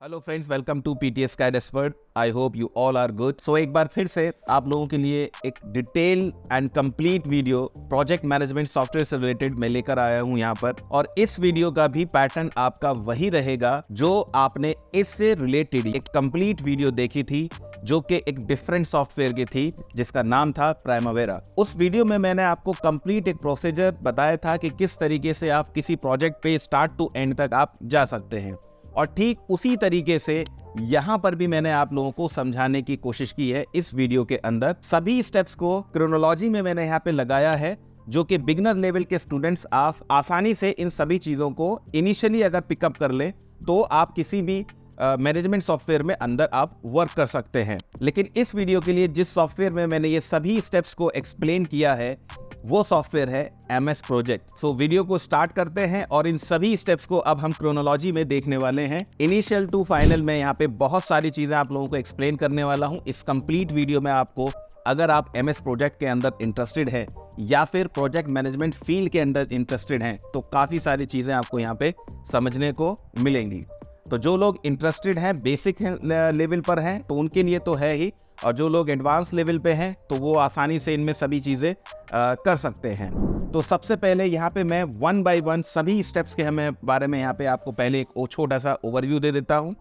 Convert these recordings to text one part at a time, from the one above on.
Hello friends, welcome to PTS sky expert. I hope you all are good. So एक बार फिर से आप लोगों के लिए एक detail and complete video project management software से रिलेटेड मैं लेकर आया हूं यहाँ पर। और इस वीडियो का भी पैटर्न आपका वही रहेगा जो आपने इससे रिलेटेड एक कंप्लीट वीडियो देखी थी, जो कि एक डिफरेंट सॉफ्टवेयर की थी जिसका नाम था प्राइमावेरा। उस वीडियो में मैंने आपको कंप्लीट एक प्रोसीजर बताया था कि किस तरीके से आप किसी प्रोजेक्ट पे स्टार्ट टू एंड तक आप जा सकते हैं। और ठीक उसी तरीके से यहाँ पर भी मैंने आप लोगों को समझाने की कोशिश की है इस वीडियो के अंदर। सभी स्टेप्स को क्रोनोलॉजी में मैंने यहाँ पे लगाया है, जो कि बिगिनर लेवल के स्टूडेंट्स आप आसानी से इन सभी चीज़ों को इनिशियली अगर पिकअप कर लें तो आप किसी भी मैनेजमेंट सॉफ्टवेयर में अंदर आप वर्क कर सकते हैं। लेकिन इस वीडियो के लिए जिस सॉफ्टवेयर में मैंने ये सभी स्टेप्स को एक्सप्लेन किया है वो सॉफ्टवेयर है एमएस प्रोजेक्ट। सो वीडियो को स्टार्ट करते हैं और इन सभी स्टेप्स को अब हम क्रोनोलॉजी में देखने वाले हैं। इनिशियल टू फाइनल में यहाँ पे बहुत सारी चीजें आप लोगों को एक्सप्लेन करने वाला हूँ इस कंप्लीट वीडियो में। आपको अगर आप एमएस प्रोजेक्ट के अंदर इंटरेस्टेड है या फिर प्रोजेक्ट मैनेजमेंट फील्ड के अंदर इंटरेस्टेड हैं तो काफी सारी चीजें आपको यहाँ पे समझने को मिलेंगी। तो जो लोग इंटरेस्टेड हैं, बेसिक लेवल पर हैं, तो उनके लिए तो है ही, और जो लोग एडवांस लेवल पे हैं तो वो आसानी से इनमें सभी चीज़ें कर सकते हैं। तो सबसे पहले यहाँ पे मैं वन बाय वन सभी स्टेप्स के बारे में यहाँ पे आपको पहले एक छोटा सा ओवरव्यू दे देता हूँ।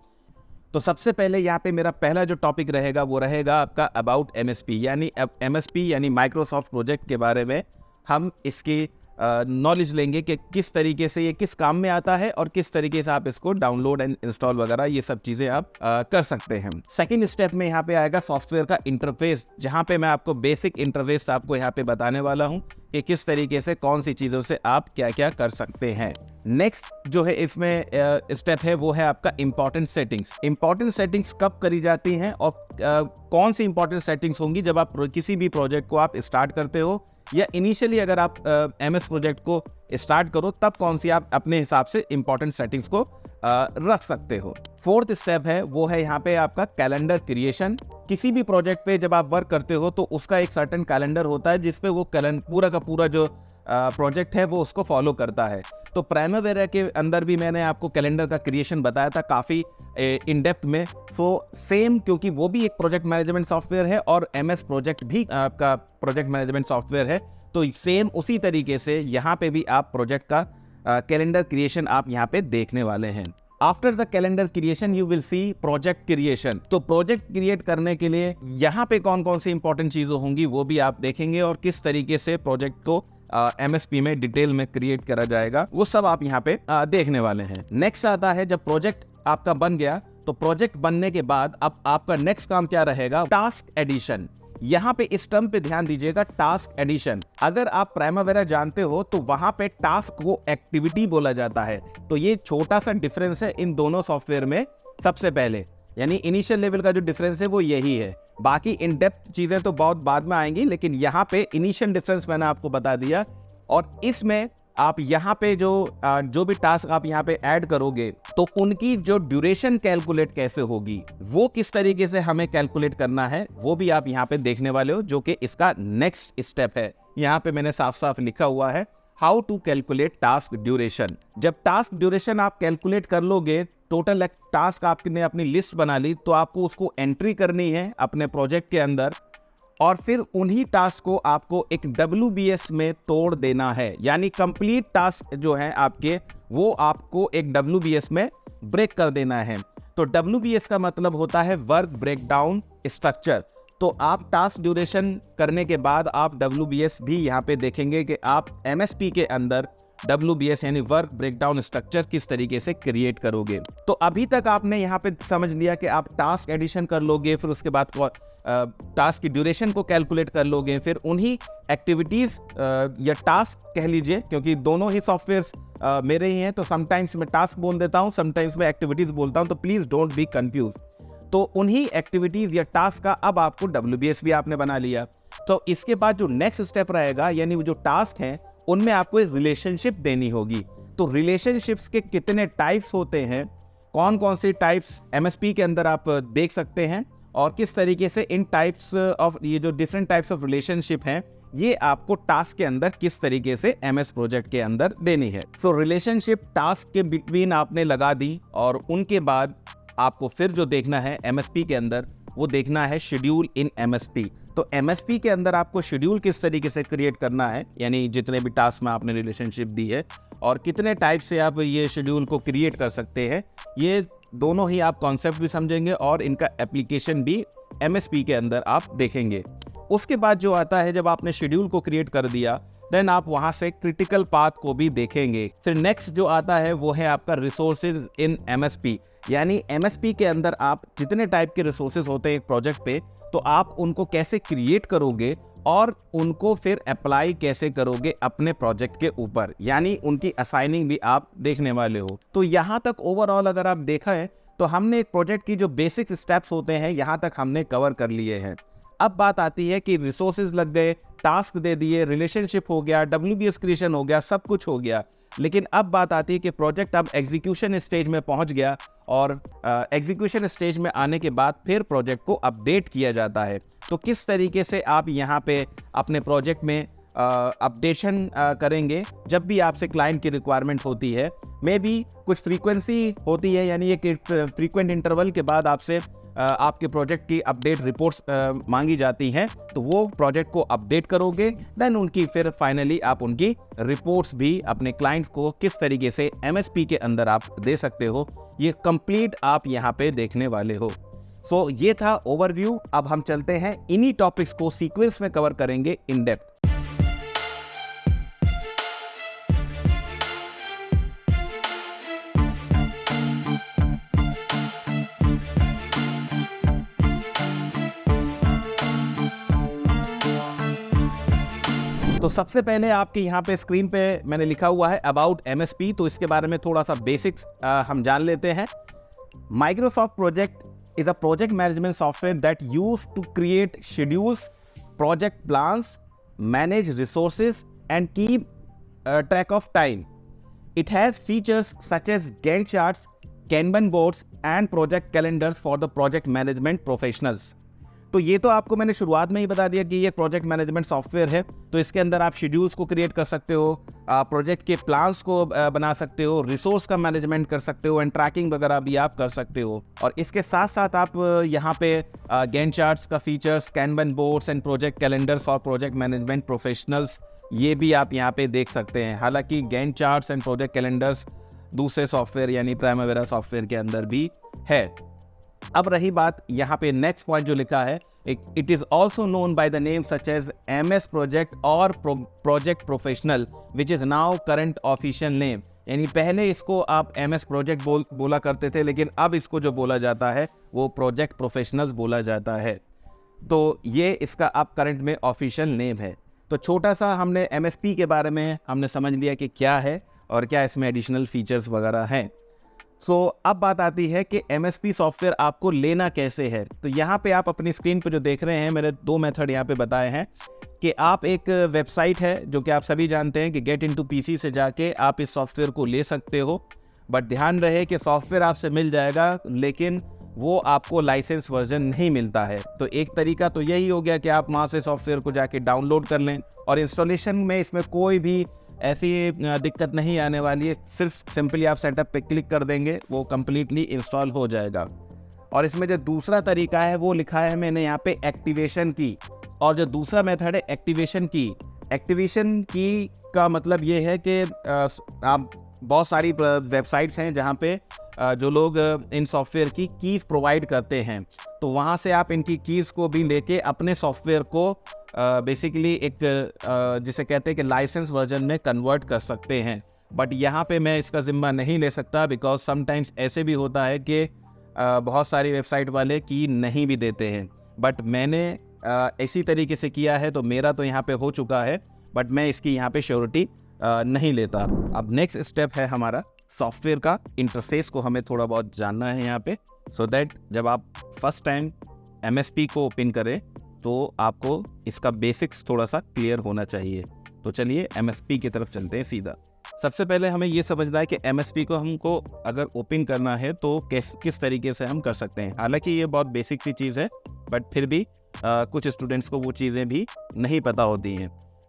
तो सबसे पहले यहाँ पे मेरा पहला जो टॉपिक रहेगा वो रहेगा आपका अबाउट एमएसपी, यानी एमएसपी यानी माइक्रोसॉफ्ट प्रोजेक्ट के बारे में हम इसकी नॉलेज लेंगे कि किस तरीके से ये किस काम में आता है और किस तरीके से आप इसको डाउनलोड एंड इंस्टॉल वगैरह ये सब चीज़ें आप कर सकते हैं। सेकंड स्टेप में यहाँ पे आएगा सॉफ्टवेयर का इंटरफेस, जहाँ पे मैं आपको बेसिक इंटरफेस आपको यहाँ पे बताने वाला हूँ कि किस तरीके से कौन सी चीज़ों से आप क्या क्या कर सकते हैं। नेक्स्ट जो है इसमें स्टेप है वो है आपका इंपॉर्टेंट सेटिंग्स। इंपॉर्टेंट सेटिंग्स कब करी जाती हैं और कौन सी इंपॉर्टेंट सेटिंग्स होंगी जब आप किसी भी प्रोजेक्ट को आप स्टार्ट करते हो या इनिशियली अगर आप एमएस प्रोजेक्ट को स्टार्ट करो तब कौन सी आप अपने हिसाब से इंपॉर्टेंट सेटिंग्स को रख सकते हो। फोर्थ स्टेप है वो है यहाँ पे आपका कैलेंडर क्रिएशन। किसी भी प्रोजेक्ट पे जब आप वर्क करते हो तो उसका एक सर्टेन कैलेंडर होता है जिसपे वो पूरा का पूरा जो प्रोजेक्ट है वो उसको फॉलो करता है। तो प्राइमावेरा के अंदर भी मैंने आपको कैलेंडर का क्रिएशन बताया था काफ़ी इन डेप्थ में। सो सेम, क्योंकि वो भी एक प्रोजेक्ट मैनेजमेंट सॉफ्टवेयर है और एमएस प्रोजेक्ट भी आपका प्रोजेक्ट मैनेजमेंट सॉफ्टवेयर है, तो सेम उसी तरीके से यहाँ पे भी आप प्रोजेक्ट का कैलेंडर क्रिएशन आप यहाँ पे देखने वाले हैं। After the calendar creation you will see project creation. तो प्रोजेक्ट क्रिएट करने के लिए यहाँ पे कौन कौन सी इंपॉर्टेंट चीज़ें होंगी वो भी आप देखेंगे और किस तरीके से प्रोजेक्ट को एमएसपी में डिटेल में क्रिएट करा जाएगा वो सब आप यहाँ पे देखने वाले हैं। नेक्स्ट आता है जब प्रोजेक्ट आपका बन गया तो प्रोजेक्ट बनने के बाद अब आपका नेक्स्ट काम क्या रहेगा, टास्क एडिशन। यहाँ पे इस टर्म पे ध्यान दीजिएगा, टास्क एडिशन। अगर आप प्राइमावेरा जानते हो तो वहां पे टास्क को एक्टिविटी बोला जाता है। तो ये छोटा सा डिफरेंस है इन दोनों सॉफ्टवेयर में। सबसे पहले यानी इनिशियल लेवल का जो डिफरेंस है वो यही है, बाकी इन डेप्थ चीजें तो बहुत बाद में आएंगी, लेकिन यहाँ पे इनिशियल डिफरेंस मैंने आपको बता दिया। और इसमें आप यहाँ पे जो भी टास्क आप यहाँ पे ऐड करोगे तो उनकी जो ड्यूरेशन कैलकुलेट कैसे होगी, वो किस तरीके से हमें कैलकुलेट करना है वो भी आप यहाँ पे देखने वाले हो, जो कि इसका नेक्स्ट स्टेप है। यहाँ पे मैंने साफ साफ लिखा हुआ है how to calculate task duration. जब टास्क ड्यूरेशन आप कैलकुलेट कर लोगे, टोटल एक टास्क आपने अपनी लिस्ट बना ली, तो आपको उसको एंट्री करनी है अपने प्रोजेक्ट के अंदर और फिर उन्हीं टास्क को आपको एक WBS में तोड़ देना है। यानी कंप्लीट टास्क जो है आपके वो आपको एक WBS में ब्रेक कर देना है। तो WBS का मतलब होता है वर्क ब्रेकडाउन स्ट्रक्चर। तो आप टास्क ड्यूरेशन करने के बाद आप WBS भी यहाँ पे देखेंगे कि आप MSP के अंदर WBS यानी वर्क ब्रेकडाउन स्ट्रक्चर किस तरीके से क्रिएट करोगे। तो अभी तक आपने यहाँ पे समझ लिया कि आप टास्क एडिशन कर लोगे, फिर उसके बाद टास्क की ड्यूरेशन को कैलकुलेट कर लोगे, फिर उन्हीं एक्टिविटीज या टास्क कह लीजिए, क्योंकि दोनों ही सॉफ्टवेयर्स मेरे ही हैं तो समटाइम्स मैं टास्क बोल देता हूँ, समटाइम्स मैं एक्टिविटीज बोलता हूँ, तो प्लीज डोंट बी कंफ्यूज। तो उन्हीं एक्टिविटीज या टास्क का अब आपको WBS भी आपने बना लिया। तो इसके बाद जो नेक्स्ट स्टेप रहेगा, यानी वो जो टास्क हैं उनमें आपको एक रिलेशनशिप देनी होगी। तो रिलेशनशिप्स के कितने टाइप्स होते हैं, कौन कौन सी टाइप्स एमएसपी के अंदर आप देख सकते हैं और किस तरीके से इन टाइप्स ऑफ ये जो डिफरेंट टाइप्स ऑफ रिलेशनशिप हैं ये आपको टास्क के अंदर किस तरीके से एमएस प्रोजेक्ट के अंदर देनी है। तो रिलेशनशिप टास्क के बिटवीन आपने लगा दी और उनके बाद आपको फिर जो देखना है MSP के अंदर, वो देखना है शेड्यूल इन MSP। तो MSP के अंदर आपको शेड्यूल किस तरीके से क्रिएट करना है, यानी जितने भी टास्क में आपने रिलेशनशिप दी है और कितने टाइप से आप ये शेड्यूल को क्रिएट कर सकते हैं, ये दोनों ही आप कॉन्सेप्ट भी समझेंगे और इनका एप्लीकेशन भी MSP के अंदर आप देखेंगे। उसके बाद जो आता है, जब आपने शेड्यूल को क्रिएट कर दिया, देन आप वहां से क्रिटिकल पाथ को भी देखेंगे। फिर नेक्स्ट जो आता है वो है आपका रिसोर्सेज इन MSP, यानी MSP के अंदर आप जितने टाइप के रिसोर्सेज होते हैं एक प्रोजेक्ट पे, तो आप उनको कैसे क्रिएट करोगे और उनको फिर अप्लाई कैसे करोगे अपने प्रोजेक्ट के ऊपर, यानी उनकी असाइनिंग भी आप देखने वाले हो। तो यहाँ तक ओवरऑल अगर आप देखा है तो हमने एक प्रोजेक्ट की जो बेसिक स्टेप्स होते हैं यहाँ तक हमने कवर कर लिए हैं। अब बात आती है कि रिसोर्सेज लग गए, टास्क दे दिए, रिलेशनशिप हो गया, WBS क्रिएशन हो गया, सब कुछ हो गया, लेकिन अब बात आती है कि प्रोजेक्ट अब एग्जीक्यूशन स्टेज में पहुंच गया और एग्जीक्यूशन स्टेज में आने के बाद फिर प्रोजेक्ट को अपडेट किया जाता है। तो किस तरीके से आप यहाँ पे अपने प्रोजेक्ट में अपडेशन करेंगे जब भी आपसे क्लाइंट की रिक्वायरमेंट होती है, मे बी कुछ फ्रीक्वेंसी होती है, यानी एक फ्रीक्वेंट इंटरवल के बाद आपसे आपके प्रोजेक्ट की अपडेट रिपोर्ट्स मांगी जाती हैं, तो वो प्रोजेक्ट को अपडेट करोगे, देन उनकी फिर फाइनली आप उनकी रिपोर्ट्स भी अपने क्लाइंट्स को किस तरीके से MSP के अंदर आप दे सकते हो, ये कंप्लीट आप यहाँ पे देखने वाले हो। सो ये था ओवरव्यू। अब हम चलते हैं इन्हीं टॉपिक्स को सीक्वेंस में कवर करेंगे इन डेप्थ। तो सबसे पहले आपके यहाँ पे स्क्रीन पे मैंने लिखा हुआ है अबाउट MSP, तो इसके बारे में थोड़ा सा बेसिक्स हम जान लेते हैं। Microsoft project is a project management software that use to create schedules, project plans, manage resources and keep track of time. It has features such as Gantt charts, Kanban boards and project calendars for the project management professionals. तो ये तो आपको मैंने शुरुआत में ही बता दिया कि ये प्रोजेक्ट मैनेजमेंट सॉफ्टवेयर है, तो इसके अंदर आप शेड्यूल्स को क्रिएट कर सकते हो, प्रोजेक्ट के प्लान्स को बना सकते हो, रिसोर्स का मैनेजमेंट कर सकते हो एंड ट्रैकिंग वगैरह भी आप कर सकते हो. और इसके साथ साथ आप यहाँ पे Gantt charts का features, Kanban boards and project calendars for project management professionals, ये भी आप यहाँ पे देख सकते हैं. हालांकि Gantt charts and project calendars दूसरे सॉफ्टवेयर यानी प्राइमवेरा सॉफ्टवेयर के अंदर भी है. अब रही बात यहाँ पे नेक्स्ट पॉइंट जो लिखा है, it is also known by the name such as MS project और project professional which is now current official name. यानी पहले इसको आप MS प्रोजेक्ट बोला करते थे, लेकिन अब इसको जो बोला जाता है वो प्रोजेक्ट प्रोफेशनल्स बोला जाता है. तो ये इसका अब करंट में ऑफिशियल नेम है. तो छोटा सा हमने MSP के बारे में हमने समझ लिया कि क्या है और क्या इसमें एडिशनल फीचर्स वगैरह हैं. सो अब बात आती है कि MSP सॉफ्टवेयर आपको लेना कैसे है. तो यहाँ पे आप अपनी स्क्रीन पे जो देख रहे हैं, मैंने दो मेथड यहाँ पे बताए हैं कि आप एक वेबसाइट है जो कि आप सभी जानते हैं कि GetIntoPC से जाके आप इस सॉफ्टवेयर को ले सकते हो. बट ध्यान रहे कि सॉफ्टवेयर आपसे मिल जाएगा, लेकिन वो आपको लाइसेंस वर्जन नहीं मिलता है. तो एक तरीका तो यही हो गया कि आप वहाँ से सॉफ्टवेयर को जाके डाउनलोड कर लें, और इंस्टॉलेशन में इसमें कोई भी ऐसी दिक्कत नहीं आने वाली है. सिर्फ सिंपली आप सेटअप पे क्लिक कर देंगे, वो कम्प्लीटली इंस्टॉल हो जाएगा. और इसमें जो दूसरा तरीका है वो लिखा है मैंने यहाँ पे एक्टिवेशन की, और जो दूसरा मेथड है एक्टिवेशन की. एक्टिवेशन की का मतलब ये है कि आप बहुत सारी वेबसाइट्स हैं जहाँ पे जो लोग इन सॉफ्टवेयर की कीज़ प्रोवाइड करते हैं, तो वहाँ से आप इनकी कीज़ को भी लेके अपने सॉफ्टवेयर को बेसिकली एक जिसे कहते हैं कि लाइसेंस वर्जन में कन्वर्ट कर सकते हैं. बट यहाँ पे मैं इसका ज़िम्मा नहीं ले सकता, बिकॉज समटाइम्स ऐसे भी होता है कि बहुत सारी वेबसाइट वाले की नहीं भी देते हैं. बट मैंने इसी तरीके से किया है, तो मेरा तो यहाँ पे हो चुका है, बट मैं इसकी यहाँ पे श्योरिटी नहीं लेता. अब नेक्स्ट स्टेप है हमारा सॉफ्टवेयर का इंटरफेस को हमें थोड़ा बहुत जानना है यहाँ पे, सो दैट जब आप फर्स्ट टाइम MSP को ओपन करें तो आपको इसका बेसिक्स थोड़ा सा क्लियर होना चाहिए. तो चलिए MSP की तरफ चलते हैं सीधा. सबसे पहले हमें ये समझना है कि MSP को हमको अगर ओपन करना है तो किस तरीके से हम कर सकते हैं. हालांकि ये बहुत बेसिक सी चीज़ है, बट फिर भी कुछ स्टूडेंट्स को वो चीज़ें भी नहीं पता होती हैं.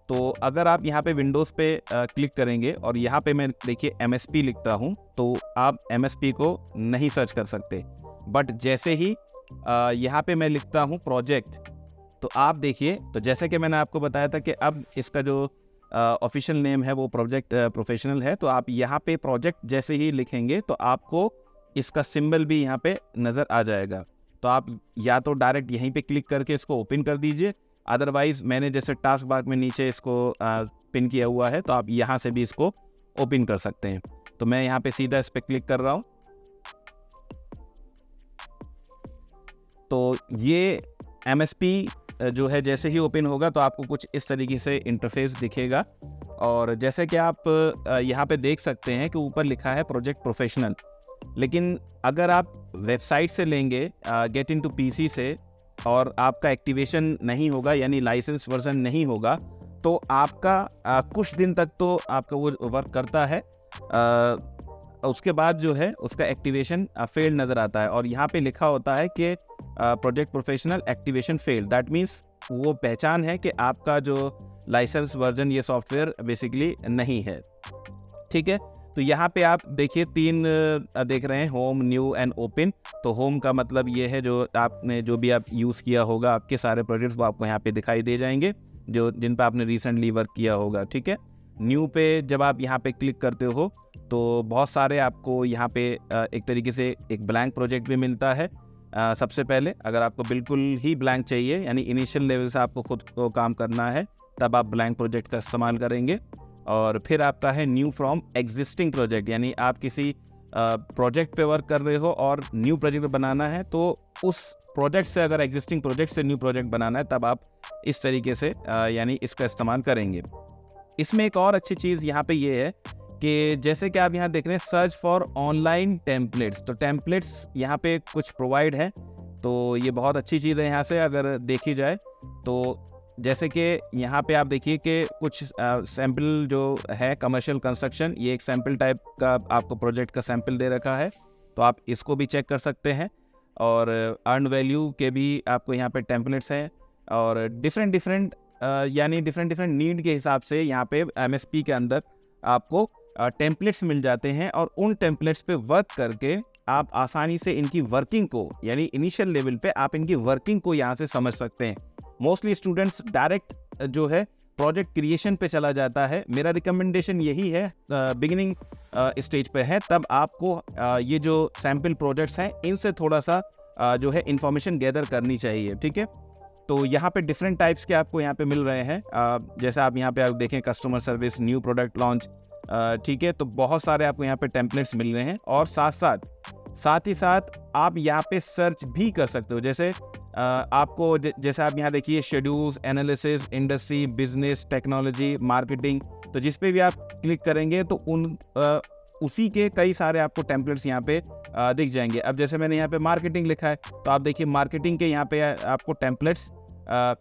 तो अगर आप यहाँ पे विंडोज़ पे क्लिक करेंगे और यहाँ पे मैं देखिए MSP लिखता हूँ, तो आप MSP को नहीं सर्च कर सकते. बट जैसे ही यहाँ पे मैं लिखता हूँ प्रोजेक्ट, तो आप देखिए, तो जैसे कि मैंने आपको बताया था कि अब इसका जो ऑफिशियल नेम है वो प्रोजेक्ट प्रोफेशनल है, तो आप यहाँ पे प्रोजेक्ट जैसे ही लिखेंगे तो आपको इसका सिंबल भी यहाँ पे नज़र आ जाएगा। तो आप या तो डायरेक्ट यहीं पे क्लिक करके इसको ओपन कर दीजिए, अदरवाइज मैंने जैसे टास्क बार में नीचे इसको पिन किया हुआ है, तो आप यहाँ से भी इसको ओपन कर सकते हैं। तो मैं यहाँ पे सीधा इस पर क्लिक कर रहा हूँ। तो ये MSP जो है जैसे ही ओपन होगा तो आपको कुछ इस तरीके से इंटरफेस दिखेगा। और जैसे कि आप यहाँ पे देख सकते हैं कि ऊपर लिखा है प्रोजेक्ट प्रोफेशनल, लेकिन अगर आप वेबसाइट से लेंगे गेट इनटू पीसी से और आपका एक्टिवेशन नहीं होगा यानी लाइसेंस वर्जन नहीं होगा, तो आपका कुछ दिन तक तो आपका वो वर्क करता है, उसके बाद जो है उसका एक्टिवेशन फेल नज़र आता है और यहाँ पे लिखा होता है कि project professional activation fail. That means वो पहचान है कि आपका जो लाइसेंस वर्जन ये सॉफ्टवेयर बेसिकली नहीं है। ठीक है, तो यहाँ पे आप देखिए 3 देख रहे हैं, होम, न्यू एंड ओपन। तो होम का मतलब ये है जो आपने जो भी आप यूज़ किया होगा, आपके सारे प्रोजेक्ट्स वो आपको यहाँ पे दिखाई दे जाएंगे जो जिन पे आपने रिसेंटली वर्क किया होगा। ठीक है, न्यू पे जब आप यहाँ पे क्लिक करते हो तो बहुत सारे आपको यहाँ पे एक तरीके से एक ब्लैंक प्रोजेक्ट भी मिलता है। सबसे पहले अगर आपको बिल्कुल ही ब्लैंक चाहिए यानी इनिशियल लेवल से आपको खुद को काम करना है, तब आप ब्लैंक प्रोजेक्ट का इस्तेमाल करेंगे। और फिर आपका है न्यू फ्रॉम एग्जिस्टिंग प्रोजेक्ट, यानी आप किसी प्रोजेक्ट पे वर्क कर रहे हो और न्यू प्रोजेक्ट बनाना है, तो उस प्रोजेक्ट से अगर एग्जिस्टिंग प्रोजेक्ट से न्यू प्रोजेक्ट बनाना है तब आप इस तरीके से यानी इसका इस्तेमाल करेंगे। इसमें एक और अच्छी चीज़ यहाँ पे ये है कि जैसे कि आप यहाँ देख रहे हैं सर्च फॉर ऑनलाइन टेम्पलेट्स, तो टेम्पलेट्स यहाँ पे कुछ प्रोवाइड है, तो ये बहुत अच्छी चीज़ है यहाँ से अगर देखी जाए। तो जैसे कि यहाँ पे आप देखिए कि कुछ सैम्पल जो है कमर्शियल कंस्ट्रक्शन, ये एक सैम्पल टाइप का आपको प्रोजेक्ट का सैम्पल दे रखा है, तो आप इसको भी चेक कर सकते हैं। और अर्न वैल्यू के भी आपको यहाँ पे टेम्पलेट्स हैं और डिफरेंट नीड के हिसाब से यहाँ पे MSP के अंदर आपको टेम्पलेट्स मिल जाते हैं और उन टेम्पलेट्स पे वर्क करके आप आसानी से इनकी वर्किंग को यानी इनिशियल लेवल पे आप इनकी वर्किंग को यहाँ से समझ सकते हैं। मोस्टली स्टूडेंट्स डायरेक्ट जो है प्रोजेक्ट क्रिएशन पे चला जाता है। मेरा रिकमेंडेशन यही है, बिगिनिंग स्टेज पे है तब आपको ये जो सैम्पल प्रोजेक्ट्स हैं इनसे थोड़ा सा जो है इंफॉर्मेशन गैदर करनी चाहिए। ठीक है, तो यहाँ पे डिफरेंट टाइप्स के आपको यहाँ पे मिल रहे हैं, जैसे आप यहाँ पे आप देखें customer service, new product launch. ठीक है, तो बहुत सारे आपको यहाँ पे टेम्पलेट्स मिल रहे हैं और साथ ही साथ आप यहाँ पे सर्च भी कर सकते हो। जैसे आपको जैसे आप यहाँ देखिए schedules, analysis, industry, business, technology, marketing, तो जिस पे भी आप क्लिक करेंगे तो उसी के कई सारे आपको टेम्पलेट्स यहाँ पे दिख जाएंगे। अब जैसे मैंने यहाँ पे मार्केटिंग लिखा है तो आप देखिए मार्केटिंग के यहाँ पे आपको टेम्पलेट्स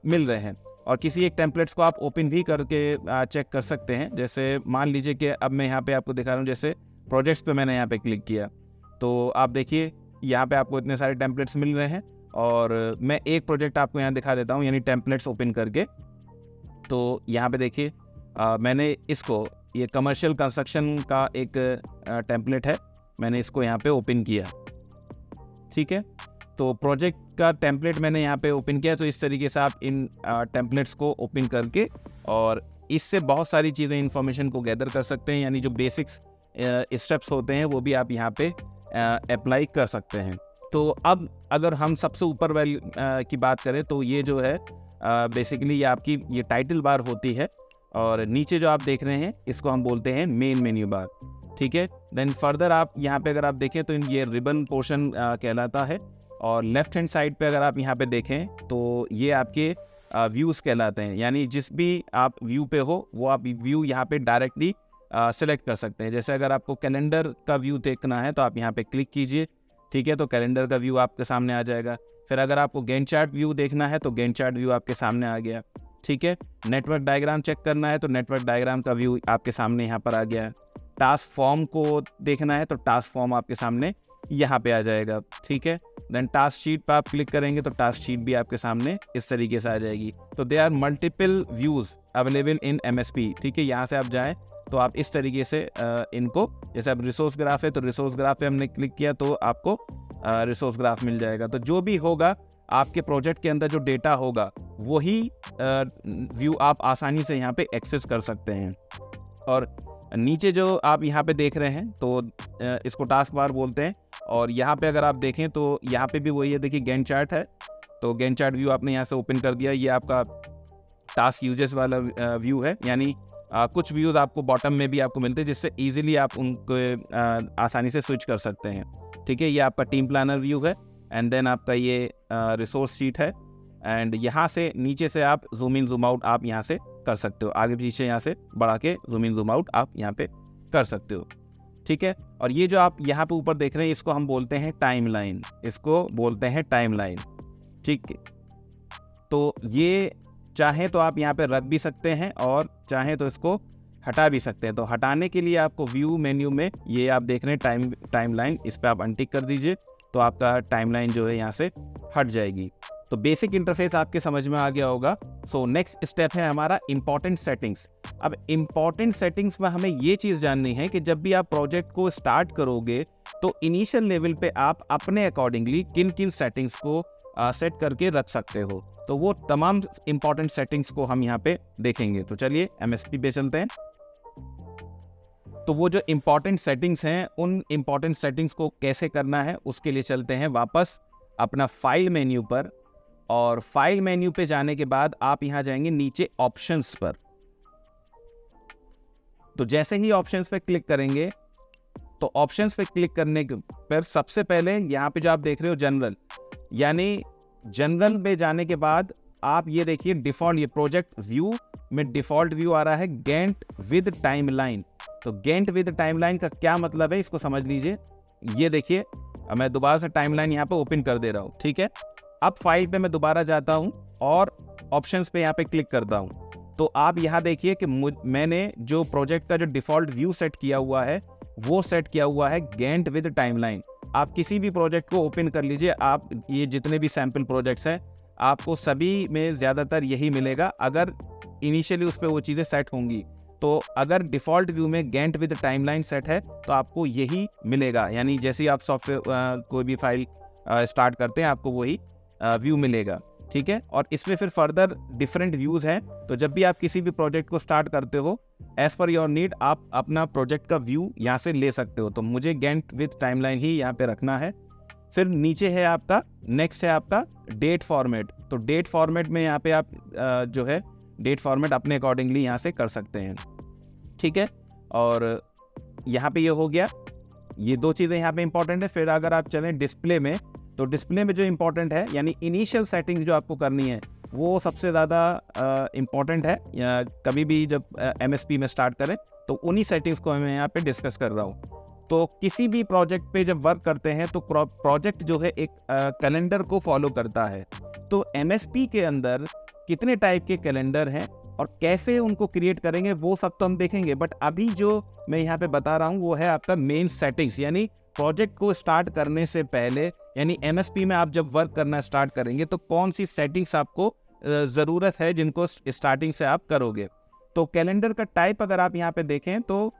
मिल रहे हैं और किसी एक टेम्पलेट्स को आप ओपन भी करके चेक कर सकते हैं। जैसे मान लीजिए कि अब मैं यहाँ पे आपको दिखा रहा हूँ, जैसे प्रोजेक्ट्स पे मैंने यहाँ पे क्लिक किया तो आप देखिए यहाँ पे आपको इतने सारे टेम्पलेट्स मिल रहे हैं और मैं एक प्रोजेक्ट आपको यहाँ दिखा देता हूँ यानी टेम्पलेट्स ओपन करके। तो यहाँ पे देखिए मैंने इसको, ये कमर्शियल कंस्ट्रक्शन का एक टेम्पलेट है, मैंने इसको यहाँ पे ओपन किया। ठीक है, तो प्रोजेक्ट का टेम्पलेट मैंने यहाँ पे ओपन किया। तो इस तरीके से आप इन टेम्पलेट्स को ओपन करके और इससे बहुत सारी चीज़ें इन्फॉर्मेशन को गैदर कर सकते हैं, यानी जो बेसिक्स स्टेप्स होते हैं वो भी आप यहाँ पे अप्लाई कर सकते हैं। तो अब अगर हम सबसे ऊपर वाली की बात करें तो ये जो है बेसिकली ये आपकी ये टाइटल बार होती है और नीचे जो आप देख रहे हैं इसको हम बोलते हैं मेन मेन्यू बार। ठीक है, देन फर्दर आप यहाँ पे अगर आप देखें तो ये रिबन पोर्शन कहलाता है और लेफ्ट हैंड साइड पे अगर आप यहाँ पे देखें तो ये आपके व्यूज़ कहलाते हैं, यानी जिस भी आप व्यू पे हो वो आप व्यू यहाँ पे डायरेक्टली सेलेक्ट कर सकते हैं। जैसे अगर आपको कैलेंडर का व्यू देखना है तो आप यहाँ पे क्लिक कीजिए। ठीक है, तो कैलेंडर का व्यू आपके सामने आ जाएगा। फिर अगर आपको गैंट चार्ट व्यू देखना है तो गैंट चार्ट व्यू आपके सामने आ गया। ठीक है, नेटवर्क डायग्राम चेक करना है तो नेटवर्क डायग्राम का व्यू आपके सामने यहाँ पर आ गया है। टास्क फॉर्म को देखना है तो टास्क फॉर्म आपके सामने यहाँ पे आ जाएगा। ठीक है, देन टास्क शीट पर आप क्लिक करेंगे तो टास्क शीट भी आपके सामने इस तरीके से आ जाएगी। तो they are multiple views available in MSP। ठीक है, यहाँ से आप जाएं तो आप इस तरीके से इनको, जैसे अब रिसोर्स ग्राफ है तो रिसोर्स ग्राफ पे हमने क्लिक किया तो आपको रिसोर्स ग्राफ मिल जाएगा। तो जो भी होगा आपके प्रोजेक्ट के अंदर जो डेटा होगा वही व्यू आप आसानी से यहाँ पे एक्सेस कर सकते हैं। और नीचे जो आप यहाँ पे देख रहे हैं तो इसको टास्क बार बोलते हैं, और यहाँ पे अगर आप देखें तो यहाँ पे भी वही है, देखिए गैंट चार्ट है। तो गैंट चार्ट व्यू आपने यहाँ से ओपन कर दिया, ये आपका टास्क यूजेस वाला व्यू है, यानी कुछ व्यूज़ आपको बॉटम में भी आपको मिलते हैं जिससे इजीली आप उनको आसानी से स्विच कर सकते हैं। ठीक है, ये आपका टीम प्लानर व्यू है, एंड देन आपका ये रिसोर्स शीट है, एंड यहाँ से नीचे से आप जूम इन जूम आउट आप यहाँ से कर सकते हो, आगे पीछे यहाँ से बढ़ा के जूम इन जूम आउट आप यहाँ पे कर सकते हो। ठीक है, और ये जो आप यहाँ पे ऊपर देख रहे हैं इसको हम बोलते हैं टाइमलाइन, इसको बोलते हैं टाइमलाइन। ठीक है, तो ये चाहे तो आप यहाँ पे रख भी सकते हैं और चाहे तो इसको हटा भी सकते हैं। तो हटाने के लिए आपको व्यू मेन्यू में ये आप देख रहे हैं टाइमलाइन, इस पर आप अनटिक कर दीजिए तो आपका टाइमलाइन जो है यहाँ से हट जाएगी। तो बेसिक इंटरफेस आपके समझ में आ गया होगा। सो नेक्स्ट स्टेप है हमारा इंपॉर्टेंट सेटिंग्स। अब इंपॉर्टेंट सेटिंग्स में हमें ये चीज़ जाननी है कि जब भी आप प्रोजेक्ट को स्टार्ट करोगे तो इनिशियल लेवल पे आप अपने अकॉर्डिंगली किन किन सेटिंग्स को सेट करके रख सकते हो। तो वो तमाम इंपॉर्टेंट सेटिंग्स को हम यहाँ पे देखेंगे। तो चलिए MSP पे चलते हैं। तो वो जो इंपॉर्टेंट सेटिंग्स हैं उन इंपॉर्टेंट सेटिंग्स को कैसे करना है उसके लिए चलते हैं वापस अपना फाइल मेन्यू पर, और फाइल मेन्यू पे जाने के बाद आप यहाँ जाएंगे नीचे ऑप्शंस पर। तो जैसे ही ऑप्शंस पे क्लिक करेंगे तो ऑप्शंस पे क्लिक करने पर सबसे पहले यहाँ पे जो आप देख रहे हो जनरल, यानी जनरल में जाने के बाद आप ये देखिए डिफॉल्ट, ये प्रोजेक्ट व्यू में डिफॉल्ट व्यू आ रहा है गैंट विद टाइमलाइन। तो गैंट विद टाइमलाइन का क्या मतलब है इसको समझ लीजिए। ये देखिए मैं दोबारा से टाइमलाइन यहाँ पे ओपन कर दे रहा हूँ। ठीक है, अब फाइल पे मैं दोबारा जाता हूँ और ऑप्शंस पे यहाँ पे क्लिक करता हूँ। तो आप यहाँ देखिए कि मैंने जो प्रोजेक्ट का जो डिफॉल्ट व्यू सेट किया हुआ है वो सेट किया हुआ है गैंट विद टाइमलाइन। आप किसी भी प्रोजेक्ट को ओपन कर लीजिए, आप ये जितने भी सैम्पल प्रोजेक्ट्स हैं आपको सभी में ज़्यादातर यही मिलेगा, अगर इनिशियली उस पर वो चीज़ें सेट होंगी। तो अगर डिफ़ॉल्ट व्यू में गैंट विद टाइमलाइन सेट है तो आपको यही मिलेगा, यानी जैसे ही आप सॉफ्टवेयर कोई भी फाइल स्टार्ट करते हैं आपको वही व्यू मिलेगा। ठीक है, और इसमें फिर फर्दर डिफरेंट व्यूज़ हैं। तो जब भी आप किसी भी प्रोजेक्ट को स्टार्ट करते हो एज़ पर योर नीड आप अपना प्रोजेक्ट का व्यू यहाँ से ले सकते हो। तो मुझे गैंट विद टाइमलाइन ही यहाँ पे रखना है। फिर नीचे है आपका, नेक्स्ट है आपका डेट फॉर्मेट। तो डेट फॉर्मेट में यहाँ पे आप जो है डेट फॉर्मेट अपने अकॉर्डिंगली यहाँ से कर सकते हैं। ठीक है, और यहाँ पे ये हो गया, ये दो चीज़ें यहाँ पे इंपॉर्टेंट है। फिर अगर आप चलें डिस्प्ले में, तो डिस्प्ले में जो इंपॉर्टेंट है यानी इनिशियल सेटिंग जो आपको करनी है वो सबसे ज़्यादा इंपॉर्टेंट है। या कभी भी जब MSP में स्टार्ट करें तो उन्हीं सेटिंग्स को मैं यहाँ पे डिस्कस कर रहा हूँ। तो किसी भी प्रोजेक्ट पे जब वर्क करते हैं तो प्रोजेक्ट जो है एक कैलेंडर को फॉलो करता है। तो MSP के अंदर कितने टाइप के कैलेंडर हैं और कैसे उनको क्रिएट करेंगे वो सब तो हम देखेंगे, बट अभी जो मैं यहाँ पे बता रहा हूँ वो है आपका मेन सेटिंग्स। यानी प्रोजेक्ट को स्टार्ट करने से पहले, यानी MSP में आप जब वर्क करना स्टार्ट करेंगे तो कौन सी सेटिंग्स आपको ज़रूरत है जिनको स्टार्टिंग से आप करोगे। तो कैलेंडर का टाइप अगर आप यहाँ पे देखें तो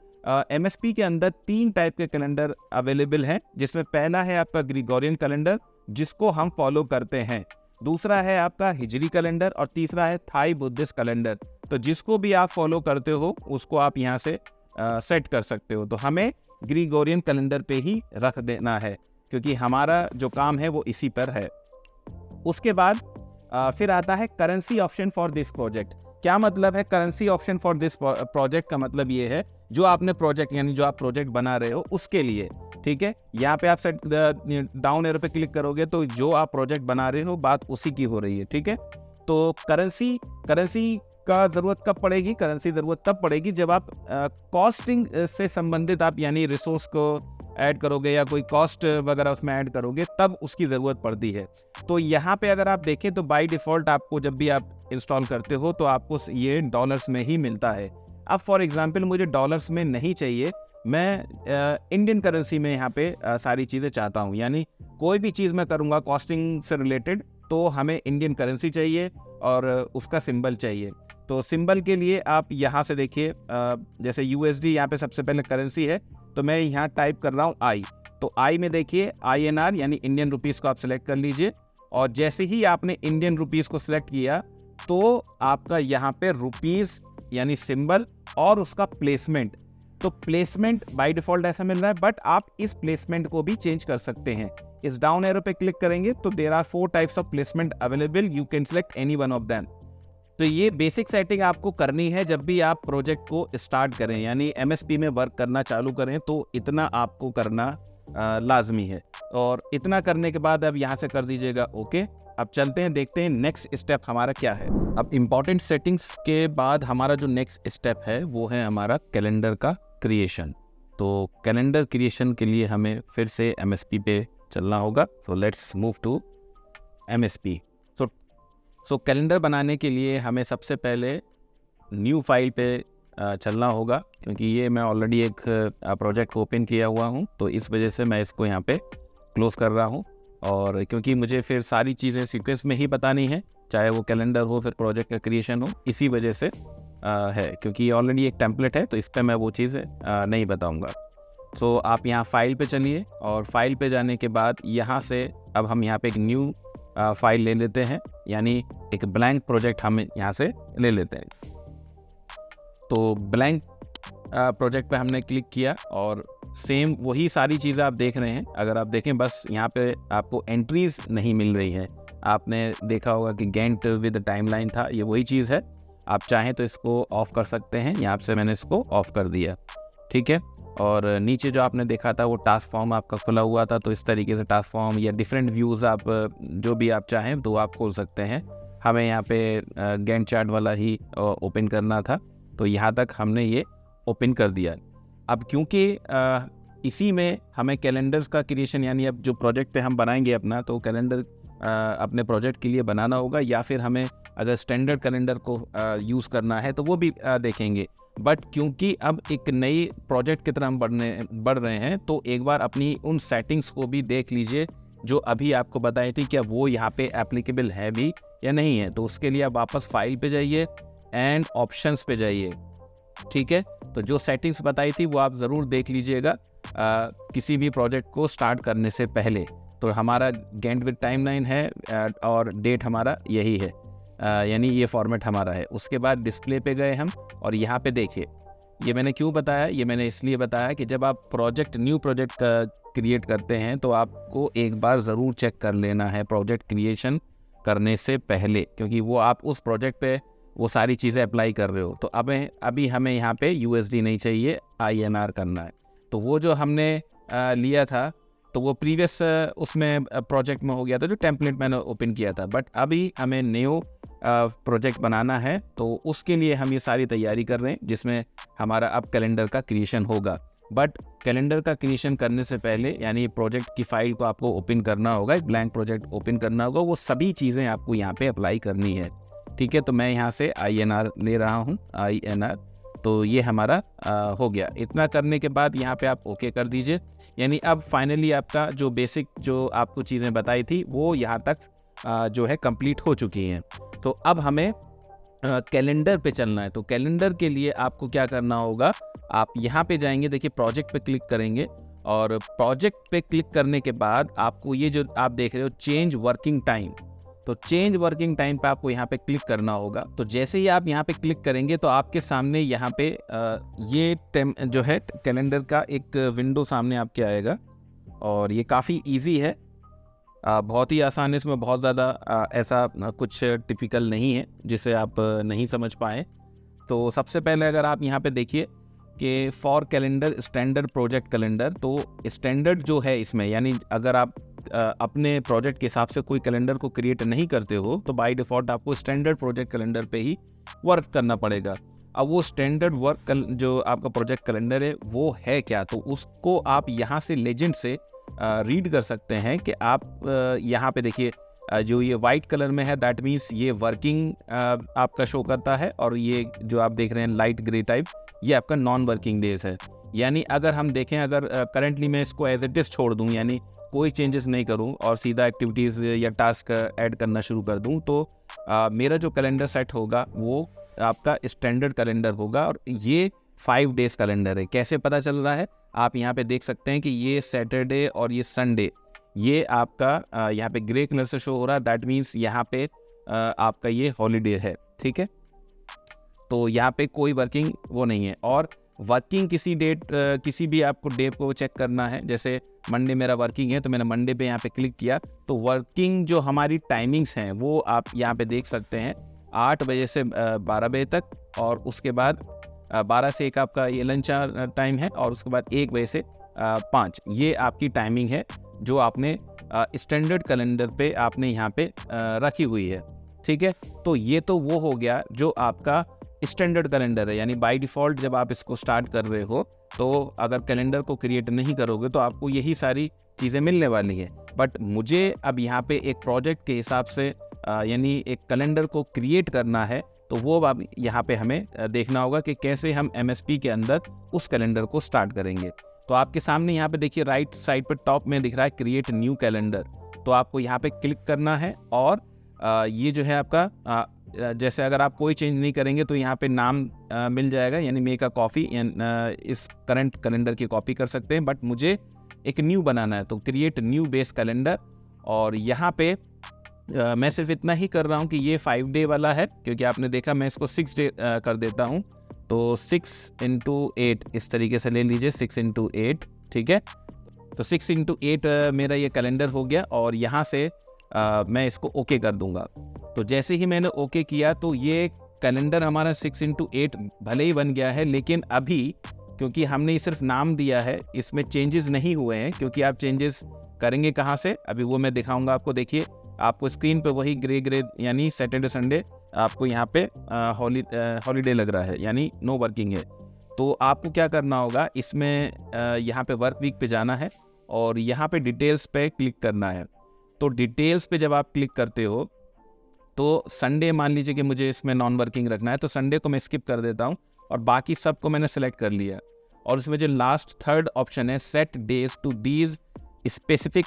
MSP के अंदर 3 टाइप के कैलेंडर अवेलेबल हैं, जिसमें पहला है आपका ग्रिगोरियन कैलेंडर जिसको हम फॉलो करते हैं, दूसरा है आपका हिजरी कैलेंडर और तीसरा है थाई बुद्धिस्ट कैलेंडर। तो जिसको भी आप फॉलो करते हो उसको आप यहाँ से सेट कर सकते हो। तो हमें ग्रिगोरियन कैलेंडर पे ही रख देना है क्योंकि हमारा जो काम है वो इसी पर है। उसके बाद फिर आता है currency option for this project. क्या मतलब है currency option for this project? का मतलब ये है जो आपने प्रोजेक्ट यानी जो आप प्रोजेक्ट बना रहे हो उसके लिए। ठीक है, यहाँ पे आप सेट डाउन एरो पे क्लिक करोगे तो जो आप प्रोजेक्ट बना रहे हो बात उसी की हो रही है। ठीक है, तो करेंसी का ज़रूरत कब पड़ेगी? करेंसी ज़रूरत तब पड़ेगी जब आप कॉस्टिंग से संबंधित आप यानी रिसोर्स को ऐड करोगे या कोई कॉस्ट वगैरह उसमें ऐड करोगे तब उसकी ज़रूरत पड़ती है। तो यहाँ पे अगर आप देखें तो बाय डिफ़ॉल्ट आपको जब भी आप इंस्टॉल करते हो तो आपको ये डॉलर्स में ही मिलता है। अब फॉर एग्जांपल मुझे डॉलर्स में नहीं चाहिए, मैं इंडियन करेंसी में यहाँ पे सारी चीज़ें चाहता हूँ, यानी कोई भी चीज़ मैं करूँगा कॉस्टिंग से रिलेटेड तो हमें इंडियन करेंसी चाहिए और उसका सिंबल चाहिए। तो सिंबल के लिए आप यहाँ से देखिए जैसे USD यहाँ पे सबसे पहले करेंसी है तो मैं यहाँ टाइप कर रहा हूँ I। तो आई में देखिए INR यानी इंडियन रुपीज़ को आप सिलेक्ट कर लीजिए, और जैसे ही आपने इंडियन रुपीज़ को सिलेक्ट किया तो आपका यहाँ पे रुपीज़ यानी सिंबल और उसका प्लेसमेंट, तो प्लेसमेंट बाय डिफ़ॉल्ट ऐसा मिल रहा है, बट आप इस प्लेसमेंट को भी चेंज कर सकते हैं। इस डाउन एरो पे क्लिक करेंगे तो there are 4 types of placement available, you can select any one of them. तो ये बेसिक सेटिंग आपको करनी है जब भी आप प्रोजेक्ट को स्टार्ट करें, यानी MSP में वर्क करना चालू करें, तो इतना आपको करना लाजमी है। और इतना करने के बाद अब यहाँ से कर दीजिएगा ओके। अब चलते हैं, देखते हैं नेक्स्ट स्टेप हमारा क्या है। अब इम्पॉर्टेंट सेटिंग्स के बाद हमारा जो नेक्स्ट स्टेप है वो है हमारा कैलेंडर का क्रिएशन। तो कैलेंडर क्रिएशन के लिए हमें फिर से MSP पे चलना होगा। So let's move to MSP। So calendar बनाने के लिए हमें सबसे पहले न्यू फाइल पे चलना होगा, क्योंकि ये मैं ऑलरेडी एक प्रोजेक्ट ओपन किया हुआ हूँ, तो इस वजह से मैं इसको यहाँ पे क्लोज कर रहा हूँ। और क्योंकि मुझे फिर सारी चीज़ें सीक्वेंस में ही बतानी है, चाहे वो कैलेंडर हो फिर प्रोजेक्ट का क्रिएशन हो, इसी वजह से है, क्योंकि ऑलरेडी एक टेम्पलेट है तो इस पर मैं वो चीज़ें नहीं बताऊँगा। सो आप यहाँ फाइल पे चलिए, और फाइल पे जाने के बाद यहाँ से अब हम यहाँ पे एक न्यू फाइल ले लेते हैं, यानी एक ब्लैंक प्रोजेक्ट हम यहाँ से ले लेते हैं। तो ब्लैंक प्रोजेक्ट पे हमने क्लिक किया और सेम वही सारी चीज़ें आप देख रहे हैं। अगर आप देखें, बस यहाँ पे आपको एंट्रीज नहीं मिल रही है। आपने देखा होगा कि गैंट विद टाइमलाइन था, ये वही चीज़ है। आप चाहें तो इसको ऑफ कर सकते हैं, यहाँ से मैंने इसको ऑफ कर दिया, ठीक है। और नीचे जो आपने देखा था वो टास्क फॉर्म आपका खुला हुआ था, तो इस तरीके से टास्क फॉर्म या डिफरेंट व्यूज़ आप जो भी आप चाहें तो आप खोल सकते हैं। हमें यहाँ पे गैंट चार्ट वाला ही ओपन करना था, तो यहाँ तक हमने ये ओपन कर दिया। अब क्योंकि इसी में हमें कैलेंडर्स का क्रिएशन, यानी अब जो प्रोजेक्ट पे हम बनाएंगे अपना, तो कैलेंडर अपने प्रोजेक्ट के लिए बनाना होगा, या फिर हमें अगर स्टैंडर्ड कैलेंडर को यूज़ करना है तो वो भी देखेंगे। बट क्योंकि अब एक नई प्रोजेक्ट की तरह हम बढ़ रहे हैं, तो एक बार अपनी उन सेटिंग्स को भी देख लीजिए जो अभी आपको बताई थी, क्या वो यहाँ पे एप्लीकेबल है भी या नहीं है। तो उसके लिए आप वापस फाइल पे जाइए एंड ऑप्शंस पे जाइए, ठीक है। तो जो सेटिंग्स बताई थी वो आप ज़रूर देख लीजिएगा किसी भी प्रोजेक्ट को स्टार्ट करने से पहले। तो हमारा गैंट विद टाइमलाइन है और डेट हमारा यही है, यानी ये फॉर्मेट हमारा है। उसके बाद डिस्प्ले पे गए हम, और यहाँ पे देखिए, ये मैंने क्यों बताया, ये मैंने इसलिए बताया कि जब आप न्यू प्रोजेक्ट क्रिएट करते हैं तो आपको एक बार ज़रूर चेक कर लेना है प्रोजेक्ट क्रिएशन करने से पहले, क्योंकि वो आप उस प्रोजेक्ट पे वो सारी चीज़ें अप्लाई कर रहे हो। तो अभी हमें यहाँ पे USD नहीं चाहिए, INR करना है। तो वो जो हमने लिया था तो वो प्रीवियस उसमें प्रोजेक्ट में हो गया था, जो टेम्पलेट मैंने ओपन किया था। बट अभी हमें न्यू प्रोजेक्ट बनाना है, तो उसके लिए हम ये सारी तैयारी कर रहे हैं, जिसमें हमारा अब कैलेंडर का क्रिएशन होगा। बट कैलेंडर का क्रिएशन करने से पहले, यानी प्रोजेक्ट की फाइल को आपको ओपन करना होगा, एक ब्लैंक प्रोजेक्ट ओपन करना होगा, वो सभी चीज़ें आपको यहाँ पे अप्लाई करनी है, ठीक है। तो मैं यहाँ से INR ले रहा हूँ, INR। तो ये हमारा हो गया। इतना करने के बाद यहाँ पे आप ओके कर दीजिए, यानी अब फाइनली आपका जो बेसिक जो आपको चीज़ें बताई थी वो यहाँ तक जो है कंप्लीट हो चुकी हैं। तो अब हमें कैलेंडर पे चलना है। तो कैलेंडर के लिए आपको क्या करना होगा, आप यहाँ पे जाएंगे, देखिए प्रोजेक्ट पे क्लिक करेंगे, और प्रोजेक्ट पे क्लिक करने के बाद आपको ये जो आप देख रहे हो चेंज वर्किंग टाइम, तो चेंज वर्किंग टाइम पे आपको यहाँ पे क्लिक करना होगा। तो जैसे ही आप यहाँ पे क्लिक करेंगे तो आपके सामने यहाँ पे ये जो है कैलेंडर का एक विंडो सामने आपके आएगा, और ये काफ़ी इजी है, बहुत ही आसान है। इसमें बहुत ज़्यादा ऐसा कुछ टिपिकल नहीं है जिसे आप नहीं समझ पाएँ। तो सबसे पहले अगर आप यहाँ पे देखिए कि for calendar standard project calendar, तो स्टैंडर्ड जो है इसमें, यानी अगर आप अपने प्रोजेक्ट के हिसाब से कोई कैलेंडर को क्रिएट नहीं करते हो तो बाय डिफ़ॉल्ट आपको स्टैंडर्ड प्रोजेक्ट कैलेंडर पे ही वर्क करना पड़ेगा। अब वो स्टैंडर्ड वर्क जो आपका प्रोजेक्ट कैलेंडर है वो है क्या, तो उसको आप यहाँ से लेजेंड से रीड कर सकते हैं कि आप यहाँ पे देखिए जो ये वाइट कलर में है दैट मीन्स ये वर्किंग आपका शो करता है, और ये जो आप देख रहे हैं लाइट ग्रे टाइप, ये आपका नॉन वर्किंग डेज है। यानी अगर हम देखें, अगर करंटली मैं इसको एज इट इज छोड़ दूं, यानी कोई चेंजेस नहीं करूं और सीधा एक्टिविटीज़ या टास्क ऐड करना शुरू कर दूं, तो मेरा जो कैलेंडर सेट होगा वो आपका स्टैंडर्ड कैलेंडर होगा, और ये 5 डेज़ कैलेंडर है। कैसे पता चल रहा है, आप यहाँ पे देख सकते हैं कि ये सैटरडे और ये संडे, ये आपका यहाँ पे ग्रे कलर से शो हो रहा है, दैट मीन्स यहाँ पे आपका ये हॉलीडे है, ठीक है। तो यहाँ पे कोई वर्किंग वो नहीं है। और वर्किंग किसी डेट, किसी भी आपको डे को चेक करना है, जैसे मंडे मेरा वर्किंग है तो मैंने मंडे पे यहाँ पे क्लिक किया, तो वर्किंग जो हमारी टाइमिंग्स हैं वो आप यहाँ पे देख सकते हैं, 8 बजे से 12 बजे तक, और उसके बाद 12 से 1 आपका ये लंच टाइम है, और उसके बाद 1 बजे से 5, ये आपकी टाइमिंग है जो आपने स्टैंडर्ड कैलेंडर पे आपने यहाँ पे रखी हुई है, ठीक है। तो ये तो वो हो गया जो आपका स्टैंडर्ड कैलेंडर है, यानी बाय डिफ़ॉल्ट जब आप इसको स्टार्ट कर रहे हो तो अगर कैलेंडर को क्रिएट नहीं करोगे तो आपको यही सारी चीज़ें मिलने वाली है। बट मुझे अब यहाँ पे एक प्रोजेक्ट के हिसाब से यानी एक कैलेंडर को क्रिएट करना है, तो वो अब यहाँ पे हमें देखना होगा कि कैसे हम MSP के अंदर उस कैलेंडर को स्टार्ट करेंगे। तो आपके सामने यहाँ पे देखिए राइट साइड पर टॉप में दिख रहा है क्रिएट न्यू कैलेंडर, तो आपको यहाँ पे क्लिक करना है, और ये जो है आपका जैसे अगर आप कोई चेंज नहीं करेंगे तो यहाँ पे नाम मिल जाएगा, यानी मेक अ कॉपी, इस करंट कैलेंडर की कॉपी कर सकते हैं, बट मुझे एक न्यू बनाना है, तो क्रिएट न्यू बेस कैलेंडर। और यहाँ पे मैं सिर्फ इतना ही कर रहा हूँ कि ये 5 डे वाला है, क्योंकि आपने देखा मैं इसको 6 डे कर देता हूँ, तो 6 × 8 इस तरीके से ले लीजिए, 6 × 8, ठीक है। तो 6 × 8 मेरा ये कैलेंडर हो गया, और यहाँ से मैं इसको ओके कर दूंगा। तो जैसे ही मैंने ओके किया तो ये कैलेंडर हमारा 6 × 8 भले ही बन गया है, लेकिन अभी क्योंकि हमने सिर्फ नाम दिया है, इसमें चेंजेस नहीं हुए हैं, क्योंकि आप चेंजेस करेंगे कहाँ से अभी वो मैं दिखाऊंगा आपको। देखिए आपको स्क्रीन पे वही ग्रे यानी सैटरडे संडे आपको यहाँ पे हॉलीडे लग रहा है, यानी नो वर्किंग है। तो आपको क्या करना होगा, इसमें यहाँ पे वर्क वीक पे जाना है, और यहाँ पे डिटेल्स पे क्लिक करना है। तो डिटेल्स पे जब आप क्लिक करते हो तो संडे मान लीजिए कि मुझे इसमें नॉन वर्किंग रखना है, तो संडे को मैं स्किप कर देता हूँ, और बाकी सब को मैंने सेलेक्ट कर लिया। और इसमें जो लास्ट थर्ड ऑप्शन है set days to these specific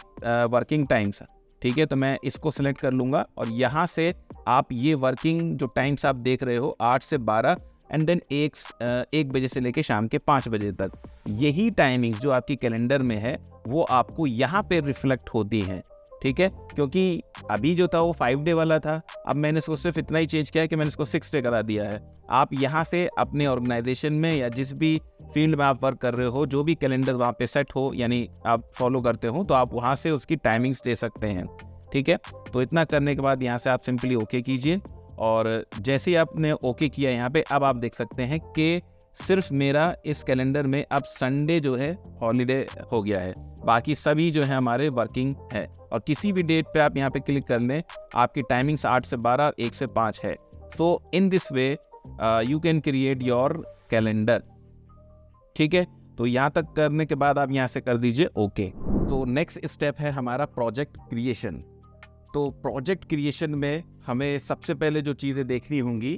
working times, ठीक है, तो मैं इसको सेलेक्ट कर लूँगा, और यहाँ से आप ये वर्किंग जो टाइम्स आप देख रहे हो 8 से 12 एंड देन 1 बजे से लेके शाम के 5 बजे तक, यही टाइमिंग जो आपकी कैलेंडर में है वो आपको यहाँ पे रिफ्लेक्ट होती हैं, ठीक है। क्योंकि अभी जो था वो 5 डे वाला था, अब मैंने इसको सिर्फ इतना ही चेंज किया है कि मैंने इसको 6 डे करा दिया है। आप यहाँ से अपने ऑर्गेनाइजेशन में या जिस भी फील्ड में आप वर्क कर रहे हो, जो भी कैलेंडर वहाँ पे सेट हो यानी आप फॉलो करते हो, तो आप वहाँ से उसकी टाइमिंग्स दे सकते हैं, ठीक है। तो इतना करने के बाद यहाँ से आप सिंपली ओके कीजिए, और जैसे ही आपने ओके किया यहाँ पे, अब आप देख सकते हैं कि सिर्फ मेरा इस कैलेंडर में अब संडे जो है हॉलीडे हो गया है, बाकी सभी जो है हमारे वर्किंग है। और किसी भी डेट पे आप यहाँ पे क्लिक कर लें, आपकी टाइमिंग्स 8 से 12, 1 से 5 है। So in this way you can create your calendar, ठीक है। तो यहाँ तक करने के बाद आप यहाँ से कर दीजिए ओके। तो नेक्स्ट स्टेप है हमारा प्रोजेक्ट क्रिएशन। तो प्रोजेक्ट क्रिएशन में हमें सबसे पहले जो चीज़ें देखनी होंगी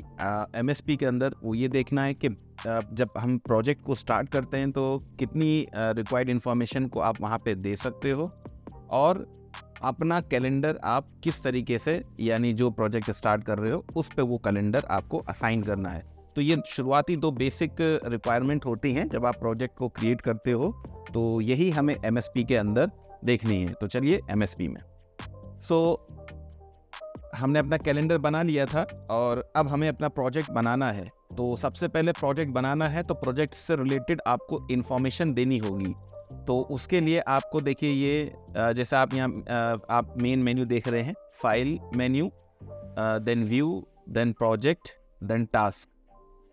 MSP के अंदर, वो ये देखना है कि जब हम प्रोजेक्ट को स्टार्ट करते हैं तो कितनी रिक्वायर्ड इन्फॉर्मेशन को आप वहाँ पे दे सकते हो, और अपना कैलेंडर आप किस तरीके से, यानी जो प्रोजेक्ट स्टार्ट कर रहे हो उस पे वो कैलेंडर आपको असाइन करना है। तो ये शुरुआती 2 बेसिक रिक्वायरमेंट होती हैं जब आप प्रोजेक्ट को क्रिएट करते हो, तो यही हमें MSP के अंदर देखनी है। तो चलिए MSP में, हमने अपना कैलेंडर बना लिया था, और अब हमें अपना प्रोजेक्ट बनाना है। तो सबसे पहले प्रोजेक्ट बनाना है तो प्रोजेक्ट से रिलेटेड आपको इन्फॉर्मेशन देनी होगी। तो उसके लिए आपको देखिए ये जैसे आप यहाँ आप मेन मेन्यू देख रहे हैं, file menu, then view, then project, then task,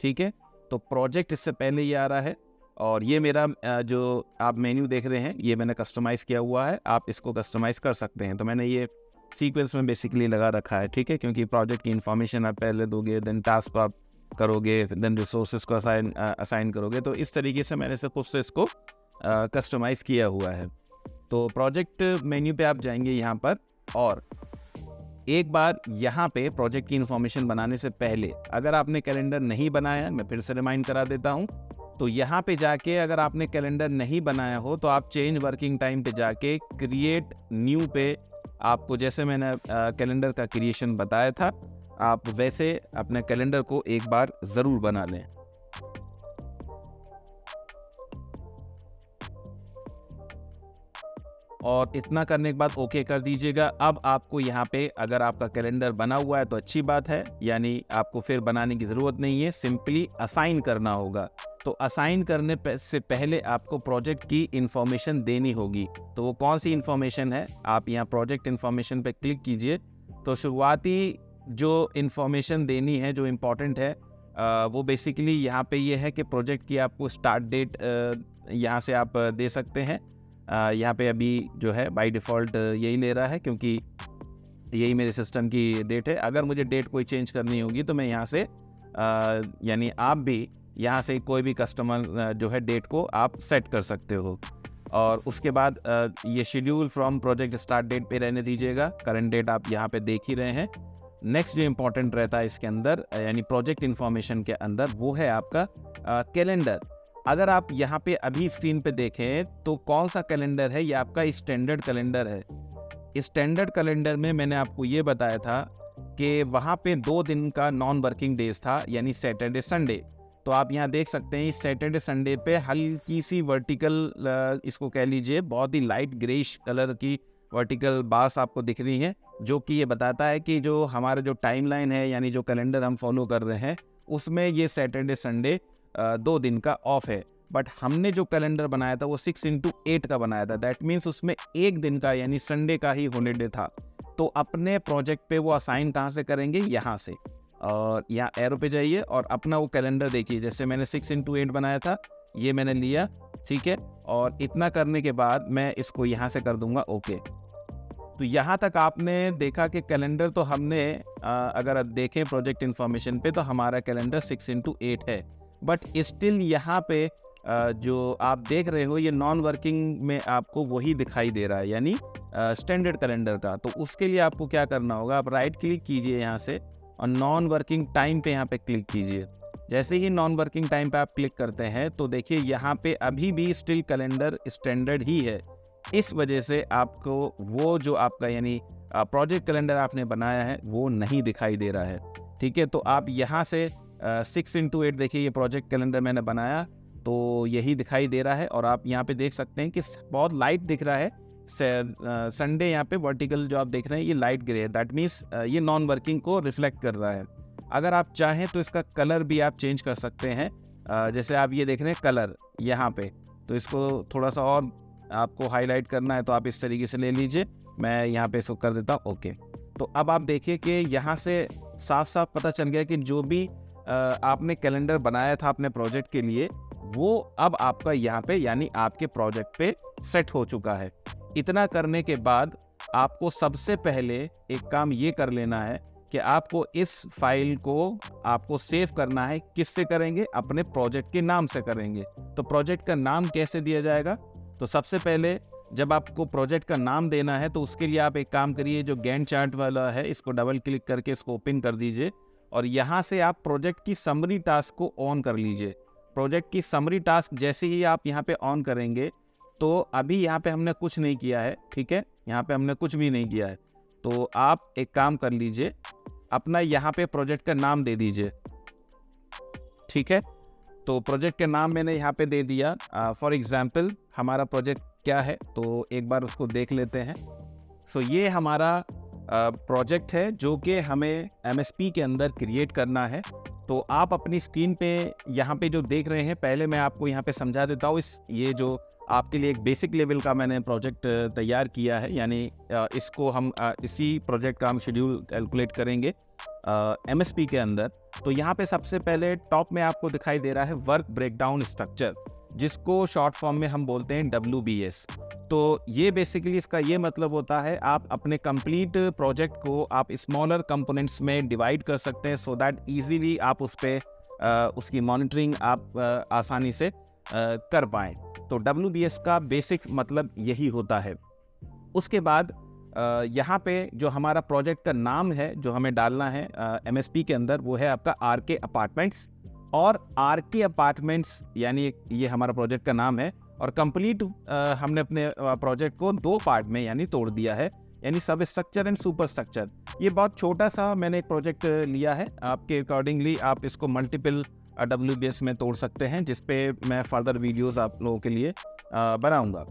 ठीक है। तो प्रोजेक्ट इससे पहले ये आ रहा है, और ये मेरा जो आप मेन्यू देख रहे हैं ये मैंने कस्टमाइज़ किया हुआ है, आप इसको कस्टमाइज़ कर सकते हैं। तो मैंने ये सीक्वेंस में बेसिकली लगा रखा है, ठीक है, क्योंकि प्रोजेक्ट की इन्फॉर्मेशन आप पहले दोगे, देन टास्क को आप करोगे, देन रिसोर्सेज को असाइन करोगे। तो इस तरीके से मैंने से खुद से इसको कस्टमाइज़ किया हुआ है। तो प्रोजेक्ट मेन्यू पे आप जाएंगे यहाँ पर, और एक बार यहाँ पे प्रोजेक्ट की इन्फॉर्मेशन बनाने से पहले अगर आपने कैलेंडर नहीं बनाया, मैं फिर से रिमाइंड करा देता हूँ, तो यहाँ पे जाके अगर आपने कैलेंडर नहीं बनाया हो तो आप चेंज वर्किंग टाइम पे जाके क्रिएट न्यू पे, आपको जैसे मैंने कैलेंडर का क्रिएशन बताया था, आप वैसे अपने कैलेंडर को एक बार ज़रूर बना लें। और इतना करने के बाद ओके कर दीजिएगा। अब आपको यहाँ पे अगर आपका कैलेंडर बना हुआ है तो अच्छी बात है, यानी आपको फिर बनाने की ज़रूरत नहीं है, सिंपली असाइन करना होगा। तो असाइन करने से पहले आपको प्रोजेक्ट की इन्फॉर्मेशन देनी होगी। तो वो कौन सी इन्फॉर्मेशन है, आप यहाँ प्रोजेक्ट इन्फॉर्मेशन पे क्लिक कीजिए। तो शुरुआती जो इन्फॉर्मेशन देनी है, जो इम्पोर्टेंट है, वो बेसिकली यहाँ पे ये है कि प्रोजेक्ट की आपको स्टार्ट डेट यहाँ से आप दे सकते हैं। यहाँ पे अभी जो है बाय डिफ़ॉल्ट यही ले रहा है, क्योंकि यही मेरे सिस्टम की डेट है। अगर मुझे डेट कोई चेंज करनी होगी तो मैं यहाँ से यानी आप भी यहाँ से कोई भी कस्टमर जो है डेट को आप सेट कर सकते हो। और उसके बाद ये schedule from project start date पे रहने दीजिएगा। करंट डेट आप यहाँ पे देख ही रहे हैं। नेक्स्ट जो इम्पोर्टेंट रहता है इसके अंदर, यानी प्रोजेक्ट इन्फॉर्मेशन के अंदर, वो है आपका कैलेंडर। अगर आप यहाँ पे अभी स्क्रीन पे देखें तो कौन सा कैलेंडर है, ये आपका स्टैंडर्ड कैलेंडर है। स्टैंडर्ड कैलेंडर में मैंने आपको ये बताया था कि वहाँ पे 2 दिन का नॉन वर्किंग डेज था, यानी सैटरडे संडे। तो आप यहाँ देख सकते हैं सैटरडे संडे पे हल्की सी वर्टिकल, इसको कह लीजिए बहुत ही लाइट ग्रेइश कलर की वर्टिकल बार्स आपको दिख रही हैं, जो कि ये बताता है कि जो हमारा जो टाइमलाइन है, यानी जो कैलेंडर हम फॉलो कर रहे हैं, उसमें ये सैटरडे संडे 2 दिन का ऑफ है। बट हमने जो कैलेंडर बनाया था वो 6x8 का बनाया था। दैट मीन्स उसमें 1 दिन का यानी संडे का ही हॉलीडे था। तो अपने प्रोजेक्ट पे वो असाइन कहाँ से करेंगे, यहाँ से, और यहाँ एरो पे जाइए और अपना वो कैलेंडर देखिए। जैसे मैंने 6x8 बनाया था, ये मैंने लिया, ठीक है। और इतना करने के बाद मैं इसको यहाँ से कर दूंगा ओके। तो यहाँ तक आपने देखा कि कैलेंडर तो हमने अगर आप देखें प्रोजेक्ट इन्फॉर्मेशन पे तो हमारा कैलेंडर 6x8 है। बट स्टिल यहाँ पे जो आप देख रहे हो ये नॉन वर्किंग में आपको वही दिखाई दे रहा है, यानी स्टैंडर्ड कैलेंडर का। तो उसके लिए आपको क्या करना होगा, आप राइट क्लिक कीजिए यहाँ से और नॉन वर्किंग टाइम पे यहाँ पे क्लिक कीजिए। जैसे ही नॉन वर्किंग टाइम पे आप क्लिक करते हैं तो देखिए यहाँ पे अभी भी स्टिल कैलेंडर स्टैंडर्ड ही है। इस वजह से आपको वो जो आपका यानी प्रोजेक्ट कैलेंडर आपने बनाया है वो नहीं दिखाई दे रहा है, ठीक है। तो आप यहाँ से 6x8 देखिए, ये प्रोजेक्ट कैलेंडर मैंने बनाया तो यही दिखाई दे रहा है। और आप यहाँ पे देख सकते हैं कि बहुत लाइट दिख रहा है। संडे यहाँ पे वर्टिकल जो आप देख रहे हैं ये लाइट ग्रे है। दैट मीन्स ये नॉन वर्किंग को रिफ्लेक्ट कर रहा है। अगर आप चाहें तो इसका कलर भी आप चेंज कर सकते हैं। जैसे आप ये देख रहे हैं कलर यहाँ पे, तो इसको थोड़ा सा और आपको हाईलाइट करना है तो आप इस तरीके से ले लीजिए। मैं यहाँ पे इसको कर देता हूँ ओके। तो अब आप देखिए कि यहाँ से साफ साफ पता चल गया कि जो भी आपने कैलेंडर बनाया था अपने प्रोजेक्ट के लिए वो अब आपका यहाँ पे यानी आपके प्रोजेक्ट पे सेट हो चुका है। इतना करने के बाद आपको सबसे पहले एक काम ये कर लेना है कि आपको इस फाइल को आपको सेव करना है। किससे करेंगे, अपने प्रोजेक्ट के नाम से करेंगे। तो प्रोजेक्ट का नाम कैसे दिया जाएगा, तो सबसे पहले जब आपको प्रोजेक्ट का नाम देना है तो उसके लिए आप एक काम करिए, जो गैंट चार्ट वाला है इसको डबल क्लिक करके इसको ओपन कर दीजिए और यहाँ से आप प्रोजेक्ट की समरी टास्क को ऑन कर लीजिए। प्रोजेक्ट की समरी टास्क जैसे ही आप यहाँ पे ऑन करेंगे तो अभी यहाँ पे हमने कुछ नहीं किया है, ठीक है, यहाँ पे हमने कुछ भी नहीं किया है। तो आप एक काम कर लीजिए, अपना यहाँ पे प्रोजेक्ट का नाम दे दीजिए, ठीक है। तो प्रोजेक्ट का नाम मैंने यहाँ पे दे दिया। फॉर एग्जाम्पल हमारा प्रोजेक्ट क्या है तो एक बार उसको देख लेते हैं। सो ये हमारा प्रोजेक्ट है जो कि हमें MSP के अंदर क्रिएट करना है। तो आप अपनी स्क्रीन पे यहाँ पे जो देख रहे हैं, पहले मैं आपको यहाँ पे समझा देता हूँ। ये जो आपके लिए एक बेसिक लेवल का मैंने प्रोजेक्ट तैयार किया है, यानी इसको हम इसी प्रोजेक्ट का हम शेड्यूल कैलकुलेट करेंगे MSP के अंदर। तो यहाँ पे सबसे पहले टॉप में आपको दिखाई दे रहा है वर्क ब्रेकडाउन स्ट्रक्चर, जिसको शॉर्ट फॉर्म में हम बोलते हैं WBS। तो ये बेसिकली इसका ये मतलब होता है आप अपने कंप्लीट प्रोजेक्ट को आप स्मॉलर कंपोनेंट्स में डिवाइड कर सकते हैं, सो दैट इजीली आप उस पर उसकी मॉनिटरिंग आप आसानी से कर पाएँ। तो WBS का बेसिक मतलब यही होता है। उसके बाद यहाँ पे जो हमारा प्रोजेक्ट का नाम है जो हमें डालना है MSP के अंदर, वो है आपका RK अपार्टमेंट्स। और RK अपार्टमेंट्स यानी ये हमारा प्रोजेक्ट का नाम है। और कंप्लीट हमने अपने प्रोजेक्ट को 2 पार्ट में यानी तोड़ दिया है, यानी सब स्ट्रक्चर एंड सुपर स्ट्रक्चर। ये बहुत छोटा सा मैंने एक प्रोजेक्ट लिया है, आपके अकॉर्डिंगली आप इसको मल्टीपल WBS में तोड़ सकते हैं, जिस पे मैं फर्दर वीडियोस आप लोगों के लिए बनाऊंगा।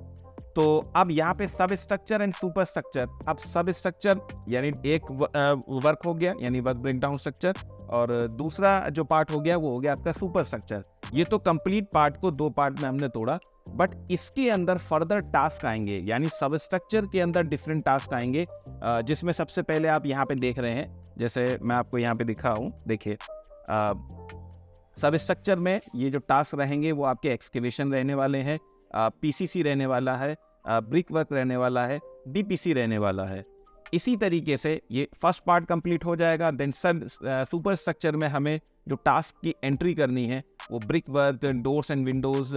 तो अब यहाँ पे सब स्ट्रक्चर एंड सुपर स्ट्रक्चर, अब सब स्ट्रक्चर यानी एक वर्क हो गया यानी वर्क ब्रेकडाउन स्ट्रक्चर, और दूसरा जो पार्ट हो गया वो हो गया आपका सुपर स्ट्रक्चर। ये तो कंप्लीट पार्ट को दो पार्ट में हमने तोड़ा, बट इसके अंदर फर्दर टास्क आएंगे, यानी सब स्ट्रक्चर के अंदर डिफरेंट टास्क आएंगे, जिसमें सबसे पहले आप यहाँ पे देख रहे हैं, जैसे मैं आपको यहाँ पे दिखा हूँ, देखिए सब स्ट्रक्चर में ये जो टास्क रहेंगे वो आपके एक्सकेवेशन रहने वाले हैं, पीसीसी रहने वाला है, ब्रिक वर्क रहने वाला है, डीपीसी रहने वाला है। इसी तरीके से ये फर्स्ट पार्ट कंप्लीट हो जाएगा। देन सब सुपर स्ट्रक्चर में हमें जो टास्क की एंट्री करनी है वो brick work, doors and windows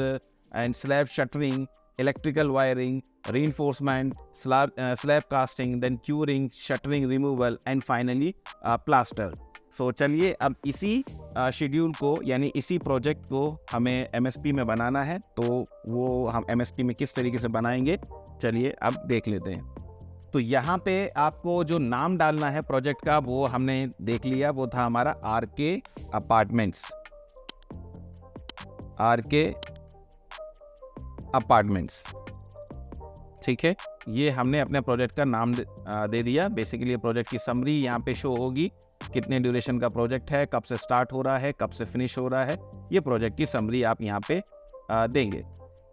and slab shuttering, electrical wiring, reinforcement, slab casting, then curing, shuttering removal and finally plaster. So चलिए अब इसी शेड्यूल को यानी इसी प्रोजेक्ट को हमें एमएसपी में बनाना है, तो वो हम एमएसपी में किस तरीके से बनाएंगे चलिए अब देख लेते हैं। तो यहाँ पे आपको जो नाम डालना है प्रोजेक्ट का वो हमने देख लिया, वो था हमारा आरके अपार्टमेंट्स, आरके अपार्टमेंट्स, ठीक है। ये हमने अपने प्रोजेक्ट का नाम दे दिया। बेसिकली प्रोजेक्ट की समरी यहाँ पे शो होगी, कितने ड्यूरेशन का प्रोजेक्ट है, कब से स्टार्ट हो रहा है, कब से फिनिश हो रहा है, ये प्रोजेक्ट की समरी आप यहाँ पे देंगे।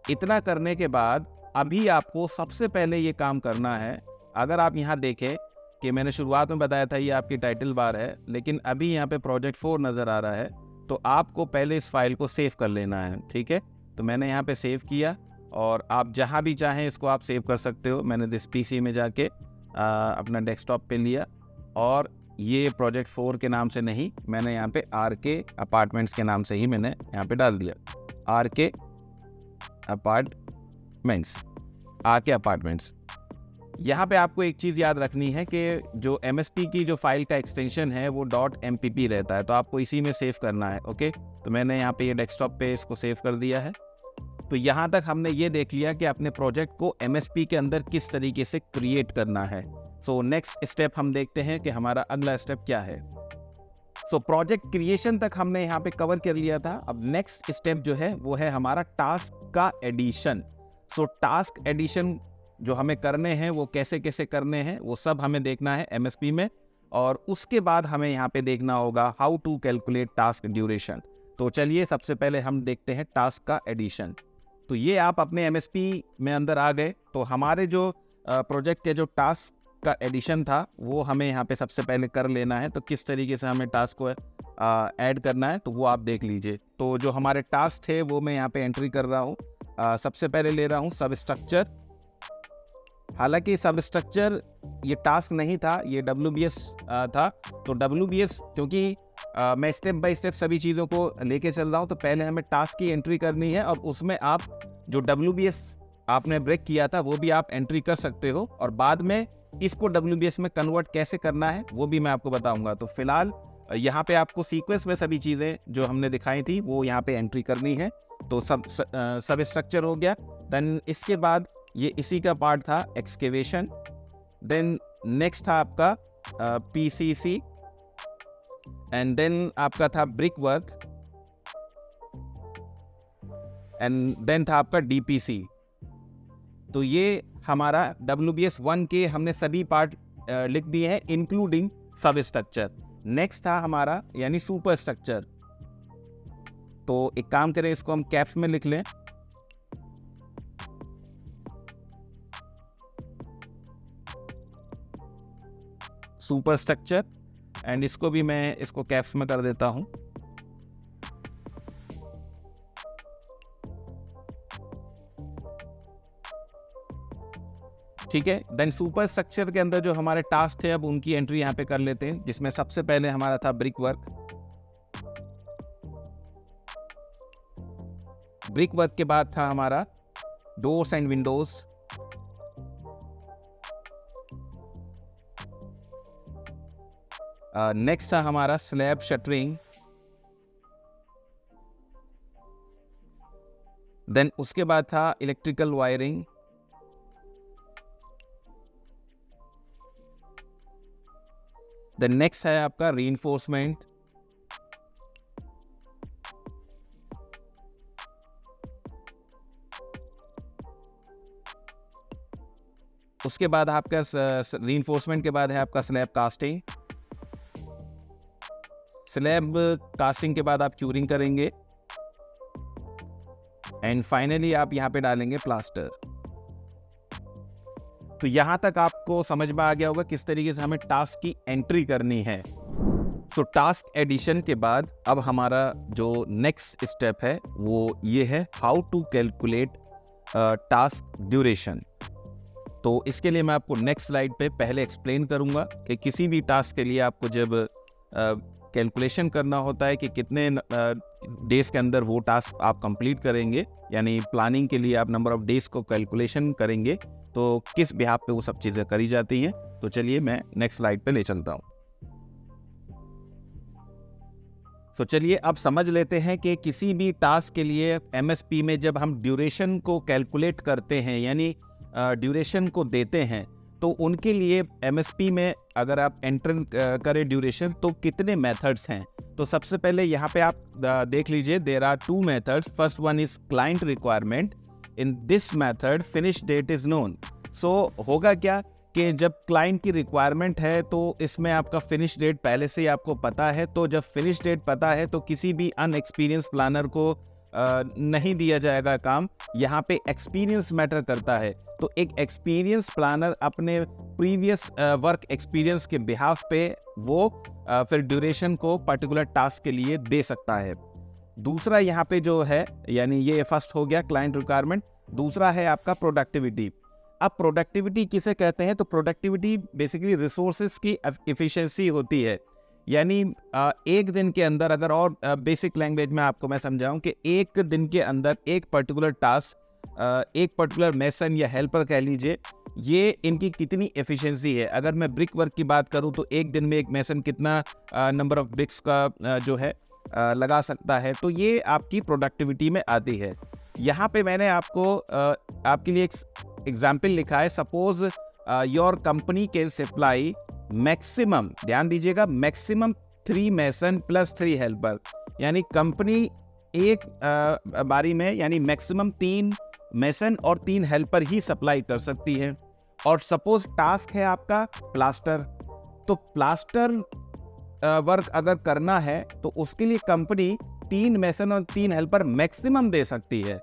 इतना करने के बाद अभी आपको सबसे पहले ये काम करना है। अगर आप यहाँ देखें कि मैंने शुरुआत में बताया था ये आपकी टाइटल बार है, लेकिन अभी यहाँ पे प्रोजेक्ट 4 नज़र आ रहा है, तो आपको पहले इस फाइल को सेव कर लेना है, ठीक है। तो मैंने यहाँ पे सेव किया और आप जहाँ भी चाहें इसको आप सेव कर सकते हो। मैंने जिस पीसी में जाके अपना डेस्कटॉप पे लिया और ये प्रोजेक्ट 4 के नाम से नहीं, मैंने यहाँ पे आरके अपार्टमेंट्स के नाम से ही मैंने यहाँ पे डाल दिया, आरके अपार्टमेंट्स, आरके अपार्टमेंट्स। यहाँ पे आपको एक चीज़ याद रखनी है कि जो MSP की जो फाइल का एक्सटेंशन है वो .mpp रहता है, तो आपको इसी में सेव करना है, ओके। तो मैंने यहाँ पे ये डेस्कटॉप पे इसको सेव कर दिया है। तो यहाँ तक हमने ये देख लिया कि अपने प्रोजेक्ट को MSP के अंदर किस तरीके से क्रिएट करना है। सो नेक्स्ट स्टेप हम देखते हैं कि हमारा अगला स्टेप क्या है। सो प्रोजेक्ट क्रिएशन तक हमने यहाँ पे कवर कर लिया था। अब नेक्स्ट स्टेप जो है वो है हमारा टास्क का एडिशन। सो टास्क एडिशन जो हमें करने हैं वो कैसे कैसे करने हैं वो सब हमें देखना है MSP में, और उसके बाद हमें यहाँ पे देखना होगा how to calculate task duration. तो चलिए सबसे पहले हम देखते हैं टास्क का एडिशन। तो ये आप अपने MSP में अंदर आ गए, तो हमारे जो प्रोजेक्ट के जो टास्क का एडिशन था वो हमें यहाँ पे सबसे पहले कर लेना है। तो किस तरीके से हमें टास्क को ऐड करना है तो वो आप देख लीजिए। तो जो हमारे टास्क थे वो मैं यहाँ पे एंट्री कर रहा हूँ। सबसे पहले ले रहा हूँ सब स्ट्रक्चर। हालांकि सब स्ट्रक्चर ये टास्क नहीं था, ये WBS था। तो WBS क्योंकि मैं स्टेप बाय स्टेप सभी चीज़ों को लेके चल रहा हूँ, तो पहले हमें टास्क की एंट्री करनी है और उसमें आप जो WBS आपने ब्रेक किया था वो भी आप एंट्री कर सकते हो, और बाद में इसको WBS में कन्वर्ट कैसे करना है वो भी मैं आपको बताऊंगा। तो फिलहाल यहाँ पे आपको सीक्वेंस में सभी चीज़ें जो हमने दिखाई थी वो यहाँ पे एंट्री करनी है। तो सब स्ट्रक्चर हो गया। देन इसके बाद ये इसी का पार्ट था एक्सकेवेशन। देन नेक्स्ट था आपका PCC, एंड देन आपका था ब्रिक वर्क, एंड देन था आपका DPC। तो ये हमारा WBS 1 के हमने सभी पार्ट लिख दिए हैं इंक्लूडिंग सब स्ट्रक्चर। नेक्स्ट था हमारा यानी सुपर स्ट्रक्चर। तो एक काम करें, इसको हम कैप्स में लिख लें। सुपर स्ट्रक्चर, एंड इसको भी मैं इसको कैप्स में कर देता हूं। ठीक है। देन सुपर स्ट्रक्चर के अंदर जो हमारे टास्क थे अब उनकी एंट्री यहाँ पे कर लेते हैं, जिसमें सबसे पहले हमारा था ब्रिक वर्क। ब्रिक वर्क के बाद था हमारा डोर्स एंड विंडोज। नेक्स्ट था हमारा स्लैब शटरिंग। देन उसके बाद था इलेक्ट्रिकल वायरिंग। देन नेक्स्ट है आपका रीइंफोर्समेंट। उसके बाद आपका रीइंफोर्समेंट के बाद है आपका स्लैब कास्टिंग। स्लैब कास्टिंग के बाद आप क्यूरिंग करेंगे एंड फाइनली आप यहाँ पे डालेंगे प्लास्टर। तो यहाँ तक आपको समझ में आ गया होगा किस तरीके से हमें टास्क की एंट्री करनी है। तो टास्क एडिशन के बाद अब हमारा जो नेक्स्ट स्टेप है वो ये है, how to calculate task duration. तो इसके लिए मैं आपको नेक्स्ट स्लाइड पे पहले एक्सप्लेन करूंगा कि किसी भी टास्क के लिए आपको जब कैलकुलेशन करना होता है कि कितने डेज के अंदर वो टास्क आप कंप्लीट करेंगे, यानी प्लानिंग के लिए आप नंबर ऑफ डेज को कैलकुलेशन करेंगे, तो किस बिहाफ पे वो सब चीज़ें करी जाती हैं। तो चलिए मैं नेक्स्ट स्लाइड पे ले चलता हूँ। तो चलिए अब समझ लेते हैं कि किसी भी टास्क के लिए एमएसपी में जब हम ड्यूरेशन को कैलकुलेट करते हैं, यानी ड्यूरेशन को देते हैं, तो उनके लिए एमएसपी में अगर आप एंटर करें ड्यूरेशन तो कितने मेथड्स हैं। तो सबसे पहले यहाँ पे आप देख लीजिए, there are 2 methods. First one is client requirement. In this method finish date is known. So होगा क्या कि जब क्लाइंट की रिक्वायरमेंट है तो इसमें आपका फिनिश डेट पहले से ही आपको पता है। तो जब फिनिश डेट पता है तो किसी भी अनएक्सपीरियंस प्लानर को नहीं दिया जाएगा काम। यहाँ पे एक्सपीरियंस मैटर करता है। तो एक एक्सपीरियंस प्लानर अपने प्रीवियस वर्क एक्सपीरियंस के बिहाफ पे वो फिर ड्यूरेशन को पर्टिकुलर टास्क के लिए दे सकता है। दूसरा यहाँ पे जो है, यानी ये फर्स्ट हो गया क्लाइंट रिक्वायरमेंट। दूसरा है आपका प्रोडक्टिविटी। अब प्रोडक्टिविटी किसे कहते हैं? तो प्रोडक्टिविटी बेसिकली रिसोर्सेज की एफिशिएंसी होती है। यानी एक दिन के अंदर, अगर और बेसिक लैंग्वेज में आपको मैं समझाऊं कि एक दिन के अंदर एक पर्टिकुलर टास्क, एक पर्टिकुलर मेसन या हेल्पर कह लीजिए, ये इनकी कितनी एफिशिएंसी है। अगर मैं ब्रिक वर्क की बात करूं तो एक दिन में एक मेसन कितना नंबर ऑफ ब्रिक्स का जो है लगा सकता है, तो ये आपकी प्रोडक्टिविटी में आती है। यहाँ पे मैंने आपको आपके लिए एक एग्जाम्पल लिखा है। Suppose your company can supply maximum, ध्यान दीजिएगा, मैक्सिमम 3 मेसन प्लस 3 हेल्पर। यानी कंपनी एक बारी में यानी मैक्सिमम 3 मेसन और 3 हेल्पर ही सप्लाई कर सकती है। और सपोज टास्क है आपका प्लास्टर, तो प्लास्टर वर्क अगर करना है तो उसके लिए कंपनी 3 मेसन और 3 हेल्पर मैक्सिमम दे सकती है।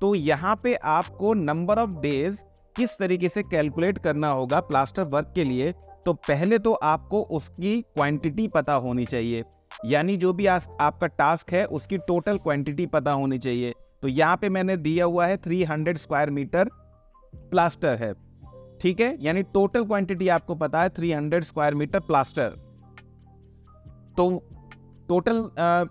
तो यहाँ पे आपको नंबर ऑफ डेज किस तरीके से कैलकुलेट करना होगा प्लास्टर वर्क के लिए। तो पहले तो आपको उसकी क्वांटिटी पता होनी चाहिए, यानी जो भी आपका टास्क है उसकी टोटल क्वांटिटी पता होनी चाहिए। तो यहाँ पे मैंने दिया हुआ है 300 स्क्वायर मीटर प्लास्टर है, ठीक है, यानी टोटल क्वांटिटी आपको पता है 300 स्क्वायर मीटर प्लास्टर। तो टोटल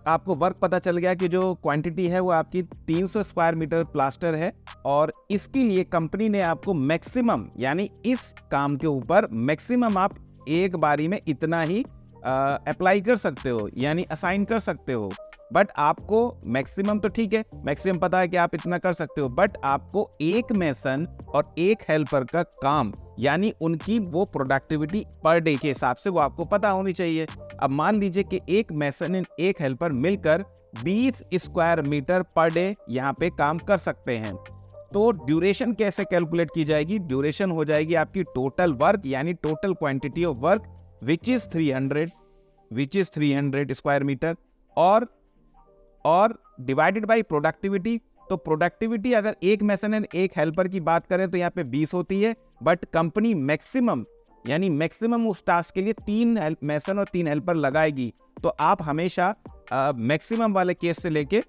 आपको वर्क पता चल गया कि जो क्वांटिटी है वो आपकी 300 स्क्वायर मीटर प्लास्टर है। और इसके लिए कंपनी ने आपको मैक्सिमम, यानी इस काम के ऊपर मैक्सिमम आप एक बारी में इतना ही अप्लाई कर सकते हो, यानी असाइन कर सकते हो। बट आपको मैक्सिमम तो ठीक है, मैक्सिमम पता है कि आप इतना कर सकते हो, बट आपको एक मेसन और एक हेल्पर का काम, यानी उनकी वो प्रोडक्टिविटी पर डे के हिसाब से वो आपको पता होनी चाहिए। अब मान लीजिए कि एक मेसन एंड एक हेल्पर मिलकर 20 स्क्वायर मीटर पर डे यहाँ पे काम कर सकते हैं। तो ड्यूरेशन कैसे कैलकुलेट की जाएगी? ड्यूरेशन हो जाएगी आपकी टोटल वर्क, यानी total quantity of work which is 300 square metre और डिवाइडेड बाय प्रोडक्टिविटी। तो प्रोडक्टिविटी अगर एक मेसन एंड एक हेल्पर की बात करें तो यहाँ पे 20 होती है, बट कंपनी मैक्सिमम, यानी मैक्सिमम उस टास्क के लिए 3 मेसन और 3 हेल्पर लगाएगी। तो आप हमेशा मैक्सिमम वाले केस से लेके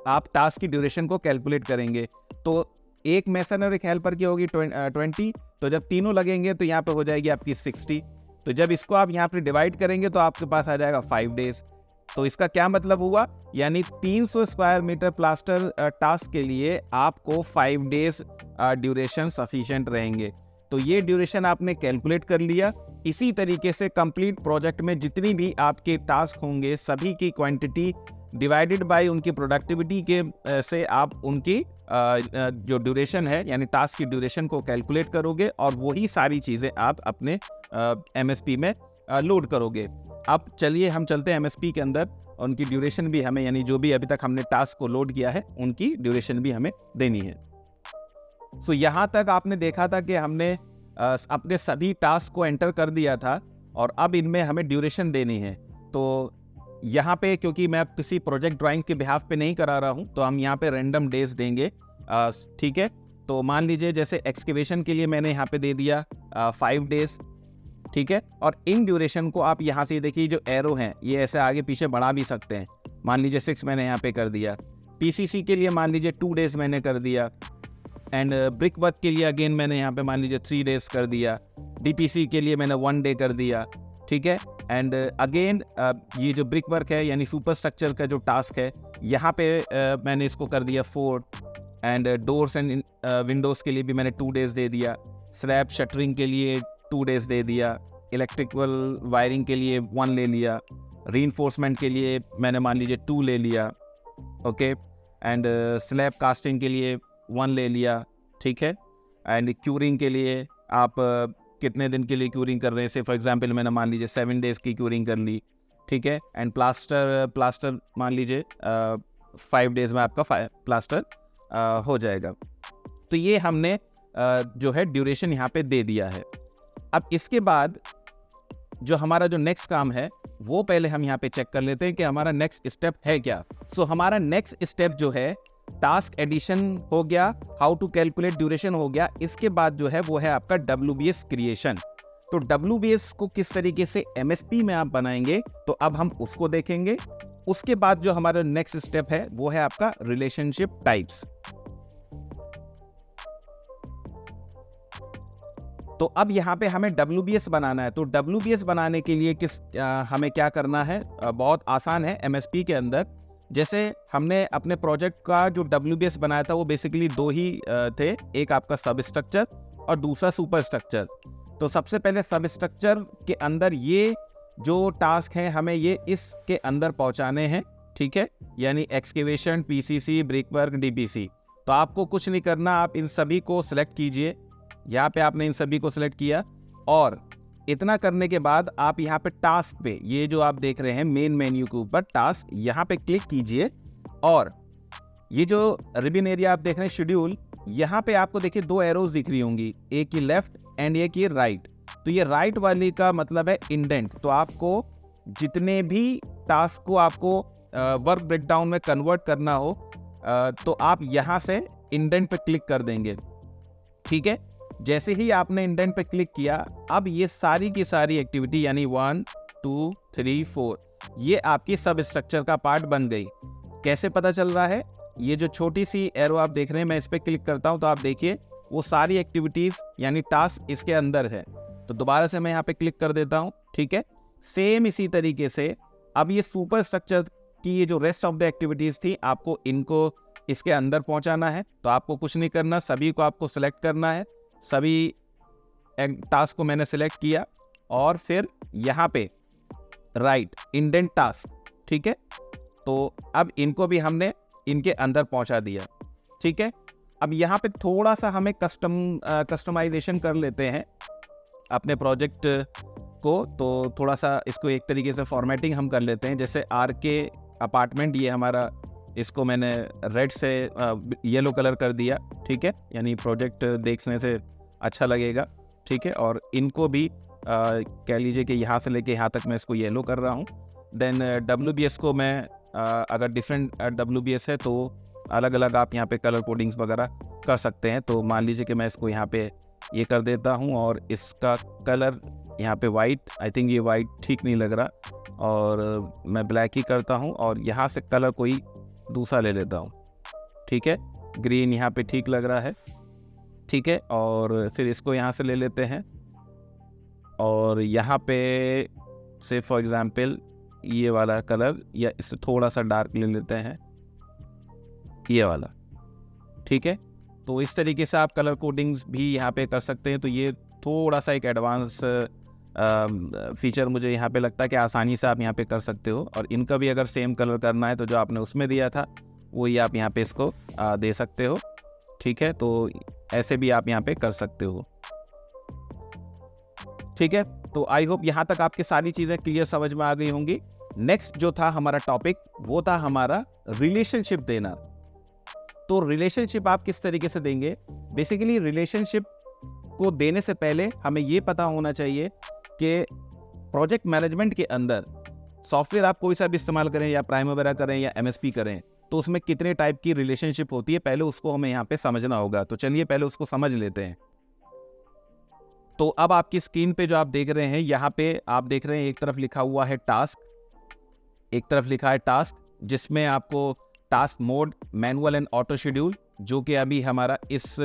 आप टास्क की ड्यूरेशन को कैलकुलेट करेंगे। तो एक मेसन और एक हेल्पर की होगी 20, तो जब तीनों लगेंगे तो यहाँ पे हो जाएगी आपकी 60। तो जब इसको आप यहाँ पे डिवाइड करेंगे तो आपके पास आ जाएगा 5 डेज। तो इसका क्या मतलब हुआ, यानी 300 स्क्वायर मीटर प्लास्टर टास्क के लिए आपको 5 डेज ड्यूरेशन सफिशिएंट रहेंगे। तो ये ड्यूरेशन आपने कैलकुलेट कर लिया। इसी तरीके से कंप्लीट प्रोजेक्ट में जितनी भी आपके टास्क होंगे सभी की क्वांटिटी डिवाइडेड बाय उनकी प्रोडक्टिविटी के से आप उनकी जो ड्यूरेशन है, यानी टास्क की ड्यूरेशन को कैलकुलेट करोगे और वही सारी चीज़ें आप अपने एमएसपी में लोड करोगे। अब चलिए हम चलते हैं एमएसपी के अंदर, उनकी ड्यूरेशन भी हमें, यानी जो भी अभी तक हमने टास्क को लोड किया है उनकी ड्यूरेशन भी हमें देनी है। सो यहाँ तक आपने देखा था कि हमने अपने सभी टास्क को एंटर कर दिया था और अब इनमें हमें ड्यूरेशन देनी है। तो यहाँ पे क्योंकि मैं अब किसी प्रोजेक्ट ड्राइंग के बिहाफ पे नहीं करा रहा हूँ, तो हम यहाँ पे रैंडम डेज देंगे। ठीक है, तो मान लीजिए जैसे एक्सकेवेशन के लिए मैंने यहाँ पे दे दिया 5 डेज। ठीक है, और इन ड्यूरेशन को आप यहाँ से देखिए, जो एरो हैं ये ऐसे आगे पीछे बढ़ा भी सकते हैं। मान लीजिए 6 मैंने यहाँ पे कर दिया। पीसीसी के लिए मान लीजिए 2 डेज मैंने कर दिया। एंड ब्रिक वर्क के लिए अगेन मैंने यहाँ पे मान लीजिए 3 डेज कर दिया। डीपीसी के लिए मैंने 1 डे कर दिया। ठीक है, एंड अगेन ये जो ब्रिक वर्क है यानी सुपर स्ट्रक्चर का जो टास्क है, यहाँ पे मैंने इसको कर दिया 4। एंड डोर्स एंड विंडोज़ के लिए भी मैंने 2 डेज दे दिया। स्लैब शटरिंग के लिए 2 डेज दे दिया। इलेक्ट्रिकल वायरिंग के लिए 1 ले लिया। रीइंफोर्समेंट के लिए मैंने मान लीजिए 2 ले लिया। ओके, एंड स्लैब कास्टिंग के लिए 1 ले लिया। ठीक है, एंड क्यूरिंग के लिए आप कितने दिन के लिए क्यूरिंग कर रहे हैं, से फॉर एग्जांपल मैंने मान लीजिए 7 डेज़ की क्यूरिंग कर ली। ठीक है, एंड प्लास्टर मान लीजिए 5 डेज़ में आपका प्लास्टर हो जाएगा। तो ये हमने जो है ड्यूरेशन यहाँ पे दे दिया है। अब इसके बाद जो हमारा जो नेक्स्ट काम है वो पहले हम यहाँ पे चेक कर लेते हैं कि हमारा नेक्स्ट स्टेप है क्या। सो हमारा नेक्स्ट स्टेप जो है टास्क एडिशन हो गया, हाउ टू कैलकुलेट ड्यूरेशन हो गया। इसके बाद जो है वो है आपका WBS क्रिएशन। तो WBS को किस तरीके से MSP में आप बनाएंगे, तो अब हम उसको देखेंगे। उसके बाद जो हमारा नेक्स्ट स्टेप है वो है आपका रिलेशनशिप टाइप्स। तो अब यहाँ पे हमें WBS बनाना है। तो WBS बनाने के लिए हमें क्या करना है, बहुत आसान है। MSP के अंदर जैसे हमने अपने प्रोजेक्ट का जो WBS बनाया था वो बेसिकली 2 ही थे, एक आपका सब स्ट्रक्चर और दूसरा सुपर स्ट्रक्चर। तो सबसे पहले सब स्ट्रक्चर के अंदर ये जो टास्क हैं हमें ये इसके अंदर पहुंचाने हैं। ठीक है, यानी excavation, PCC, brick work, DPC। तो आपको कुछ नहीं करना, आप इन सभी को सिलेक्ट कीजिए। यहाँ पे आपने इन सभी को सिलेक्ट किया और इतना करने के बाद आप यहाँ पे टास्क पे, ये जो आप देख रहे हैं मेन मेन्यू के ऊपर टास्क, यहाँ पे क्लिक कीजिए और ये जो रिबन एरिया आप देख रहे हैं शेड्यूल, यहाँ पे आपको देखिए 2 एरोज दिख रही होंगी, एक की लेफ्ट एंड एक की राइट। तो ये राइट वाली का मतलब है इंडेंट। तो आपको जितने भी टास्क को आपको वर्क ब्रेकडाउन में कन्वर्ट करना हो तो आप यहाँ से इंडेंट पे क्लिक कर देंगे। ठीक है, जैसे ही आपने इंडेंट पे क्लिक किया, अब ये सारी की सारी एक्टिविटी यानी 1 2 3 4 ये आपकी सब स्ट्रक्चर का पार्ट बन गई। कैसे पता चल रहा है, ये जो छोटी सी एरो आप देख रहे हैं, मैं इस पे क्लिक करता हूं तो आप देखिए वो सारी एक्टिविटीज यानी टास्क इसके अंदर है। तो दोबारा से मैं यहाँ पे क्लिक कर देता हूँ। ठीक है, सेम इसी तरीके से अब ये सुपर स्ट्रक्चर की ये जो रेस्ट ऑफ द एक्टिविटीज थी, आपको इनको इसके अंदर पहुंचाना है। तो आपको कुछ नहीं करना, सभी को आपको सिलेक्ट करना है। सभी टास्क को मैंने सिलेक्ट किया और फिर यहाँ पे राइट इंडेंट टास्क। ठीक है, तो अब इनको भी हमने इनके अंदर पहुंचा दिया। ठीक है, अब यहाँ पे थोड़ा सा हमें कस्टमाइजेशन कर लेते हैं अपने प्रोजेक्ट को। तो थोड़ा सा इसको एक तरीके से फॉर्मेटिंग हम कर लेते हैं। जैसे RK अपार्टमेंट, ये हमारा, इसको मैंने रेड से येलो कलर कर दिया। ठीक है, यानी प्रोजेक्ट देखने से अच्छा लगेगा। ठीक है, और इनको भी कह लीजिए कि यहाँ से लेके यहाँ तक मैं इसको येलो कर रहा हूँ। देन WBS को मैं अगर डिफरेंट WBS है तो अलग अलग आप यहाँ पे कलर कोडिंग्स वगैरह कर सकते हैं। तो मान लीजिए कि मैं इसको यहाँ पे ये कर देता हूँ और इसका कलर यहाँ पे वाइट, आई थिंक ये वाइट ठीक नहीं लग रहा, और मैं ब्लैक ही करता हूँ और यहाँ से कलर कोई दूसरा ले लेता हूँ। ठीक है, ग्रीन यहाँ पे ठीक लग रहा है। ठीक है, और फिर इसको यहाँ से ले लेते हैं और यहाँ पे से फॉर एग्जांपल ये वाला कलर या इससे थोड़ा सा डार्क ले लेते हैं, ये वाला। ठीक है, तो इस तरीके से आप कलर कोडिंग्स भी यहाँ पे कर सकते हैं। तो ये थोड़ा सा एक एडवांस फीचर मुझे यहाँ पे लगता है कि आसानी से आप यहाँ पे कर सकते हो। और इनका भी अगर सेम कलर करना है तो जो आपने उसमें दिया था वही आप यहाँ पे इसको दे सकते हो। ठीक है, तो ऐसे भी आप यहाँ पे कर सकते हो। ठीक है, तो आई होप यहाँ तक आपकी सारी चीज़ें क्लियर समझ में आ गई होंगी। नेक्स्ट जो था हमारा टॉपिक वो था हमारा रिलेशनशिप देना। तो रिलेशनशिप आप किस तरीके से देंगे, बेसिकली रिलेशनशिप को देने से पहले हमें ये पता होना चाहिए कि प्रोजेक्ट मैनेजमेंट के अंदर सॉफ्टवेयर आप कोई सा भी इस्तेमाल करें, या प्राइमवेरा करें या एमएसपी करें, तो उसमें कितने टाइप की रिलेशनशिप होती है, पहले उसको हमें यहाँ पे समझना होगा। तो चलिए पहले उसको समझ लेते हैं। तो अब आपकी स्क्रीन पे जो आप देख रहे हैं, यहाँ पे आप देख रहे हैं एक तरफ लिखा हुआ है टास्क, एक तरफ लिखा है टास्क, जिसमें आपको task mode, manual and auto schedule, जो कि अभी हमारा इस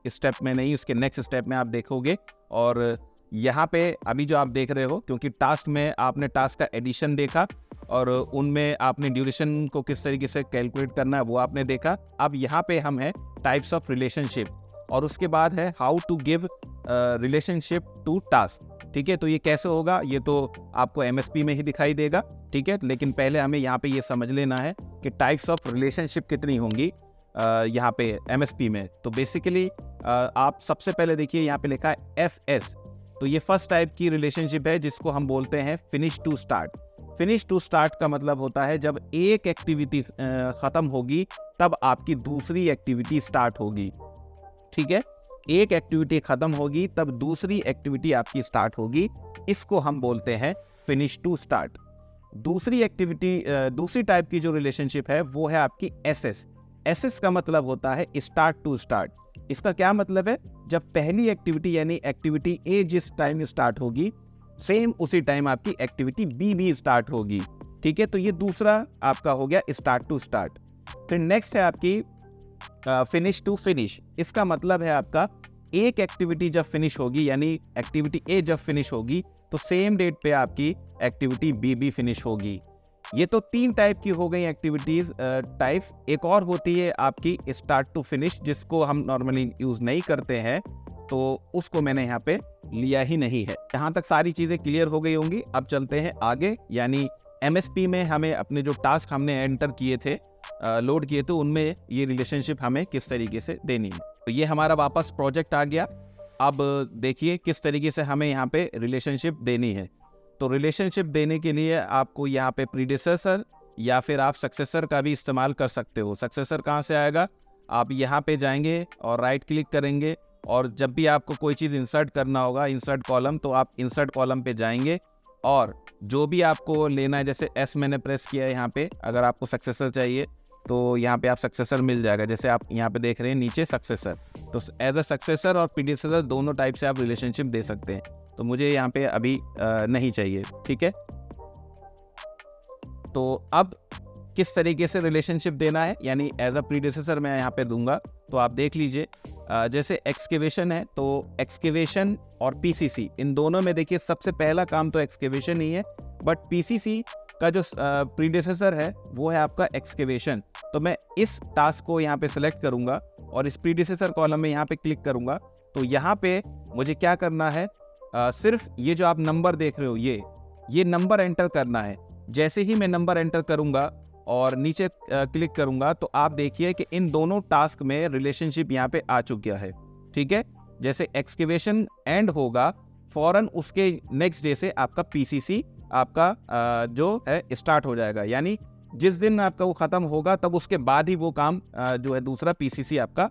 स्टेप में नहीं, उसके नेक्स्ट स्टेप में आप देखोगे। और यहाँ पे अभी जो आप देख रहे हो, क्योंकि टास्क में आपने टास्क का एडिशन देखा और उनमें आपने ड्यूरेशन को किस तरीके से कैलकुलेट करना है वो आपने देखा। अब यहाँ पे हम हैं टाइप्स ऑफ रिलेशनशिप, और उसके बाद है how to give relationship to task. ठीक है, तो ये कैसे होगा, ये तो आपको एमएसपी में ही दिखाई देगा। ठीक है, लेकिन पहले हमें यहाँ पे ये समझ लेना है कि टाइप्स ऑफ रिलेशनशिप कितनी होंगी यहाँ पे एमएसपी में। तो बेसिकली आप सबसे पहले देखिए यहाँ पे लिखा है एफएस, तो ये फर्स्ट टाइप की रिलेशनशिप है जिसको हम बोलते हैं finish to start. Finish to start का मतलब होता है जब एक एक्टिविटी खत्म होगी तब आपकी दूसरी एक्टिविटी स्टार्ट होगी। ठीक है, एक एक्टिविटी खत्म होगी तब दूसरी एक्टिविटी आपकी स्टार्ट होगी, इसको हम बोलते हैं फिनिश टू स्टार्ट। दूसरी एक्टिविटी, दूसरी टाइप की जो रिलेशनशिप है वो है आपकी एसएस। एसएस का मतलब होता है स्टार्ट टू स्टार्ट। इसका क्या मतलब है, जब पहली एक्टिविटी यानी एक्टिविटी ए जिस टाइम स्टार्ट होगी, सेम उसी टाइम आपकी एक्टिविटी बी भी स्टार्ट होगी। ठीक है, तो ये दूसरा आपका हो गया स्टार्ट टू स्टार्ट। फिर नेक्स्ट है आपकी फिनिश टू फिनिश। इसका मतलब है आपका एक एक्टिविटी जब फिनिश होगी, यानी एक्टिविटी ए जब फिनिश होगी तो सेम डेट पे आपकी एक्टिविटी बी भी फिनिश होगी। ये तो 3 टाइप की हो गई एक्टिविटीज टाइप। एक और होती है आपकी स्टार्ट टू फिनिश, जिसको हम नॉर्मली यूज नहीं करते हैं, तो उसको मैंने यहाँ पे लिया ही नहीं है। यहाँ तक सारी चीजें क्लियर हो गई होंगी। अब चलते हैं आगे, यानी एमएसपी में हमें अपने जो टास्क हमने एंटर किए थे, लोड किए थे, उनमें ये रिलेशनशिप हमें किस तरीके से देनी है। तो ये हमारा वापस प्रोजेक्ट आ गया। अब देखिए किस तरीके से हमें यहाँ पे रिलेशनशिप देनी है। तो रिलेशनशिप देने के लिए आपको यहाँ पे प्रीडिसेसर या फिर आप सक्सेसर का भी इस्तेमाल कर सकते हो। सक्सेसर कहाँ से आएगा, आप यहाँ पे जाएंगे और राइट क्लिक करेंगे, और जब भी आपको कोई चीज़ इंसर्ट करना होगा, इंसर्ट कॉलम, तो आप इंसर्ट कॉलम पे जाएंगे और जो भी आपको लेना है, जैसे एस मैंने प्रेस किया है यहाँ पे, अगर आपको सक्सेसर चाहिए तो यहाँ पे आप सक्सेसर मिल जाएगा। जैसे आप यहाँ पे देख रहे हैं नीचे सक्सेसर, तो एज अ सक्सेसर और प्रीडिसेसर दोनों टाइप से आप रिलेशनशिप दे सकते हैं। तो मुझे यहाँ पे अभी नहीं चाहिए। ठीक है, तो अब किस तरीके से रिलेशनशिप देना है, यानी एज अ प्रीडिसेसर मैं यहाँ पे दूंगा। तो आप देख लीजिए, जैसे एक्सकेवेशन है, तो एक्सकेवेशन और पीसीसी, इन दोनों में देखिए सबसे पहला काम तो एक्सकेवेशन ही है, बट पीसीसी का जो प्रीडिसेसर है वो है आपका एक्सकेवेशन। तो मैं इस टास्क को यहाँ पे सिलेक्ट करूंगा और इस प्रीडिसेसर कॉलम में यहाँ पे क्लिक करूंगा। तो यहाँ पे मुझे क्या करना है, सिर्फ ये जो आप नंबर देख रहे हो, ये नंबर एंटर करना है। जैसे ही मैं नंबर एंटर करूंगा और नीचे क्लिक करूंगा, तो आप देखिए कि इन दोनों टास्क में रिलेशनशिप यहाँ पे आ चुका है। ठीक है, जैसे एक्सकेवेशन एंड होगा, फौरन उसके नेक्स्ट डे से आपका पीसीसी आपका जो है स्टार्ट हो जाएगा, यानी जिस दिन आपका वो खत्म होगा तब उसके बाद ही वो काम जो है दूसरा पीसीसी आपका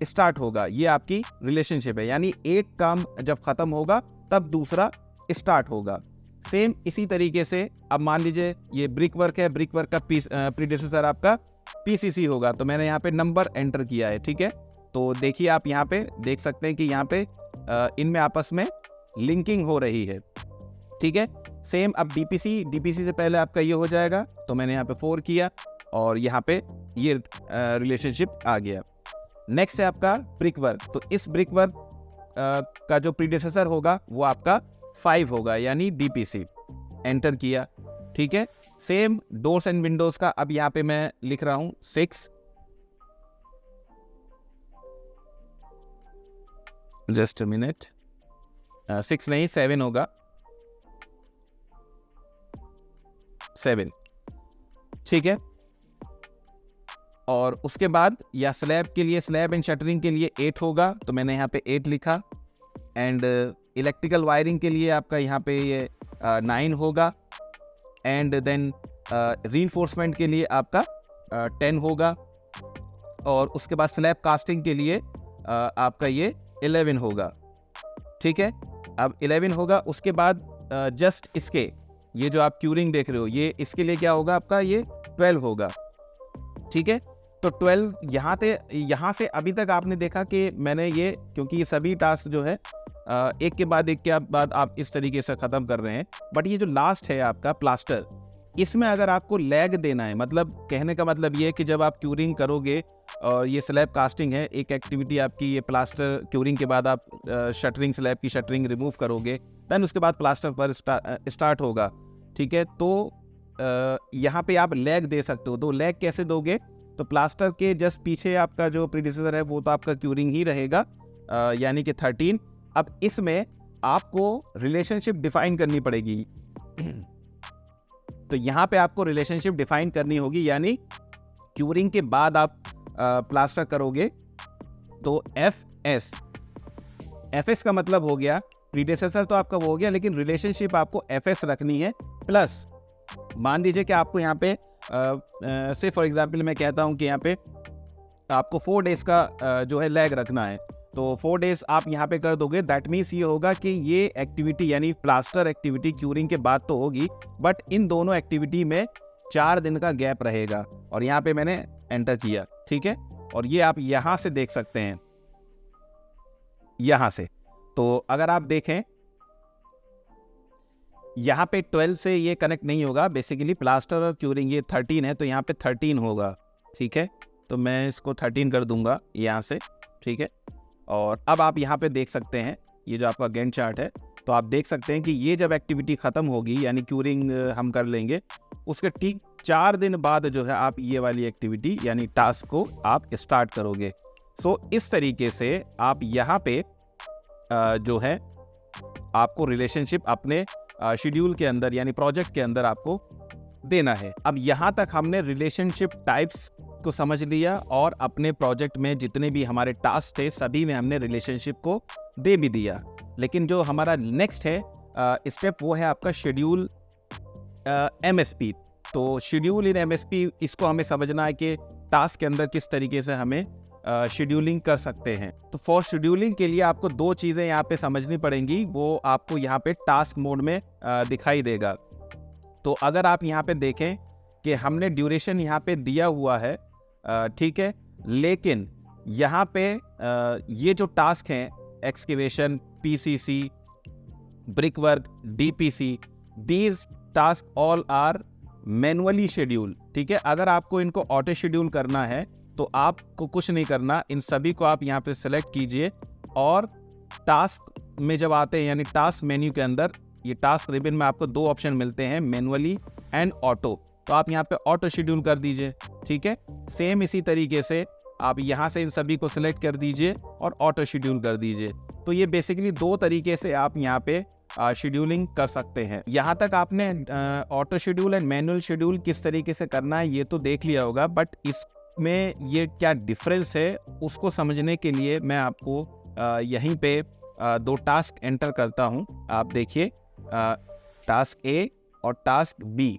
स्टार्ट होगा। ये आपकी रिलेशनशिप है, यानी एक काम जब खत्म होगा तब दूसरा स्टार्ट होगा। सेम इसी तरीके से अब मान लीजिए ये ब्रिक वर्क है, ब्रिक वर्क का प्रीडिसेसर आपका पीसीसी होगा, तो मैंने यहाँ पे नंबर एंटर किया है। ठीक है, तो देखिए आप यहाँ पे देख सकते हैं कि यहाँ पे इनमें आपस में लिंकिंग हो रही है। ठीक है, सेम अब डीपीसी से पहले आपका ये हो जाएगा, तो मैंने यहाँ पे 4 किया और यहाँ पे ये रिलेशनशिप आ गया। नेक्स्ट है आपका ब्रिक वर्क, तो इस ब्रिक वर्क का जो प्रीडिसेसर होगा वो आपका 5 होगा, यानी डीपीसी एंटर किया। ठीक है, सेम डोर्स एंड विंडोज का अब यहाँ पे मैं लिख रहा हूं 6, जस्ट अ मिनट, 6 नहीं 7 होगा, 7। ठीक है, और उसके बाद या स्लैब के लिए, स्लैब एंड शटरिंग के लिए 8 होगा, तो मैंने यहाँ पे 8 लिखा। एंड इलेक्ट्रिकल वायरिंग के लिए आपका यहाँ पे ये 9 होगा। एंड देन रीइंफोर्समेंट के लिए आपका 10 होगा। और उसके बाद स्लैब कास्टिंग के लिए आपका ये 11 होगा। ठीक है। अब 11 होगा, उसके बाद जस्ट इसके ये जो आप क्यूरिंग देख रहे हो ये इसके लिए क्या होगा आपका, ये 12 होगा, ठीक है। तो 12 यहाँ से अभी तक आपने देखा कि मैंने ये, क्योंकि ये सभी टास्क जो है एक के बाद एक के बाद आप इस तरीके से ख़त्म कर रहे हैं, बट ये जो लास्ट है आपका प्लास्टर, इसमें अगर आपको लैग देना है, मतलब कहने का मतलब ये है कि जब आप क्यूरिंग करोगे और ये स्लैब कास्टिंग है, एक एक्टिविटी आपकी ये प्लास्टर क्यूरिंग के बाद आप शटरिंग, स्लैब की शटरिंग रिमूव करोगे, देन उसके बाद प्लास्टर पर स्टार्ट होगा, ठीक है। तो यहाँ पे आप लैग दे सकते हो। तो लैग कैसे दोगे, तो प्लास्टर के जस्ट पीछे आपका जो प्रीडिसेसर है वो तो आपका क्यूरिंग ही रहेगा, यानी कि 13। अब इसमें आपको रिलेशनशिप डिफाइन करनी पड़ेगी। तो यहाँ पे आपको रिलेशनशिप डिफाइन करनी होगी, यानी क्यूरिंग के बाद आप प्लास्टर करोगे तो एफ एस का मतलब हो गया प्रीडेसेसर तो आपका वो हो गया, लेकिन रिलेशनशिप आपको एफ रखनी है। प्लस मान लीजिए कि आपको यहाँ पे से फॉर एग्जांपल मैं कहता हूँ कि यहाँ पे आपको 4 डेज का जो है लैग रखना है, तो 4 डेज आप यहाँ पे कर दोगे। दैट मीन्स ये होगा कि ये एक्टिविटी यानी प्लास्टर एक्टिविटी क्यूरिंग के बाद तो होगी, बट इन दोनों एक्टिविटी में 4 दिन का गैप रहेगा। और यहाँ पे मैंने एंटर किया, ठीक है। और ये आप यहाँ से देख सकते हैं, यहाँ से। तो अगर आप देखें यहाँ पे 12 से ये कनेक्ट नहीं होगा, बेसिकली प्लास्टर और क्यूरिंग ये 13 है, तो यहाँ पे 13 होगा, ठीक है। तो मैं इसको 13 कर दूंगा यहाँ से, ठीक है। और अब आप यहाँ पे देख सकते हैं ये जो आपका गैंट चार्ट है, तो आप देख सकते हैं कि ये जब एक्टिविटी ख़त्म होगी यानी क्यूरिंग हम कर लेंगे, उसके ठीक 4 दिन बाद जो है आप ये वाली एक्टिविटी यानी टास्क को आप स्टार्ट करोगे। सो इस तरीके से आप यहाँ पे जो है आपको रिलेशनशिप अपने शेड्यूल के अंदर यानी प्रोजेक्ट के अंदर आपको देना है। अब यहाँ तक हमने रिलेशनशिप टाइप्स को समझ लिया और अपने प्रोजेक्ट में जितने भी हमारे टास्क थे सभी में हमने रिलेशनशिप को दे भी दिया। लेकिन जो हमारा नेक्स्ट है स्टेप वो है आपका शेड्यूल एमएसपी। तो शेड्यूल इन एमएसपी, इसको हमें समझना है कि टास्क के अंदर किस तरीके से हमें शेड्यूलिंग कर सकते हैं। तो फॉर शेड्यूलिंग के लिए आपको 2 चीज़ें यहाँ पे समझनी पड़ेंगी, वो आपको यहाँ पे टास्क मोड में दिखाई देगा। तो अगर आप यहाँ पे देखें कि हमने ड्यूरेशन यहाँ पे दिया हुआ है, ठीक है, लेकिन यहाँ पे ये जो टास्क हैं excavation, PCC, brick work, DPC, these task all are manually schedule, ठीक है। अगर आपको इनको ऑटो शेड्यूल करना है तो आपको कुछ नहीं करना, इन सभी को आप यहाँ पे सेलेक्ट कीजिए और टास्क में जब आते हैं यानी टास्क मेन्यू के अंदर ये टास्क रिबन में आपको 2 ऑप्शन मिलते हैं, मैनुअली एंड ऑटो। तो आप यहाँ पे ऑटो शेड्यूल कर दीजिए, ठीक है। सेम इसी तरीके से आप यहाँ से इन सभी को सिलेक्ट कर दीजिए और ऑटो शेड्यूल कर दीजिए। तो ये बेसिकली 2 तरीके से आप यहाँ पे शेड्यूलिंग कर सकते हैं। यहाँ तक आपने auto schedule and manual schedule किस तरीके से करना है ये तो देख लिया होगा, बट इसमें ये क्या डिफरेंस है उसको समझने के लिए मैं आपको यहीं पे 2 टास्क एंटर करता हूँ। आप देखिए टास्क ए और टास्क बी।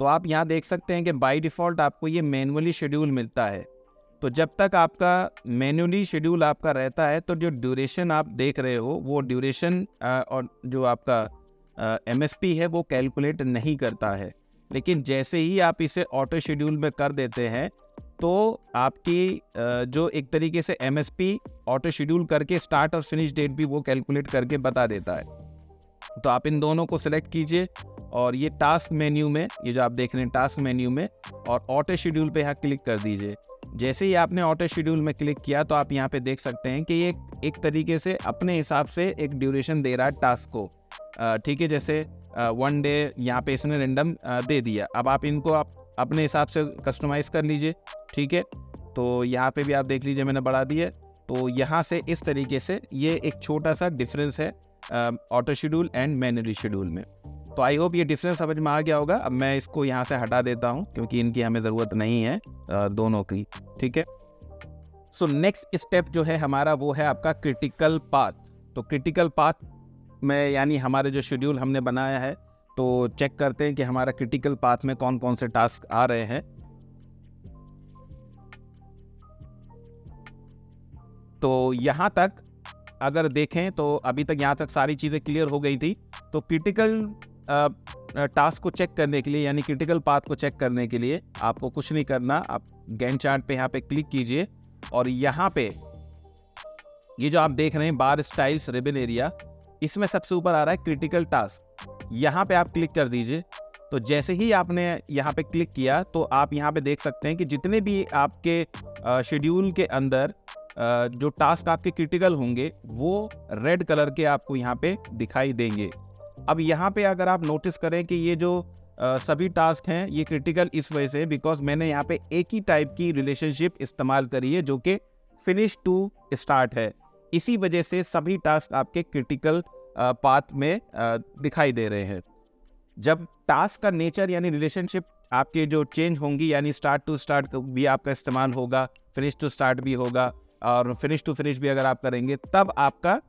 तो आप यहाँ देख सकते हैं कि बाय डिफ़ॉल्ट आपको ये मैनुअली शेड्यूल मिलता है। तो जब तक आपका मैनुअली शेड्यूल आपका रहता है तो जो ड्यूरेशन आप देख रहे हो वो ड्यूरेशन और जो आपका एमएसपी है वो कैलकुलेट नहीं करता है। लेकिन जैसे ही आप इसे ऑटो शेड्यूल में कर देते हैं तो आपकी जो एक तरीके से एमएसपी ऑटो शेड्यूल करके स्टार्ट और फिनिश डेट भी वो कैलकुलेट करके बता देता है। तो आप इन दोनों को सिलेक्ट कीजिए और ये टास्क मेन्यू में, ये जो आप देख रहे हैं टास्क मेन्यू में, और ऑटो शेड्यूल पे यहाँ क्लिक कर दीजिए। जैसे ही आपने ऑटो शेड्यूल में क्लिक किया तो आप यहाँ पे देख सकते हैं कि ये एक तरीके से अपने हिसाब से एक ड्यूरेशन दे रहा है टास्क को, ठीक है। जैसे 1 डे यहाँ पे इसने रेंडम दे दिया। अब आप इनको आप अपने हिसाब से कस्टमाइज़ कर लीजिए, ठीक है। तो यहाँ पे भी आप देख लीजिए मैंने बढ़ा दिया। तो यहाँ से इस तरीके से ये एक छोटा सा डिफरेंस है auto schedule and manually schedule में। तो आई होप ये डिफरेंस समझ में आ गया होगा। अब मैं इसको यहाँ से हटा देता हूँ क्योंकि इनकी हमें ज़रूरत नहीं है दोनों की, ठीक है। सो नेक्स्ट स्टेप जो है हमारा वो है आपका क्रिटिकल पाथ। तो क्रिटिकल पाथ में यानी हमारे जो शेड्यूल हमने बनाया है तो चेक करते हैं कि हमारा क्रिटिकल पाथ में कौन कौन से टास्क आ रहे हैं। तो यहाँ तक अगर देखें तो अभी तक यहाँ तक सारी चीज़ें क्लियर हो गई थी। तो क्रिटिकल टास्क को चेक करने के लिए यानी क्रिटिकल पाथ को चेक करने के लिए आपको कुछ नहीं करना, आप गैंट चार्ट पे यहाँ पे क्लिक कीजिए और यहाँ पे ये जो आप देख रहे हैं बार स्टाइल्स रिबन एरिया, इसमें सबसे ऊपर आ रहा है क्रिटिकल टास्क। यहाँ पे आप क्लिक कर दीजिए। तो जैसे ही आपने यहाँ पे क्लिक किया तो आप यहाँ पे देख सकते हैं कि जितने भी आपके शेड्यूल के अंदर जो टास्क आपके क्रिटिकल होंगे वो रेड कलर के आपको यहाँ पे दिखाई देंगे। अब यहाँ पे अगर आप नोटिस करें कि ये जो सभी टास्क हैं ये क्रिटिकल इस वजह से बिकॉज मैंने यहाँ पे एक ही टाइप की रिलेशनशिप इस्तेमाल करी है जो कि फिनिश टू स्टार्ट है। इसी वजह से सभी टास्क आपके क्रिटिकल पाथ में दिखाई दे रहे हैं। जब टास्क का नेचर यानी रिलेशनशिप आपके जो चेंज होंगी यानी स्टार्ट टू स्टार्ट भी आपका इस्तेमाल होगा, फिनिश टू स्टार्ट भी होगा और फिनिश टू फिनिश भी अगर आप करेंगे तब आपका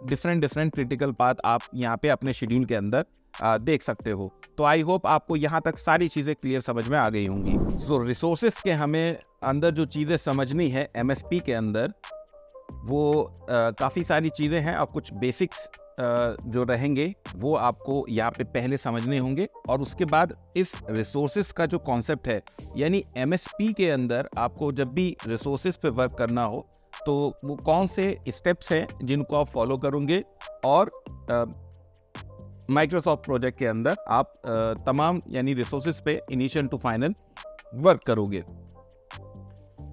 डिफरेंट क्रिटिकल पाथ आप यहाँ पे अपने शेड्यूल के अंदर देख सकते हो। तो आई होप आपको यहाँ तक सारी चीज़ें क्लियर समझ में आ गई होंगी। सो रिसोर्सेज के हमें अंदर जो चीज़ें समझनी है एमएसपी के अंदर वो काफ़ी सारी चीज़ें हैं और कुछ बेसिक्स जो रहेंगे वो आपको यहाँ पे पहले समझने होंगे और उसके बाद इस रिसोर्सेज का जो कॉन्सेप्ट है यानी एमएसपी के अंदर आपको जब भी रिसोर्सेज पे वर्क करना हो तो वो कौन से स्टेप्स हैं जिनको आप फॉलो करोगे और माइक्रोसॉफ्ट प्रोजेक्ट के अंदर आप तमाम यानी रिसोर्सेज पे इनिशियल टू फाइनल वर्क करोगे।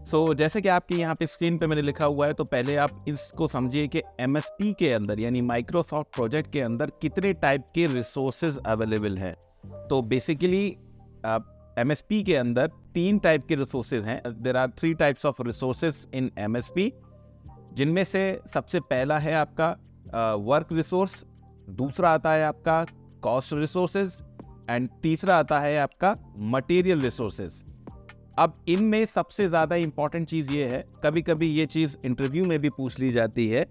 सो जैसे कि आपके यहाँ पे स्क्रीन पे मैंने लिखा हुआ है तो पहले आप इसको समझिए कि एमएसपी के अंदर यानी माइक्रोसॉफ्ट प्रोजेक्ट के अंदर कितने टाइप के रिसोर्सेज अवेलेबल हैं। तो बेसिकली एमएसपी के अंदर 3 टाइप के रिसोर्सेज हैं। There are 3 types of resources in MSP, जिनमें से सबसे पहला है आपका वर्क रिसोर्स, दूसरा आता है आपका कॉस्ट रिसोर्सेज एंड तीसरा आता है आपका मटेरियल रिसोर्सेज। अब इनमें सबसे ज़्यादा इंपॉर्टेंट चीज़ ये है, कभी कभी ये चीज़ इंटरव्यू में भी पूछ ली जाती है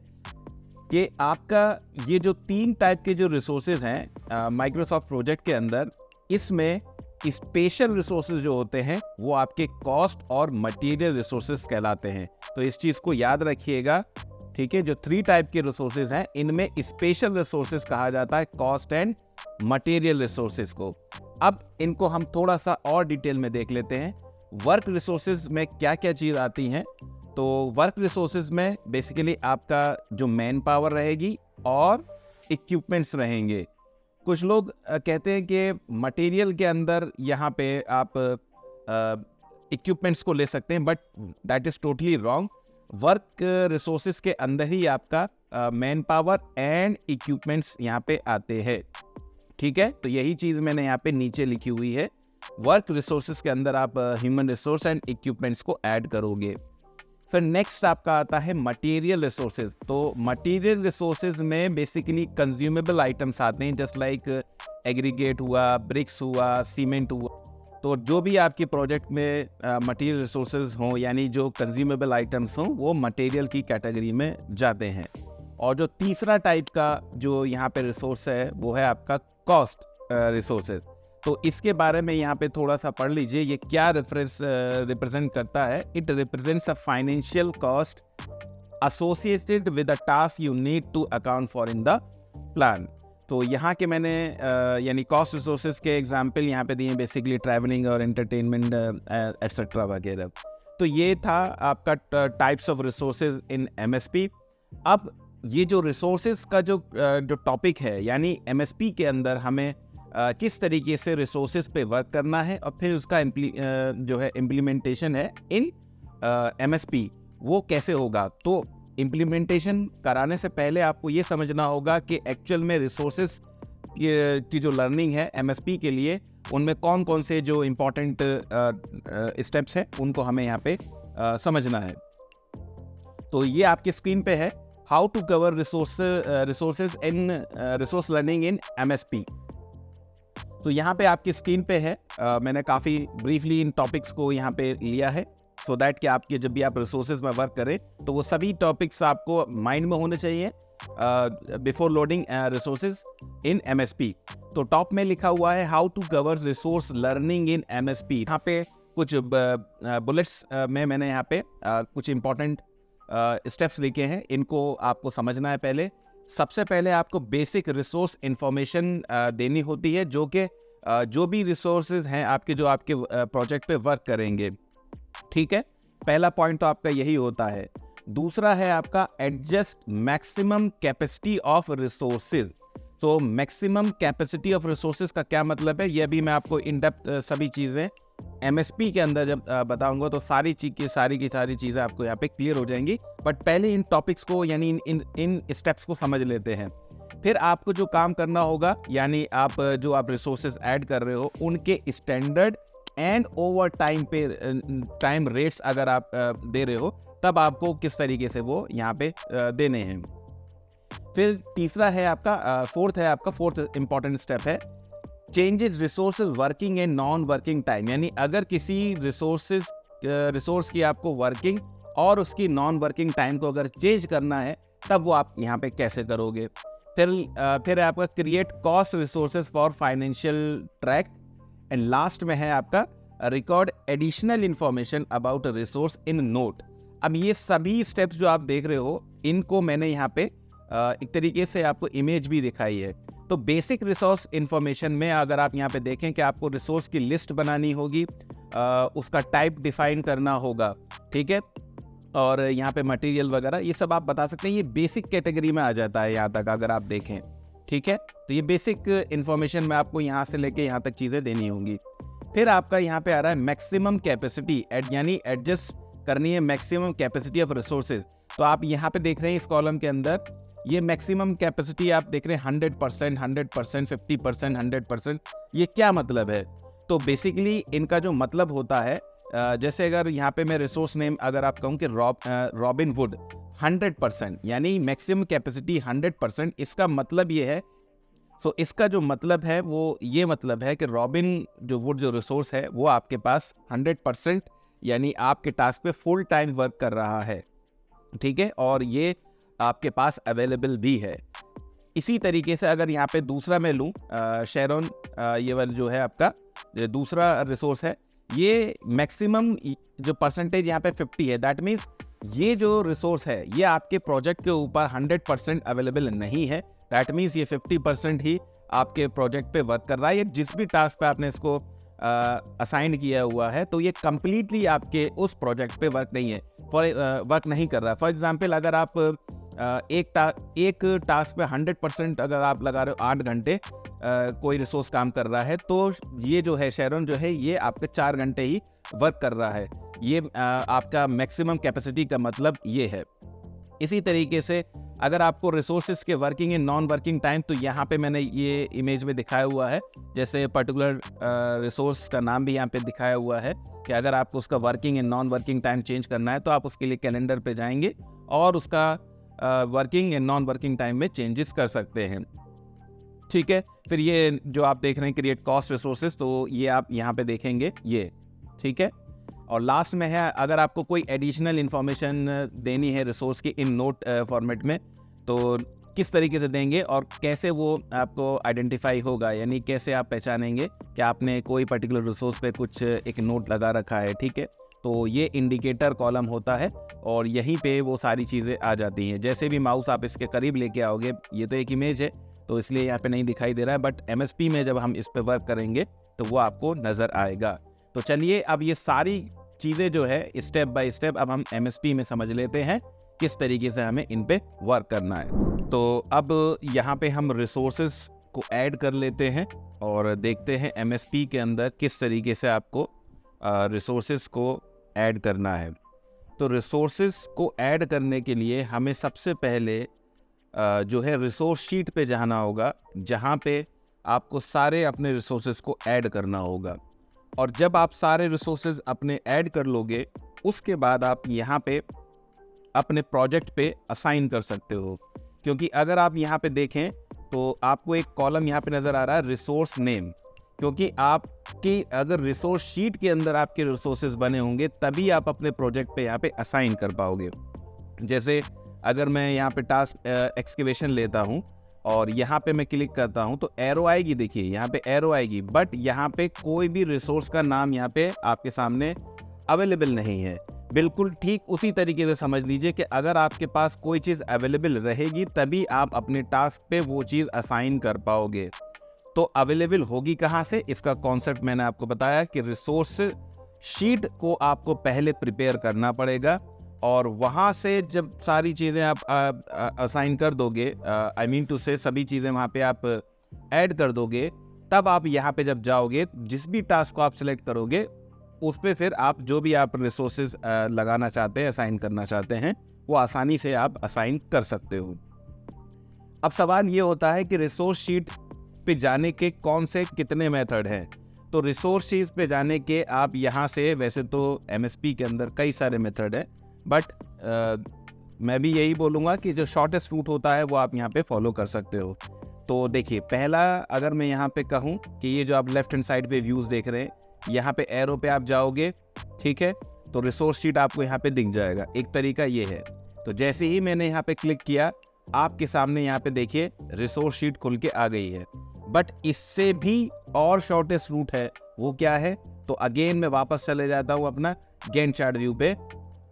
कि आपका ये जो 3 टाइप के जो रिसोर्सेज हैं माइक्रोसॉफ्ट प्रोजेक्ट के अंदर, इसमें स्पेशल रिसोर्सेज जो होते हैं वो आपके कॉस्ट और मटेरियल रिसोर्सेज कहलाते हैं। तो इस चीज़ को याद रखिएगा, ठीक है। जो 3 टाइप के रिसोर्सेज हैं इनमें स्पेशल रिसोर्सेज कहा जाता है कॉस्ट एंड मटेरियल रिसोर्सेज को। अब इनको हम थोड़ा सा और डिटेल में देख लेते हैं। वर्क रिसोर्सेज में क्या क्या चीज़ आती हैं। तो वर्क रिसोर्सेज में बेसिकली आपका जो मैन पावर रहेगी और इक्विपमेंट्स रहेंगे। कुछ लोग कहते हैं कि मटेरियल के अंदर यहाँ पे आप इक्विपमेंट्स को ले सकते हैं, but that is totally wrong. Work resources के अंदर ही आपका मैन पावर एंड इक्विपमेंट्स यहाँ पे आते हैं, ठीक है। तो यही चीज़ मैंने यहाँ पे नीचे लिखी हुई है। वर्क रिसोर्सेज के अंदर आप ह्यूमन रिसोर्स एंड इक्विपमेंट्स को ऐड करोगे। फिर नेक्स्ट आपका आता है मटेरियल रिसोर्सेज। तो मटेरियल रिसोर्सेज में बेसिकली कंज्यूमेबल आइटम्स आते हैं, जस्ट लाइक एग्रीगेट हुआ, ब्रिक्स हुआ, सीमेंट हुआ। तो जो भी आपके प्रोजेक्ट में मटेरियल रिसोर्सेज हों यानी जो कंज्यूमेबल आइटम्स हों वो मटेरियल की कैटेगरी में जाते हैं। और जो तीसरा टाइप का जो यहाँ पे रिसोर्स है वो है आपका कॉस्ट रिसोर्सेज। तो इसके बारे में यहाँ पे थोड़ा सा पढ़ लीजिए, ये क्या रिप्रेजेंट करता है। It represents a financial cost associated with the task you need to account for in the plan. तो यहाँ के मैंने यानी कॉस्ट रिसोर्सेज के एग्जांपल यहाँ पे दिए, बेसिकली ट्रैवलिंग और एंटरटेनमेंट एटसेट्रा वगैरह। तो ये था आपका types of resources in MSP. अब ये जो रिसोर्सेज का जो टॉपिक है यानी एमएसपी के अंदर हमें किस तरीके से रिसोर्सेज पे वर्क करना है और फिर उसका जो है इम्प्लीमेंटेशन है इन एमएसपी वो कैसे होगा। तो इम्प्लीमेंटेशन कराने से पहले आपको ये समझना होगा कि एक्चुअल में रिसोर्सेज की जो लर्निंग है एमएसपी के लिए उनमें कौन कौन से जो इम्पोर्टेंट स्टेप्स हैं उनको हमें यहाँ पे समझना है। तो ये आपके स्क्रीन पे है, how to cover resources in resource learning in MSP. तो यहाँ पे आपकी स्क्रीन पे है, मैंने काफ़ी ब्रीफली इन टॉपिक्स को यहाँ पे लिया है सो दैट कि आपके जब भी आप रिसोर्सेज में वर्क करें तो वो सभी टॉपिक्स आपको माइंड में होने चाहिए before loading resources in MSP. तो टॉप में लिखा हुआ है how to cover resource learning in MSP. यहाँ पे कुछ बुलेट्स में मैंने यहाँ पे कुछ इंपॉर्टेंट स्टेप्स लिखे हैं, इनको आपको समझना है। पहले सबसे पहले आपको बेसिक रिसोर्स इंफॉर्मेशन देनी होती है, जो कि जो भी रिसोर्सेज हैं आपके, जो आपके प्रोजेक्ट पे वर्क करेंगे, ठीक है। पहला पॉइंट तो आपका यही होता है। दूसरा है आपका adjust maximum capacity of resources. तो मैक्सिमम कैपेसिटी ऑफ रिसोर्सेज का क्या मतलब है, यह भी मैं आपको इन डेप्थ सभी चीज़ें MSP के अंदर जब बताऊंगा तो सारी की सारी चीज़ें आपको यहाँ पे क्लियर हो जाएंगी। बट पहले इन टॉपिक्स को यानी इन स्टेप्स को समझ लेते हैं। फिर आपको जो काम करना होगा, यानी आप जो आप रिसोर्सेज ऐड कर रहे हो उनके standard and over time rates अगर आप दे रहे हो, तब आपको किस तरीके से वो यहाँ पे देने हैं। फिर तीसरा है आपका फोर्थ इंपॉर्टेंट स्टेप है changes resources working and non working time. यानी अगर किसी रिसोर्स की आपको वर्किंग और उसकी नॉन वर्किंग टाइम को अगर चेंज करना है, तब वो आप यहाँ पे कैसे करोगे। फिर आपका create cost resources for financial track. And last में है आपका record additional information about resource in note. अब ये सभी स्टेप्स जो आप देख रहे हो, इनको मैंने यहाँ पे एक तरीके से आपको इमेज भी दिखाई है। तो बेसिक रिसोर्स इंफॉर्मेशन में अगर आप यहाँ पे देखें कि आपको रिसोर्स की लिस्ट बनानी होगी, उसका टाइप डिफाइन करना होगा, ठीक है, और यहाँ पे मटेरियल वगैरह ये सब आप बता सकते हैं। ये बेसिक कैटेगरी में आ जाता है यहाँ तक अगर आप देखें, ठीक है। तो ये बेसिक इंफॉर्मेशन में आपको यहाँ से लेके यहाँ तक चीज़ें देनी होंगी। फिर आपका यहाँ पे आ रहा है मैक्सिमम कैपेसिटी, यानी एडजस्ट करनी है मैक्सिमम कैपेसिटी ऑफ रिसोर्सेज। तो आप यहाँ पे देख रहे हैं इस कॉलम के अंदर ये मैक्सिमम कैपेसिटी आप देख रहे हैं 100%, 100%, 50%, 100%। ये क्या मतलब है? तो बेसिकली इनका जो मतलब होता है, जैसे अगर यहाँ पे मैं रिसोर्स नेम अगर आप कहूँ कि रॉबिन वुड 100%, यानी मैक्सिमम कैपेसिटी 100%, इसका मतलब ये है, तो इसका जो मतलब है वो ये मतलब है कि रॉबिन जो वुड जो रिसोर्स है वो आपके पास 100% यानी आपके टास्क पे फुल टाइम वर्क कर रहा है, ठीक है, और ये आपके पास अवेलेबल भी है। इसी तरीके से अगर यहाँ पे दूसरा मैं लूँ शेरोन, ये वाला जो है आपका दूसरा रिसोर्स है, ये मैक्सिमम जो परसेंटेज यहाँ पे 50 है। दैट मीन्स ये जो रिसोर्स है ये आपके प्रोजेक्ट के ऊपर 100% अवेलेबल नहीं है। दैट मीन्स ये 50% ही आपके प्रोजेक्ट पे वर्क कर रहा है। ये जिस भी टास्क पे आपने इसको असाइन किया हुआ है, तो ये कम्प्लीटली आपके उस प्रोजेक्ट पे वर्क नहीं कर रहा है। फॉर एग्जाम्पल अगर आप एक टास्क पे 100% अगर आप लगा रहे हो 8 घंटे कोई रिसोर्स काम कर रहा है, तो ये जो है शेरोन जो है ये आपके 4 घंटे ही वर्क कर रहा है। ये आपका मैक्सिमम कैपेसिटी का मतलब ये है। इसी तरीके से अगर आपको रिसोर्सेज के working and non working time, तो यहाँ पे मैंने ये इमेज में दिखाया हुआ है, जैसे पर्टिकुलर रिसोर्स का नाम भी यहाँ पे दिखाया हुआ है कि अगर आपको उसका working and non working time change करना है तो आप उसके लिए कैलेंडर पे जाएंगे और उसका working and non working time में चेंजेस कर सकते हैं, ठीक है। फिर ये जो आप देख रहे हैं क्रिएट कॉस्ट रिसोर्सेज, तो ये आप यहाँ पे देखेंगे ये, ठीक है। और लास्ट में है अगर आपको कोई एडिशनल इंफॉर्मेशन देनी है रिसोर्स की इन नोट फॉर्मेट में, तो किस तरीके से देंगे और कैसे वो आपको आइडेंटिफाई होगा, यानी कैसे आप पहचानेंगे कि आपने कोई पर्टिकुलर रिसोर्स पे कुछ एक नोट लगा रखा है, ठीक है। तो ये इंडिकेटर कॉलम होता है और यहीं पे वो सारी चीज़ें आ जाती हैं। जैसे भी माउस आप इसके करीब लेके आओगे, ये तो एक इमेज है तो इसलिए यहाँ पे नहीं दिखाई दे रहा है, बट MSP में जब हम इस पे वर्क करेंगे तो वो आपको नज़र आएगा। तो चलिए अब ये सारी चीज़ें जो है स्टेप बाय स्टेप अब हम MSP में समझ लेते हैं किस तरीके से हमें इन पे वर्क करना है। तो अब यहाँ पे हम रिसोर्सेज को ऐड कर लेते हैं और देखते हैं MSP के अंदर किस तरीके से आपको रिसोर्सेज को ऐड करना है। तो रिसोर्सेज को ऐड करने के लिए हमें सबसे पहले जो है रिसोर्स शीट पे जाना होगा, जहाँ पे आपको सारे अपने रिसोर्सेज को ऐड करना होगा। और जब आप सारे रिसोर्सेज अपने ऐड कर लोगे, उसके बाद आप यहाँ पे अपने प्रोजेक्ट पे असाइन कर सकते हो। क्योंकि अगर आप यहाँ पे देखें तो आपको एक कॉलम यहाँ पे नज़र आ रहा है रिसोर्स नेम, क्योंकि आपकी अगर रिसोर्स शीट के अंदर आपके रिसोर्सेज बने होंगे तभी आप अपने प्रोजेक्ट पे यहाँ पे असाइन कर पाओगे। जैसे अगर मैं यहाँ पे टास्क एक्सकेवेशन लेता हूँ और यहाँ पे मैं क्लिक करता हूँ तो एरो आएगी, देखिए यहाँ पे एरो आएगी, बट यहाँ पे कोई भी रिसोर्स का नाम यहाँ पे आपके सामने अवेलेबल नहीं है। बिल्कुल ठीक उसी तरीके से समझ लीजिए कि अगर आपके पास कोई चीज़ अवेलेबल रहेगी तभी आप अपने टास्क पे वो चीज़ असाइन कर पाओगे। तो अवेलेबल होगी कहाँ से, इसका कॉन्सेप्ट मैंने आपको बताया कि रिसोर्स शीट को आपको पहले प्रिपेयर करना पड़ेगा और वहाँ से जब सारी चीज़ें आप असाइन कर दोगे, आई मीन टू से सभी चीज़ें वहाँ पे आप ऐड कर दोगे, तब आप यहाँ पे जब जाओगे जिस भी टास्क को आप सिलेक्ट करोगे उस पे फिर आप जो भी आप रिसोर्सेज लगाना चाहते हैं, असाइन करना चाहते हैं, वो आसानी से आप असाइन कर सकते हो। अब सवाल ये होता है कि रिसोर्स शीट पे जाने के कौन से कितने मेथड हैं। तो रिसोर्स शीट पे जाने के आप यहाँ से, वैसे तो एमएसपी के अंदर कई सारे मेथड हैं, बट मैं भी यही बोलूँगा कि जो शॉर्टेस्ट रूट होता है वो आप यहाँ पे फॉलो कर सकते हो। तो देखिए, पहला अगर मैं यहाँ पे कहूँ कि ये जो आप लेफ्ट हैंड साइड पे व्यूज़ देख रहे हैं, यहाँ पे एरो पे आप जाओगे, ठीक है, तो रिसोर्स शीट आपको यहाँ पे दिख जाएगा। एक तरीका ये है, तो जैसे ही मैंने यहाँ पे क्लिक किया, आपके सामने यहाँ पे देखिए रिसोर्स शीट खुल के आ गई है। बट इससे भी और शॉर्टेस्ट रूट है, वो क्या है, तो अगेन मैं वापस चले जाता हूँ अपना गैंट चार्ट व्यू पे,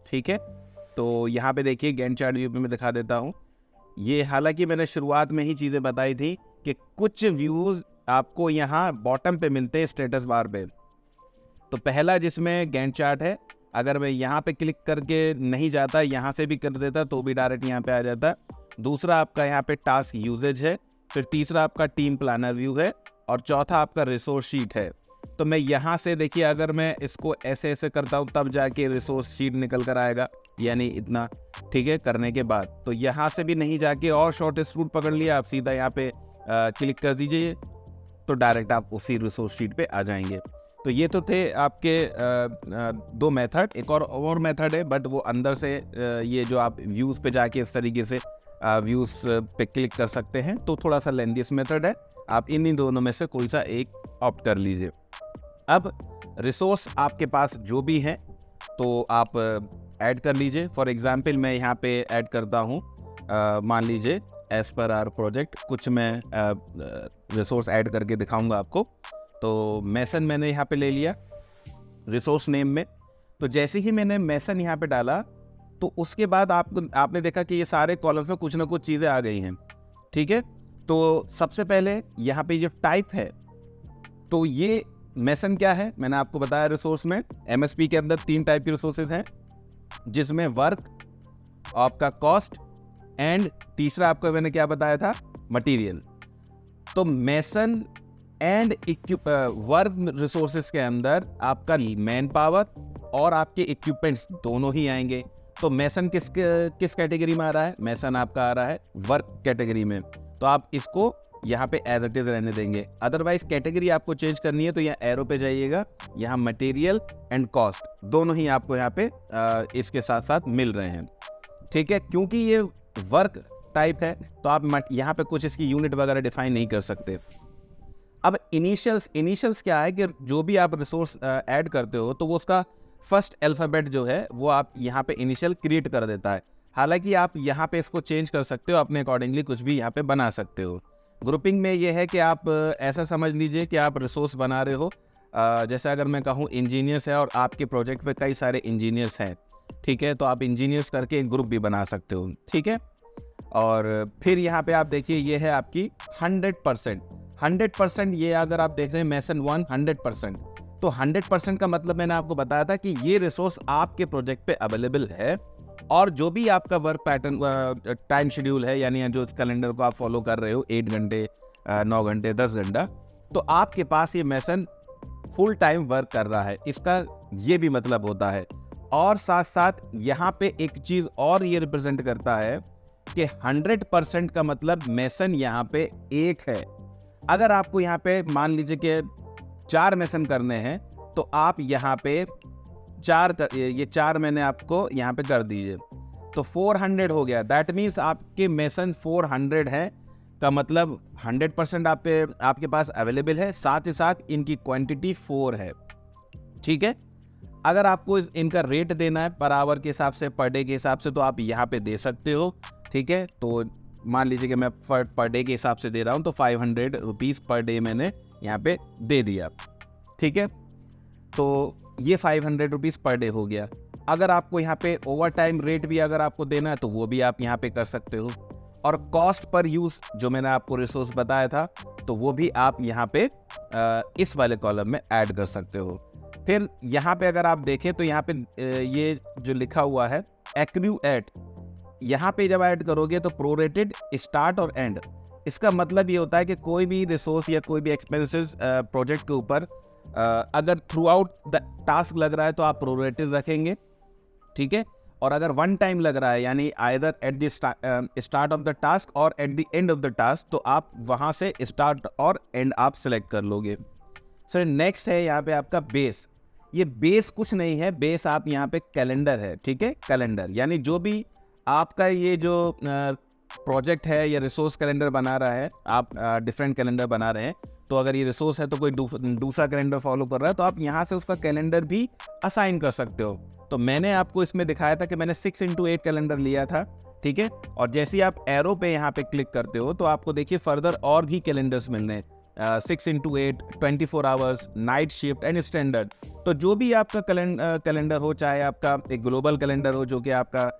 ठीक है। तो यहाँ पे देखिए गैंट चार्ट व्यू पे मैं दिखा देता हूँ। ये हालांकि मैंने शुरुआत में ही चीज़ें बताई थी कि कुछ व्यूज़ आपको यहाँ बॉटम पे मिलते हैं स्टेटस बार पे। तो पहला जिसमें गैंट चार्ट है, अगर मैं यहाँ पे क्लिक करके नहीं जाता, यहाँ से भी कर देता तो भी डायरेक्ट यहाँ पे आ जाता। दूसरा आपका यहाँ पे टास्क यूजेज है, फिर तीसरा आपका टीम प्लानर व्यू है और चौथा आपका रिसोर्स शीट है। तो मैं यहाँ से देखिए, अगर मैं इसको ऐसे ऐसे करता हूँ तब जाके रिसोर्स शीट निकल कर आएगा, यानी इतना, ठीक है, करने के बाद। तो यहाँ से भी नहीं जाके और शॉर्टेस्ट रूट पकड़ लिया, आप सीधा यहाँ पे क्लिक कर दीजिए तो डायरेक्ट आप उसी रिसोर्स शीट पे आ जाएंगे। तो ये तो थे आपके दो मेथड। एक और मेथड है, बट वो अंदर से ये जो आप व्यूज़ पे जाके इस तरीके से व्यूज़ पे क्लिक कर सकते हैं, तो थोड़ा सा लेंथीएस्ट मेथड है। आप इन दोनों में से कोई सा एक ऑप्ट कर लीजिए। अब रिसोर्स आपके पास जो भी हैं तो आप ऐड कर लीजिए। फॉर एग्जांपल मैं यहाँ पे ऐड करता हूँ, मान लीजिए एज पर आवर प्रोजेक्ट कुछ मैं रिसोर्स ऐड करके दिखाऊंगा आपको। तो मैसन मैंने यहाँ पे ले लिया रिसोर्स नेम में। तो जैसे ही मैंने मैसन यहाँ पे डाला तो उसके बाद आपने देखा कि ये सारे कॉलम्स में कुछ ना कुछ चीज़ें आ गई हैं, ठीक है। तो सबसे पहले यहाँ पे जो टाइप है, तो ये मैसन क्या है मैंने आपको बताया। रिसोर्स में एमएसपी के अंदर 3 टाइप के रिसोर्सेज हैं, जिसमें वर्क, आपका कॉस्ट एंड तीसरा आपको मैंने क्या बताया था, मटेरियल। तो मैसन एंड वर्क रिसोर्सेज के अंदर आपका मैन पावर और आपके इक्विपमेंट्स दोनों ही आएंगे। तो मैसन किस कैटेगरी में आ रहा है, मैसन आपका आ रहा है वर्क कैटेगरी में। तो आप इसको यहाँ पे एज इट इज रहने देंगे। अदरवाइज कैटेगरी आपको चेंज करनी है तो यहाँ एरो पे जाइएगा, यहाँ मटेरियल एंड कॉस्ट दोनों ही आपको यहाँ पे इसके साथ साथ मिल रहे हैं, ठीक है। क्योंकि ये वर्क टाइप है तो आप यहाँ पे कुछ इसकी यूनिट वगैरह डिफाइन नहीं कर सकते। अब इनिशियल्स क्या है कि जो भी आप रिसोर्स ऐड करते हो तो वो उसका फर्स्ट अल्फ़ाबेट जो है वो आप यहाँ पे इनिशियल क्रिएट कर देता है। हालांकि आप यहाँ पे इसको चेंज कर सकते हो, अपने अकॉर्डिंगली कुछ भी यहाँ पे बना सकते हो। ग्रुपिंग में ये है कि आप ऐसा समझ लीजिए कि आप रिसोर्स बना रहे हो, जैसे अगर मैं कहूँ इंजीनियर्स है और आपके प्रोजेक्ट पे कई सारे इंजीनियर्स हैं, ठीक है, तो आप इंजीनियर्स करके एक ग्रुप भी बना सकते हो, ठीक है। और फिर यहाँ पे आप देखिए ये है आपकी 100%। ये अगर आप देख रहे हैं मैसन 100%, तो 100% का मतलब मैंने आपको बताया था कि ये रिसोर्स आपके प्रोजेक्ट पे अवेलेबल है। और जो भी आपका वर्क पैटर्न टाइम शेड्यूल है, यानी जो कैलेंडर को आप फॉलो कर रहे हो 8 घंटे 9 घंटे 10 घंटा, तो आपके पास ये मैसन फुल टाइम वर्क कर रहा है, इसका ये भी मतलब होता है। और साथ साथ यहाँ पे एक चीज़ और ये रिप्रेजेंट करता है कि 100% का मतलब मैसन यहाँ पे एक है। अगर आपको यहाँ पे मान लीजिए कि 4 मैसन करने हैं तो आप यहाँ पे ये 4 मैंने आपको यहाँ पे कर दीजिए तो 400 हो गया। दैट मीन्स आपके मैसन 400 है का मतलब 100% आपके पास अवेलेबल है, साथ ही साथ इनकी क्वांटिटी 4 है, ठीक है। अगर आपको इनका रेट देना है पर आवर के हिसाब से, पर डे के हिसाब से, तो आप यहाँ पे दे सकते हो, ठीक है। तो मान लीजिए कि मैं पर डे के हिसाब से दे रहा हूँ तो 500 रुपीज़ पर डे मैंने यहाँ पे दे दिया, ठीक है। तो ये 500 रुपीज़ पर डे हो गया। अगर आपको यहाँ पे ओवर टाइम रेट भी अगर आपको देना है तो वो भी आप यहाँ पे कर सकते हो, और कॉस्ट पर यूज़ जो मैंने आपको रिसोर्स बताया था तो वो भी आप यहाँ पे इस वाले कॉलम में ऐड कर सकते हो। फिर यहाँ पे अगर आप देखें तो यहाँ पे ये जो लिखा हुआ है एक्रू एट, यहाँ पे जब ऐड करोगे तो प्रोरेटेड स्टार्ट और एंड, इसका मतलब ये होता है कि कोई भी रिसोर्स या कोई भी एक्सपेंसेस प्रोजेक्ट के ऊपर अगर थ्रू आउट द टास्क लग रहा है तो आप प्रोरेटेड रखेंगे, ठीक है। और अगर वन टाइम लग रहा है यानी either at the start of the task और at the end of the task, तो आप वहाँ से स्टार्ट और एंड आप सिलेक्ट कर लोगे। सो नेक्स्ट है यहाँ पे आपका बेस। ये बेस कुछ नहीं है, बेस आप यहाँ पे कैलेंडर है, ठीक है। कैलेंडर यानी जो भी आपका ये जो प्रोजेक्ट है या रिसोर्स कैलेंडर बना रहा है, आप डिफरेंट कैलेंडर बना रहे हैं, तो अगर ये रिसोर्स है तो कोई दूसरा कैलेंडर फॉलो कर रहा है तो आप यहाँ से उसका कैलेंडर भी असाइन कर सकते हो। तो मैंने आपको इसमें दिखाया था कि मैंने 6x8 कैलेंडर लिया था, ठीक है। और जैसे ही आप एरो पे यहाँ पे क्लिक करते हो तो आपको देखिए फर्दर और भी कैलेंडर्स मिल रहे हैं, 6x8, 24 hours, night shift and standard. तो जो भी आपका कैलेंडर हो, चाहे आपका एक ग्लोबल कैलेंडर हो जो कि आपका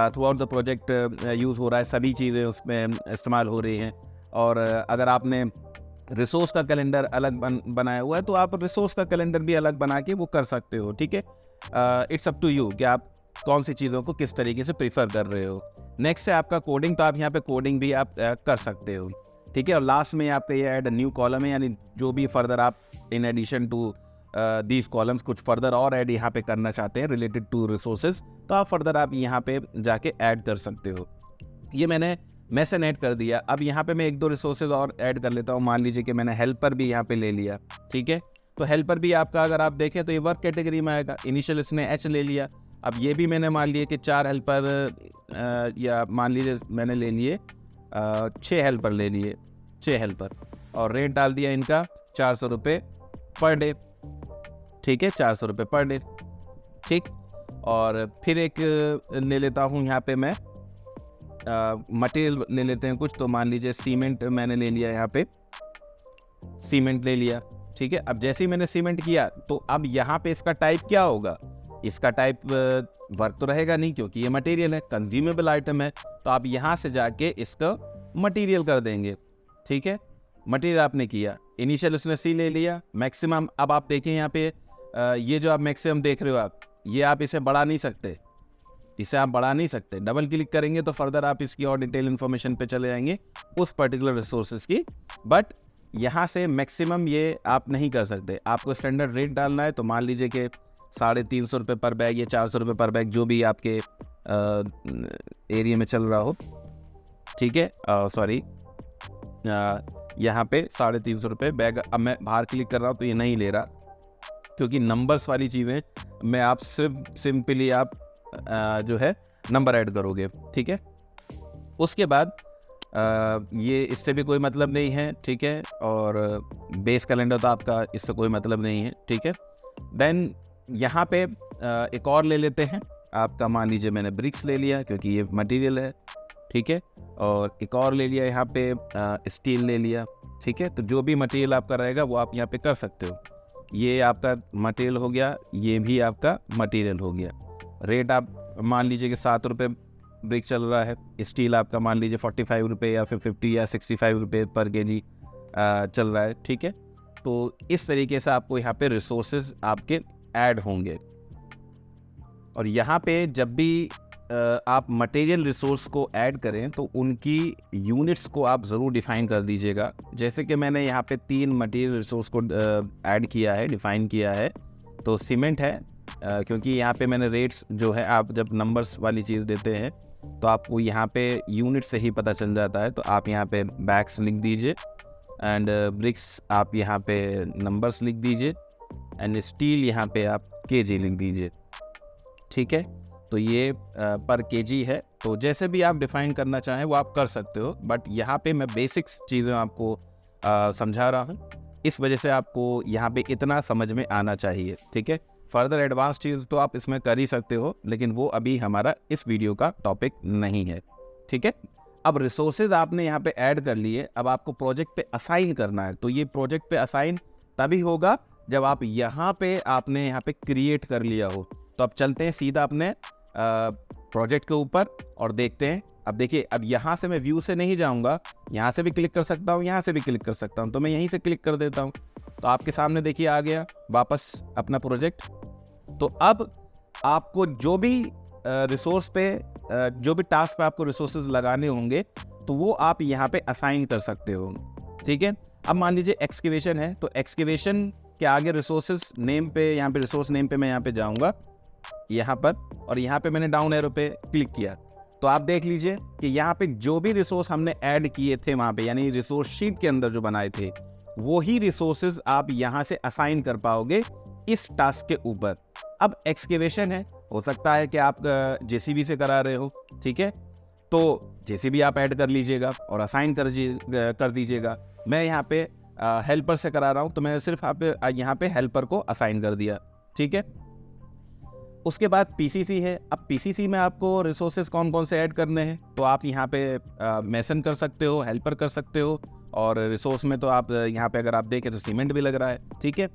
through out the project use हो रहा है, सभी चीज़ें उसमें इस्तेमाल हो रही हैं, और अगर आपने रिसोर्स का कैलेंडर अलग बनाया हुआ है तो आप रिसोर्स का कैलेंडर भी अलग बना के वो कर सकते हो, ठीक है। इट्स अप टू यू कि आप कौन सी चीज़ों को किस तरीके से प्रीफर कर रहे हो। नेक्स्ट है आपका कोडिंग, तो आप यहाँ पे कोडिंग भी आप कर सकते हो, ठीक है। और लास्ट में आपका ये ऐड न्यू कॉलम है, यानी जो भी फर्दर आप in addition to these columns कुछ फर्दर और ऐड यहाँ पे करना चाहते हैं रिलेटेड टू रिसोर्सेज, तो आप फर्दर आप यहाँ पे जाके ऐड कर सकते हो। ये मैंने मैसेज ऐड कर दिया। अब यहाँ पे मैं एक दो रिसोर्सेज और ऐड कर लेता हूँ। मान लीजिए कि मैंने हेल्पर भी यहाँ पे ले लिया, ठीक है। तो हेल्पर भी आपका अगर आप देखें तो ये वर्क कैटेगरी में आएगा। इनिशियल इसने एच ले लिया। अब ये भी मैंने मान लिया कि 4 हेल्पर या मान लीजिए मैंने ले लिए 6 हेल्पर ले लिए, 6 हेल्पर, और रेट डाल दिया इनका 400 रुपये पर डे, ठीक है, 400 रुपये पर डे, ठीक। और फिर एक ले लेता हूँ यहाँ पे मैं मटेरियल ले लेते हैं कुछ, तो मान लीजिए सीमेंट मैंने ले लिया, यहाँ पे सीमेंट ले लिया, ठीक है। अब जैसे ही मैंने सीमेंट किया तो अब यहाँ पे इसका टाइप क्या होगा, इसका टाइप वर्क तो रहेगा नहीं क्योंकि ये मटेरियल है, कंज्यूमेबल आइटम है, तो आप यहाँ से जाके इसका मटेरियल कर देंगे, ठीक है। मटेरियल आपने किया, इनिशियल उसने सी ले लिया, मैक्सिमम। अब आप देखें यहाँ पे ये जो आप मैक्सिमम देख रहे हो आप, ये आप इसे बढ़ा नहीं सकते, इसे आप बढ़ा नहीं सकते। डबल क्लिक करेंगे तो फर्दर आप इसकी और डिटेल इन्फॉर्मेशन पे चले जाएंगे उस पर्टिकुलर रिसोर्सेज की, बट यहाँ से मैक्सिमम ये आप नहीं कर सकते। आपको स्टैंडर्ड रेट डालना है तो मान लीजिए कि 350 रुपये पर बैग या 400 रुपये पर बैग, जो भी आपके एरिया में चल रहा हो, ठीक है। सॉरी, यहाँ पे 350 रुपये बैग। अब मैं बाहर क्लिक कर रहा हूँ तो ये नहीं ले रहा क्योंकि नंबर्स वाली चीज़ें मैं आप सिंपली आप जो है नंबर ऐड करोगे, ठीक है। उसके बाद ये इससे भी कोई मतलब नहीं है, ठीक है। और बेस कैलेंडर तो आपका इससे कोई मतलब नहीं है, ठीक है। देन यहाँ पे एक और ले लेते हैं आपका, मान लीजिए मैंने ब्रिक्स ले लिया क्योंकि ये मटेरियल है, ठीक है। और एक और ले लिया यहाँ पे स्टील ले लिया, ठीक है। तो जो भी मटेरियल आपका रहेगा वो आप यहाँ पे कर सकते हो। ये आपका मटेरियल हो गया, ये भी आपका मटेरियल हो गया। रेट आप मान लीजिए कि 7 रुपये ब्रिक चल रहा है, स्टील आपका मान लीजिए 45 रुपये या फिर 50 या 65 रुपये पर केजी चल रहा है, ठीक है। तो इस तरीके से आपको यहाँ पे रिसोर्सेज आपके ऐड होंगे। और यहाँ पे जब भी आप मटेरियल रिसोर्स को ऐड करें तो उनकी यूनिट्स को आप ज़रूर डिफ़ाइन कर दीजिएगा। जैसे कि मैंने यहाँ पे 3 मटेरियल रिसोर्स को ऐड किया है, डिफ़ाइन किया है। तो सीमेंट है, क्योंकि यहाँ पे मैंने रेट्स जो है, आप जब नंबर्स वाली चीज़ देते हैं तो आपको यहाँ पे यूनिट से ही पता चल जाता है। तो आप यहाँ पे बैग्स लिख दीजिए, एंड ब्रिक्स आप यहाँ पे नंबर्स लिख दीजिए, एंड स्टील यहाँ पे आप केजी लिख दीजिए, ठीक है। तो ये पर केजी है। तो जैसे भी आप डिफ़ाइन करना चाहें वो आप कर सकते हो, बट यहाँ पे मैं बेसिक्स चीज़ें आपको समझा रहा हूँ, इस वजह से आपको यहाँ पे इतना समझ में आना चाहिए, ठीक है। फर्दर एडवांस चीज़ तो आप इसमें कर ही सकते हो, लेकिन वो अभी हमारा इस वीडियो का टॉपिक नहीं है, ठीक है। अब रिसोर्सेज आपने यहाँ पे ऐड कर लिए, अब आपको प्रोजेक्ट पे असाइन करना है। तो ये प्रोजेक्ट पे असाइन तभी होगा जब आप यहाँ पे आपने यहाँ पे क्रिएट कर लिया हो। तो तो अब चलते हैं सीधा अपने प्रोजेक्ट के ऊपर और देखते हैं। अब देखिए, अब यहाँ से मैं व्यू से नहीं जाऊँगा, यहाँ से भी क्लिक कर सकता हूँ, यहाँ से भी क्लिक कर सकता हूँ, तो मैं यहीं से क्लिक कर देता हूँ। तो आपके सामने देखिए आ गया वापस अपना प्रोजेक्ट। तो अब आपको जो भी रिसोर्स पे जो भी टास्क पे आपको रिसोर्सेज लगाने होंगे तो वो आप यहाँ पे असाइन कर सकते हो, ठीक है। अब मान लीजिए एक्सकेवेशन है, तो एक्सकेवेशन के आगे रिसोर्सेज नेम पे, यहाँ पे रिसोर्स नेम पे मैं यहाँ पे जाऊँगा यहाँ पर, और यहाँ पे मैंने डाउन एरो पे क्लिक किया तो आप देख लीजिए कि यहाँ पे जो भी रिसोर्स हमने ऐड किए थे वहाँ पे, यानी रिसोर्स शीट के अंदर जो बनाए थे, वो ही रिसोर्सेज आप यहाँ से असाइन कर पाओगे इस टास्क के ऊपर। अब एक्सकेवेशन है, हो सकता है कि आप जेसीबी से करा रहे हो, ठीक है, तो जेसीबी आप ऐड कर लीजिएगा और असाइन कर दीजिएगा। मैं यहाँ पे हेल्पर से करा रहा हूँ, तो मैं सिर्फ यहाँ पे हेल्पर को असाइन कर दिया, ठीक है। उसके बाद पीसीसी है। अब पीसीसी में आपको रिसोर्सेज कौन कौन से ऐड करने हैं, तो आप यहाँ पे मेसन कर सकते हो, हेल्पर कर सकते हो, और रिसोर्स में तो आप यहाँ पे अगर आप देखें तो सीमेंट भी लग रहा है, ठीक है।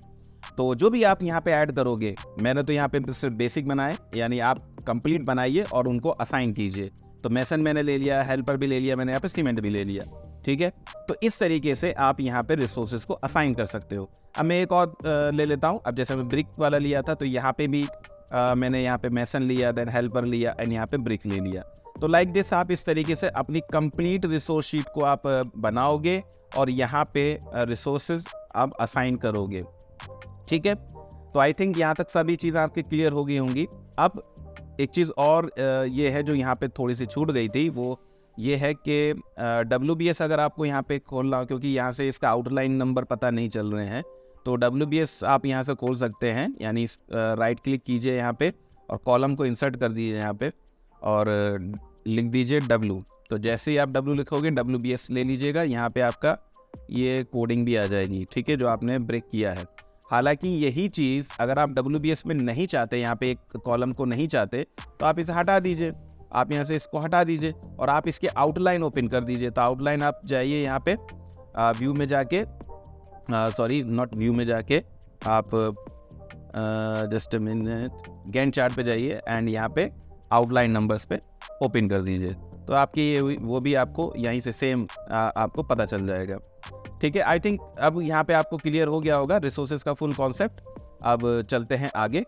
तो जो भी आप यहाँ पे ऐड करोगे, मैंने तो यहाँ पे सिर्फ बेसिक बनाए, यानी आप कंप्लीट बनाइए और उनको असाइन कीजिए। तो मेसन मैंने ले लिया, हेल्पर भी ले लिया मैंने, यहाँ पे सीमेंट भी ले लिया, ठीक है। तो इस तरीके से आप यहाँ पे रिसोर्सेज को असाइन कर सकते हो। अब मैं एक और ले लेता हूँ। अब जैसे मैं ब्रिक वाला लिया था, तो यहाँ पे भी मैंने यहाँ पे मेसन लिया, देन हेल्पर लिया एंड यहाँ पे ब्रिक ले लिया। तो लाइक दिस आप इस तरीके से अपनी कंप्लीट रिसोर्स शीट को आप बनाओगे और यहाँ पे रिसोर्सेज आप असाइन करोगे, ठीक है। तो आई थिंक यहाँ तक सभी चीज़ें आपकी क्लियर हो गई होंगी। अब एक चीज़ और ये है जो यहाँ पे थोड़ी सी छूट गई थी, वो ये है कि WBS अगर आपको यहाँ पे खोलना हो, क्योंकि यहाँ से इसका आउटलाइन नंबर पता नहीं चल रहे हैं, तो WBS आप यहाँ से खोल सकते हैं। यानी राइट क्लिक कीजिए यहाँ पे और कॉलम को इंसर्ट कर दीजिए यहाँ पे और लिख दीजिए W। तो जैसे ही आप W लिखोगे WBS ले लीजिएगा, यहाँ पे आपका ये कोडिंग भी आ जाएगी, ठीक है, जो आपने ब्रेक किया है। हालांकि यही चीज़ अगर आप WBS में नहीं चाहते, यहाँ पे एक कॉलम को नहीं चाहते, तो आप इसे हटा दीजिए। आप यहाँ से इसको हटा दीजिए और आप इसके आउटलाइन ओपन कर दीजिए। तो आउटलाइन आप जाइए यहाँ पे व्यू में जाके, सॉरी नॉट व्यू में जाके, आप just a minute, Gantt chart पे जाइए एंड यहाँ पे आउटलाइन नंबर्स पे ओपन कर दीजिए। तो आपकी ये वो भी आपको यहीं से सेम आपको पता चल जाएगा, ठीक है। आई थिंक अब यहाँ पे आपको क्लियर हो गया होगा रिसोर्सेज का फुल कॉन्सेप्ट। अब चलते हैं आगे।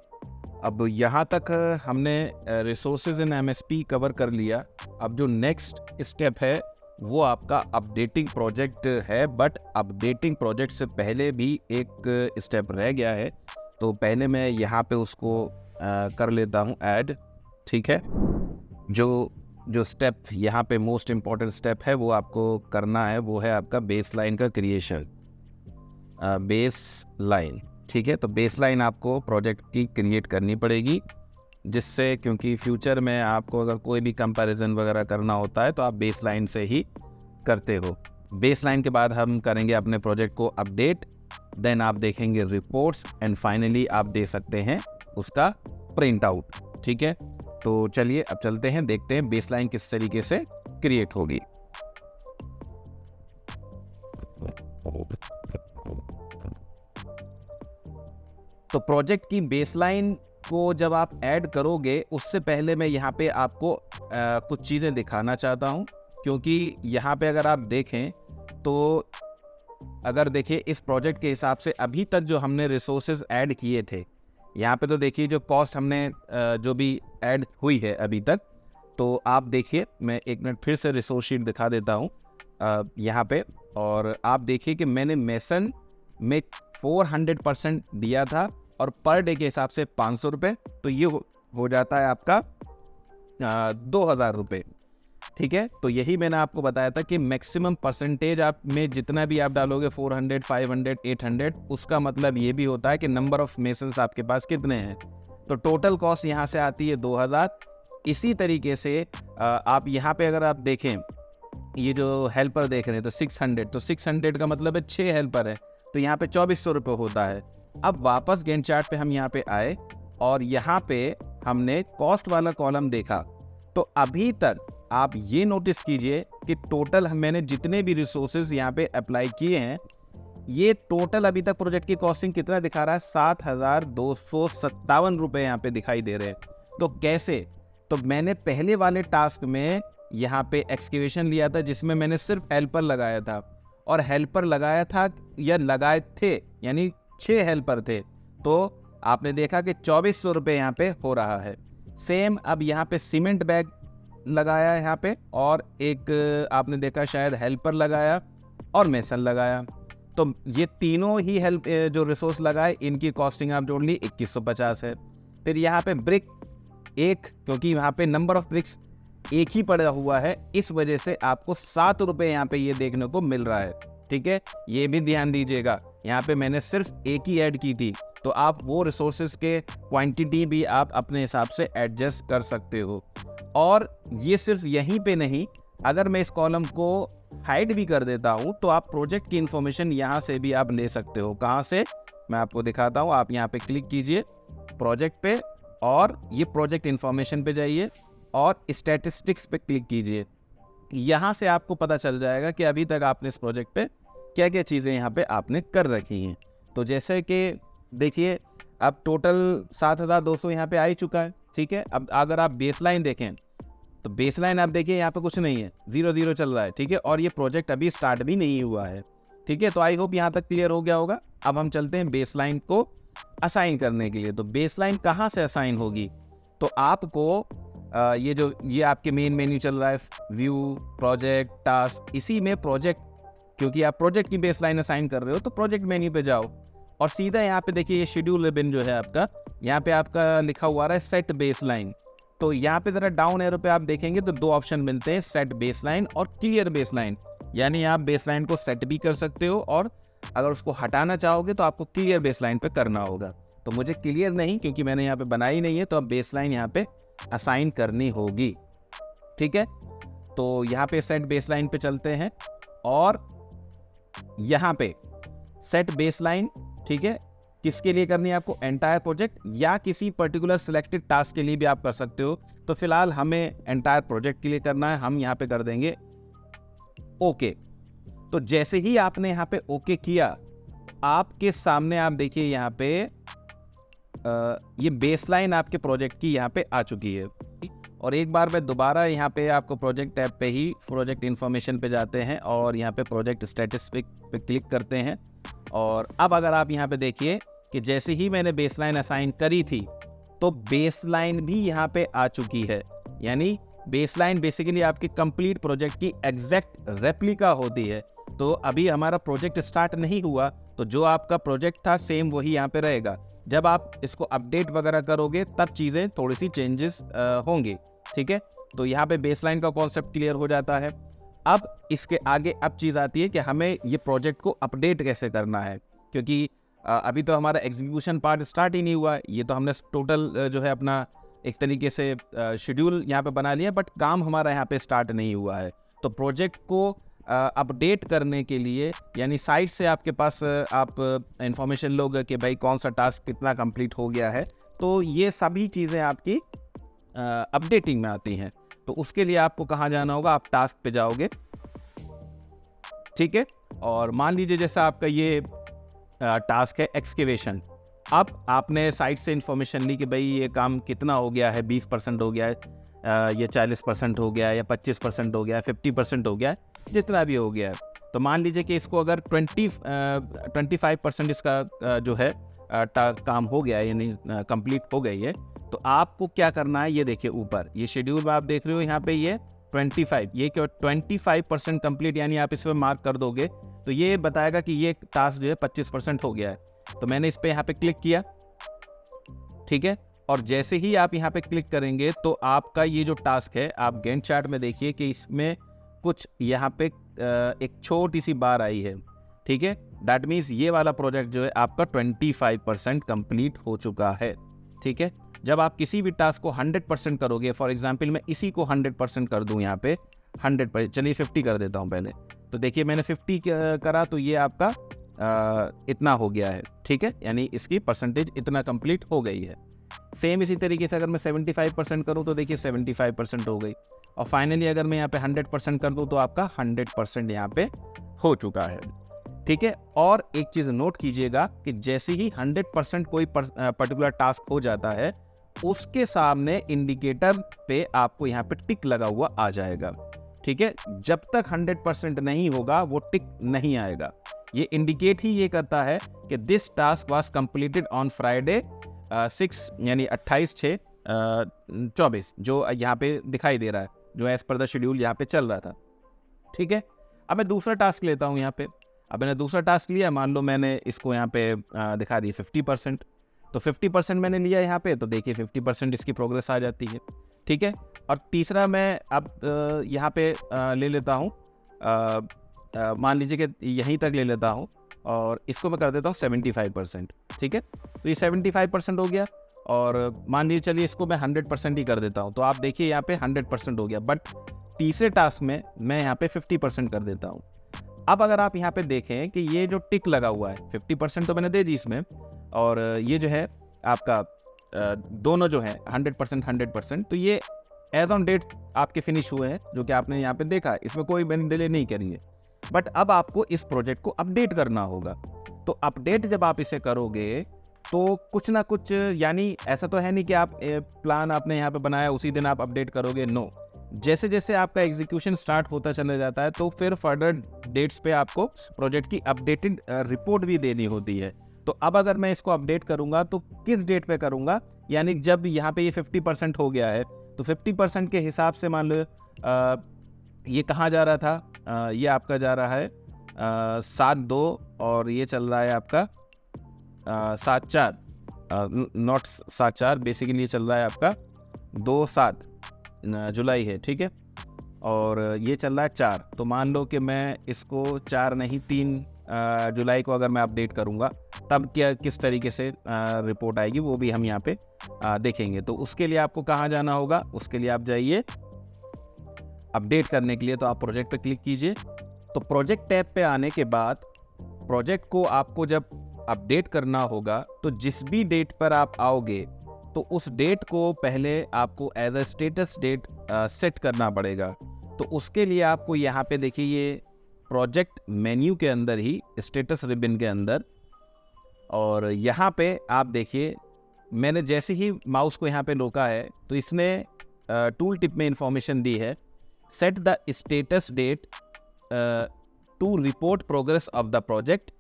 अब यहाँ तक हमने रिसोर्सेज इन MSP कवर कर लिया। अब जो नेक्स्ट स्टेप है वो आपका अपडेटिंग प्रोजेक्ट है, बट अपडेटिंग प्रोजेक्ट से पहले भी एक स्टेप रह गया है, तो पहले मैं यहाँ पे उसको कर लेता हूँ ऐड, ठीक है। जो स्टेप यहाँ पे मोस्ट इम्पॉर्टेंट स्टेप है वो आपको करना है, वो है आपका बेस लाइन का क्रिएशन, बेस लाइन, ठीक है। तो बेस लाइन आपको प्रोजेक्ट की क्रिएट करनी पड़ेगी, जिससे क्योंकि फ्यूचर में आपको अगर कोई भी कंपैरिजन वगैरह करना होता है तो आप बेस लाइन से ही करते हो। बेस लाइन के बाद हम करेंगे अपने प्रोजेक्ट को अपडेट, देन आप देखेंगे रिपोर्ट्स एंड फाइनली आप दे सकते हैं उसका प्रिंट आउट, ठीक है। तो चलिए अब चलते हैं, देखते हैं बेस लाइन किस तरीके से क्रिएट होगी। तो प्रोजेक्ट की बेसलाइन को जब आप ऐड करोगे, उससे पहले मैं यहाँ पे आपको कुछ चीज़ें दिखाना चाहता हूँ, क्योंकि यहाँ पे अगर आप देखें तो अगर देखिए इस प्रोजेक्ट के हिसाब से अभी तक जो हमने रिसोर्सेज ऐड किए थे, यहाँ पे तो देखिए जो कॉस्ट हमने जो भी ऐड हुई है अभी तक, तो आप देखिए मैं एक मिनट फिर से रिसोर्स शीट दिखा देता हूँ यहाँ पे, और आप देखिए कि मैंने मेसन में 400% दिया था और पर डे के हिसाब से 500 रुपये, तो ये हो जाता है आपका 2000 रुपये, ठीक है। तो यही मैंने आपको बताया था कि मैक्सिमम परसेंटेज आप में जितना भी आप डालोगे 400, 500, 800, उसका मतलब ये भी होता है कि नंबर ऑफ मेसन्स आपके पास कितने हैं। तो टोटल कॉस्ट यहाँ से आती है 2000। इसी तरीके से आप यहाँ पे अगर आप देखें, ये जो हेल्पर देख रहे हैं तो 600, तो 600 का मतलब है 6 हेल्पर है, तो यहाँ पे 2400 रुपये होता है। अब वापस गैंट चार्ट पे हम यहाँ पे आए और यहाँ पे हमने कॉस्ट वाला कॉलम देखा, तो अभी तक आप ये नोटिस कीजिए कि टोटल मैंने जितने भी रिसोर्सेज यहाँ पे अप्लाई किए हैं, ये टोटल अभी तक प्रोजेक्ट की कॉस्टिंग कितना दिखा रहा है, 7,257 रुपये यहाँ पे दिखाई दे रहे हैं। तो कैसे, तो मैंने पहले वाले टास्क में यहाँ पे एक्सकेवेशन लिया था जिसमें मैंने सिर्फ हेल्पर लगाया था, और हेल्पर लगाया था या लगाए थे यानी 6 हेल्पर थे, तो आपने देखा कि 2400 रुपये यहाँ पे हो रहा है। सेम अब यहाँ पे सीमेंट बैग लगाया है यहाँ पे, और एक आपने देखा शायद हेल्पर लगाया और मेसन लगाया, तो ये तीनों ही हेल्प जो रिसोर्स लगाए इनकी कॉस्टिंग आप जोड़ ली 2150 है। फिर यहाँ पे ब्रिक एक, क्योंकि यहाँ पे नंबर ऑफ ब्रिक्स एक ही पड़ा हुआ है, इस वजह से आपको 7 रुपये यहाँ पे ये देखने को मिल रहा है। ठीक है, ये भी ध्यान दीजिएगा, यहाँ पे मैंने सिर्फ एक ही ऐड की थी, तो आप वो रिसोर्सेज के क्वांटिटी भी आप अपने हिसाब से एडजस्ट कर सकते हो। और ये सिर्फ यहीं पे नहीं, अगर मैं इस कॉलम को हाइड भी कर देता हूं तो आप प्रोजेक्ट की इंफॉर्मेशन यहां से भी आप ले सकते हो। कहां से, मैं आपको दिखाता हूं। आप यहां पे क्लिक कीजिए प्रोजेक्ट पे, और ये प्रोजेक्ट इंफॉर्मेशन पे जाइए और स्टैटिस्टिक्स पे क्लिक कीजिए। यहां से आपको पता चल जाएगा कि अभी तक आपने इस प्रोजेक्ट पे क्या क्या चीज़ें यहाँ पे आपने कर रखी हैं। तो जैसे कि देखिए अब टोटल 7,200 यहाँ पे आ ही चुका है। ठीक है, अब अगर आप बेसलाइन देखें तो बेसलाइन आप देखिए यहाँ पे कुछ नहीं है, 0 चल रहा है। ठीक है, और ये प्रोजेक्ट अभी स्टार्ट भी नहीं हुआ है। ठीक है, तो आई होप यहाँ तक क्लियर हो गया होगा। अब हम चलते हैं बेसलाइन को असाइन करने के लिए। तो बेसलाइन कहाँ से असाइन होगी, तो आपको ये आपके मेन मेन्यू चल रहा है, व्यू, प्रोजेक्ट, टास्क, इसी में प्रोजेक्ट, क्योंकि आप प्रोजेक्ट की बेसलाइन असाइन कर रहे हो तो प्रोजेक्ट मेन्यू पे जाओ, और सीधा यहाँ पे देखिए ये शेड्यूल रिबन जो है आपका, यहाँ पे आपका लिखा हुआ है सेट बेसलाइन। तो यहाँ पे जरा डाउन एरो पे आप देखेंगे तो 2 ऑप्शन मिलते हैं, सेट बेसलाइन और क्लियर बेसलाइन। यानी आप बेसलाइन को सेट भी कर सकते हो, और अगर उसको हटाना चाहोगे तो आपको क्लियर बेसलाइन पे करना होगा। तो मुझे क्लियर नहीं, क्योंकि मैंने यहाँ पे बनाई नहीं है, तो अब बेसलाइन यहाँ पे असाइन करनी होगी। ठीक है, तो यहाँ पे सेट बेसलाइन पे चलते हैं, और यहाँ पे सेट बेसलाइन, ठीक है, किसके लिए करनी है आपको, एंटायर प्रोजेक्ट या किसी पर्टिकुलर सिलेक्टेड टास्क के लिए भी आप कर सकते हो। तो फिलहाल हमें एंटायर प्रोजेक्ट के लिए करना है, हम यहाँ पे कर देंगे ओके। तो जैसे ही आपने यहाँ पे ओके किया, आपके सामने आप देखिए यहाँ पे ये बेसलाइन आपके प्रोजेक्ट की यहाँ पे आ चुकी है। और एक बार मैं दोबारा यहाँ पे आपको प्रोजेक्ट टैब पे ही प्रोजेक्ट इन्फॉर्मेशन पे जाते हैं, और यहाँ पे प्रोजेक्ट स्टेटस पे क्लिक करते हैं। और अब अगर आप यहाँ पे देखिए कि जैसे ही मैंने बेसलाइन असाइन करी थी तो बेसलाइन भी यहाँ पे आ चुकी है। यानी बेसलाइन बेसिकली आपकी कंप्लीट प्रोजेक्ट की एग्जैक्ट रेप्लिका होती है। तो अभी हमारा प्रोजेक्ट स्टार्ट नहीं हुआ, तो जो आपका प्रोजेक्ट था सेम वही यहाँ पे रहेगा। जब आप इसको अपडेट वगैरह करोगे तब चीज़ें थोड़ी सी चेंजेस होंगी। ठीक है, तो यहाँ पे बेसलाइन का कॉन्सेप्ट क्लियर हो जाता है। अब इसके आगे अब चीज़ आती है कि हमें ये प्रोजेक्ट को अपडेट कैसे करना है, क्योंकि अभी तो हमारा एग्जीक्यूशन पार्ट स्टार्ट ही नहीं हुआ है। ये तो हमने टोटल जो है अपना एक तरीके से शेड्यूल यहाँ पे बना लिया, बट काम हमारा यहाँ पे स्टार्ट नहीं हुआ है। तो प्रोजेक्ट को अपडेट करने के लिए, यानी साइट से आपके पास आप इंफॉर्मेशन लोगे कि भाई कौन सा टास्क कितना कंप्लीट हो गया है, तो ये सभी चीज़ें आपकी अपडेटिंग में आती हैं। तो उसके लिए आपको कहाँ जाना होगा, आप टास्क पे जाओगे। ठीक है, और मान लीजिए जैसा आपका ये टास्क है एक्सकेवेशन। अब आपने साइट से इंफॉर्मेशन ली कि भाई ये काम कितना हो गया है, 20% हो गया है, ये 40% हो गया है, या 25% हो गया है, 50% हो गया है, जितना भी हो गया है। तो मान लीजिए कि इसको अगर 25% इसका जो है काम हो गया है, यानी कंप्लीट हो गई है, तो आपको क्या करना है, ये देखिए ऊपर ये शेड्यूल में आप देख रहे हो, यहाँ पे ये 25, ये क्या 25% कंप्लीट, यानी आप इस पर मार्क कर दोगे तो ये बताएगा कि ये टास्क जो है 25% हो गया है। तो मैंने इस पे यहाँ पे क्लिक किया। ठीक है, और जैसे ही आप यहाँ पे क्लिक करेंगे तो आपका ये जो टास्क है, आप गैंट चार्ट में देखिए कि इसमें कुछ यहाँ पे एक छोटी सी बार आई है। ठीक है, दैट मीन्स ये वाला प्रोजेक्ट जो है आपका 25% कंप्लीट हो चुका है। ठीक है, जब आप किसी भी टास्क को 100% करोगे, फॉर एग्जांपल मैं इसी को 100% कर दूं, यहाँ पे 100%, चलिए 50 कर देता हूं पहले। तो देखिए मैंने 50 करा तो ये आपका इतना हो गया है। ठीक है, यानी इसकी परसेंटेज इतना कंप्लीट हो गई है। सेम इसी तरीके से अगर मैं 75% करूं तो देखिए 75% हो गई। और फाइनली अगर मैं यहाँ पे 100% कर दूं तो आपका 100% यहाँ पे हो चुका है। ठीक है। और एक चीज़ नोट कीजिएगा कि जैसे ही 100% कोई पर्टिकुलर टास्क हो जाता है, उसके सामने इंडिकेटर पे आपको यहाँ पे टिक लगा हुआ आ जाएगा। ठीक है, जब तक 100% नहीं होगा वो टिक नहीं आएगा। ये इंडिकेट ही ये करता है कि this task was completed on Friday 6 यानी 28/6/24 जो यहाँ पे दिखाई दे रहा है, जो एज पर द शेड्यूल यहाँ पे चल रहा था। ठीक है, अब मैं दूसरा टास्क लेता हूँ यहाँ पे। अब मैंने दूसरा टास्क लिया, मान लो मैंने इसको यहाँ पे दिखा दी 50%, तो 50% मैंने लिया यहाँ पे, तो देखिए 50% इसकी प्रोग्रेस आ जाती है। ठीक है, और तीसरा मैं अब यहाँ पे ले लेता हूँ, मान लीजिए कि यहीं तक ले लेता हूँ और इसको मैं कर देता हूँ 75%। ठीक है, तो ये 75% हो गया और मान लीजिए चलिए इसको मैं 100% ही कर देता हूँ, तो आप देखिए यहाँ पे 100% हो गया। बट तीसरे टास्क में मैं यहाँ पे 50% कर देता हूँ। अब अगर आप यहाँ पे देखें कि ये जो टिक लगा हुआ है 50% तो मैंने दे दी इसमें, और ये जो है आपका दोनों जो है 100%, तो ये एज ऑन डेट आपके फिनिश हुए हैं, जो कि आपने यहाँ पे देखा, इसमें कोई मैंने डिले नहीं करी है। बट अब आपको इस प्रोजेक्ट को अपडेट करना होगा। तो अपडेट जब आप इसे करोगे तो कुछ ना कुछ, यानी ऐसा तो है नहीं कि आप प्लान आपने यहाँ पे बनाया उसी दिन आप अपडेट करोगे, नो। जैसे जैसे आपका एग्जीक्यूशन स्टार्ट होता चला जाता है तो फिर फर्दर डेट्स पे आपको प्रोजेक्ट की अपडेटेड रिपोर्ट भी देनी होती है। तो अब अगर मैं इसको अपडेट करूंगा तो किस डेट पे करूंगा, यानी जब यहाँ पे ये 50% हो गया है तो 50% के हिसाब से मान लो ये कहाँ जा रहा था, ये आपका जा रहा है 7/2 और ये चल रहा है आपका 7/4, नॉट 7/4, बेसिकली ये चल रहा है आपका 2/7 जुलाई है। ठीक है, और ये चल रहा है 4, तो मान लो कि मैं इसको 4 नहीं 3 जुलाई को अगर मैं अपडेट करूंगा तब क्या किस तरीके से रिपोर्ट आएगी वो भी हम यहाँ पे देखेंगे। तो उसके लिए आपको कहाँ जाना होगा, उसके लिए आप जाइए अपडेट करने के लिए, तो आप प्रोजेक्ट पे क्लिक कीजिए। तो प्रोजेक्ट टैब पे आने के बाद प्रोजेक्ट को आपको जब अपडेट करना होगा तो जिस भी डेट पर आप आओगे तो उस डेट को पहले आपको as a status date set करना पड़ेगा। तो उसके लिए आपको यहाँ पे देखिए ये प्रोजेक्ट मेन्यू के अंदर ही स्टेटस रिबन के अंदर, और यहाँ पे आप देखिए मैंने जैसे ही माउस को यहाँ पे रोका है तो इसने टूल टिप में इंफॉर्मेशन दी है, set the status date to report progress of the project.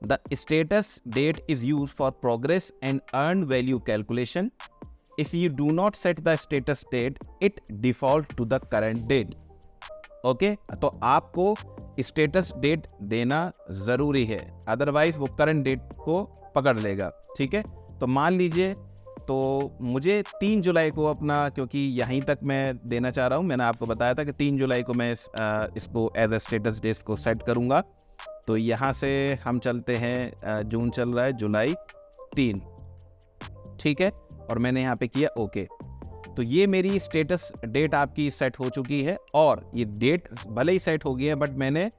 The status date is used for progress and earned value calculation. If you do not set the status date, it default to the current date. Okay, तो आपको status date देना ज़रूरी है, otherwise वो current date को पकड़ लेगा। ठीक है, तो मान लीजिए तो मुझे 3 जुलाई को अपना, क्योंकि यहीं तक मैं देना चाह रहा हूँ, मैंने आपको बताया था कि 3 जुलाई को मैं इसको एज अ स्टेटस डेट को सेट करूँगा। तो यहाँ से हम चलते हैं, जून चल रहा है, जुलाई 3, ठीक है, और मैंने यहाँ पे किया ओके। तो ये मेरी स्टेटस डेट आपकी सेट हो चुकी है, और ये डेट भले ही सेट हो गई है बट मैंने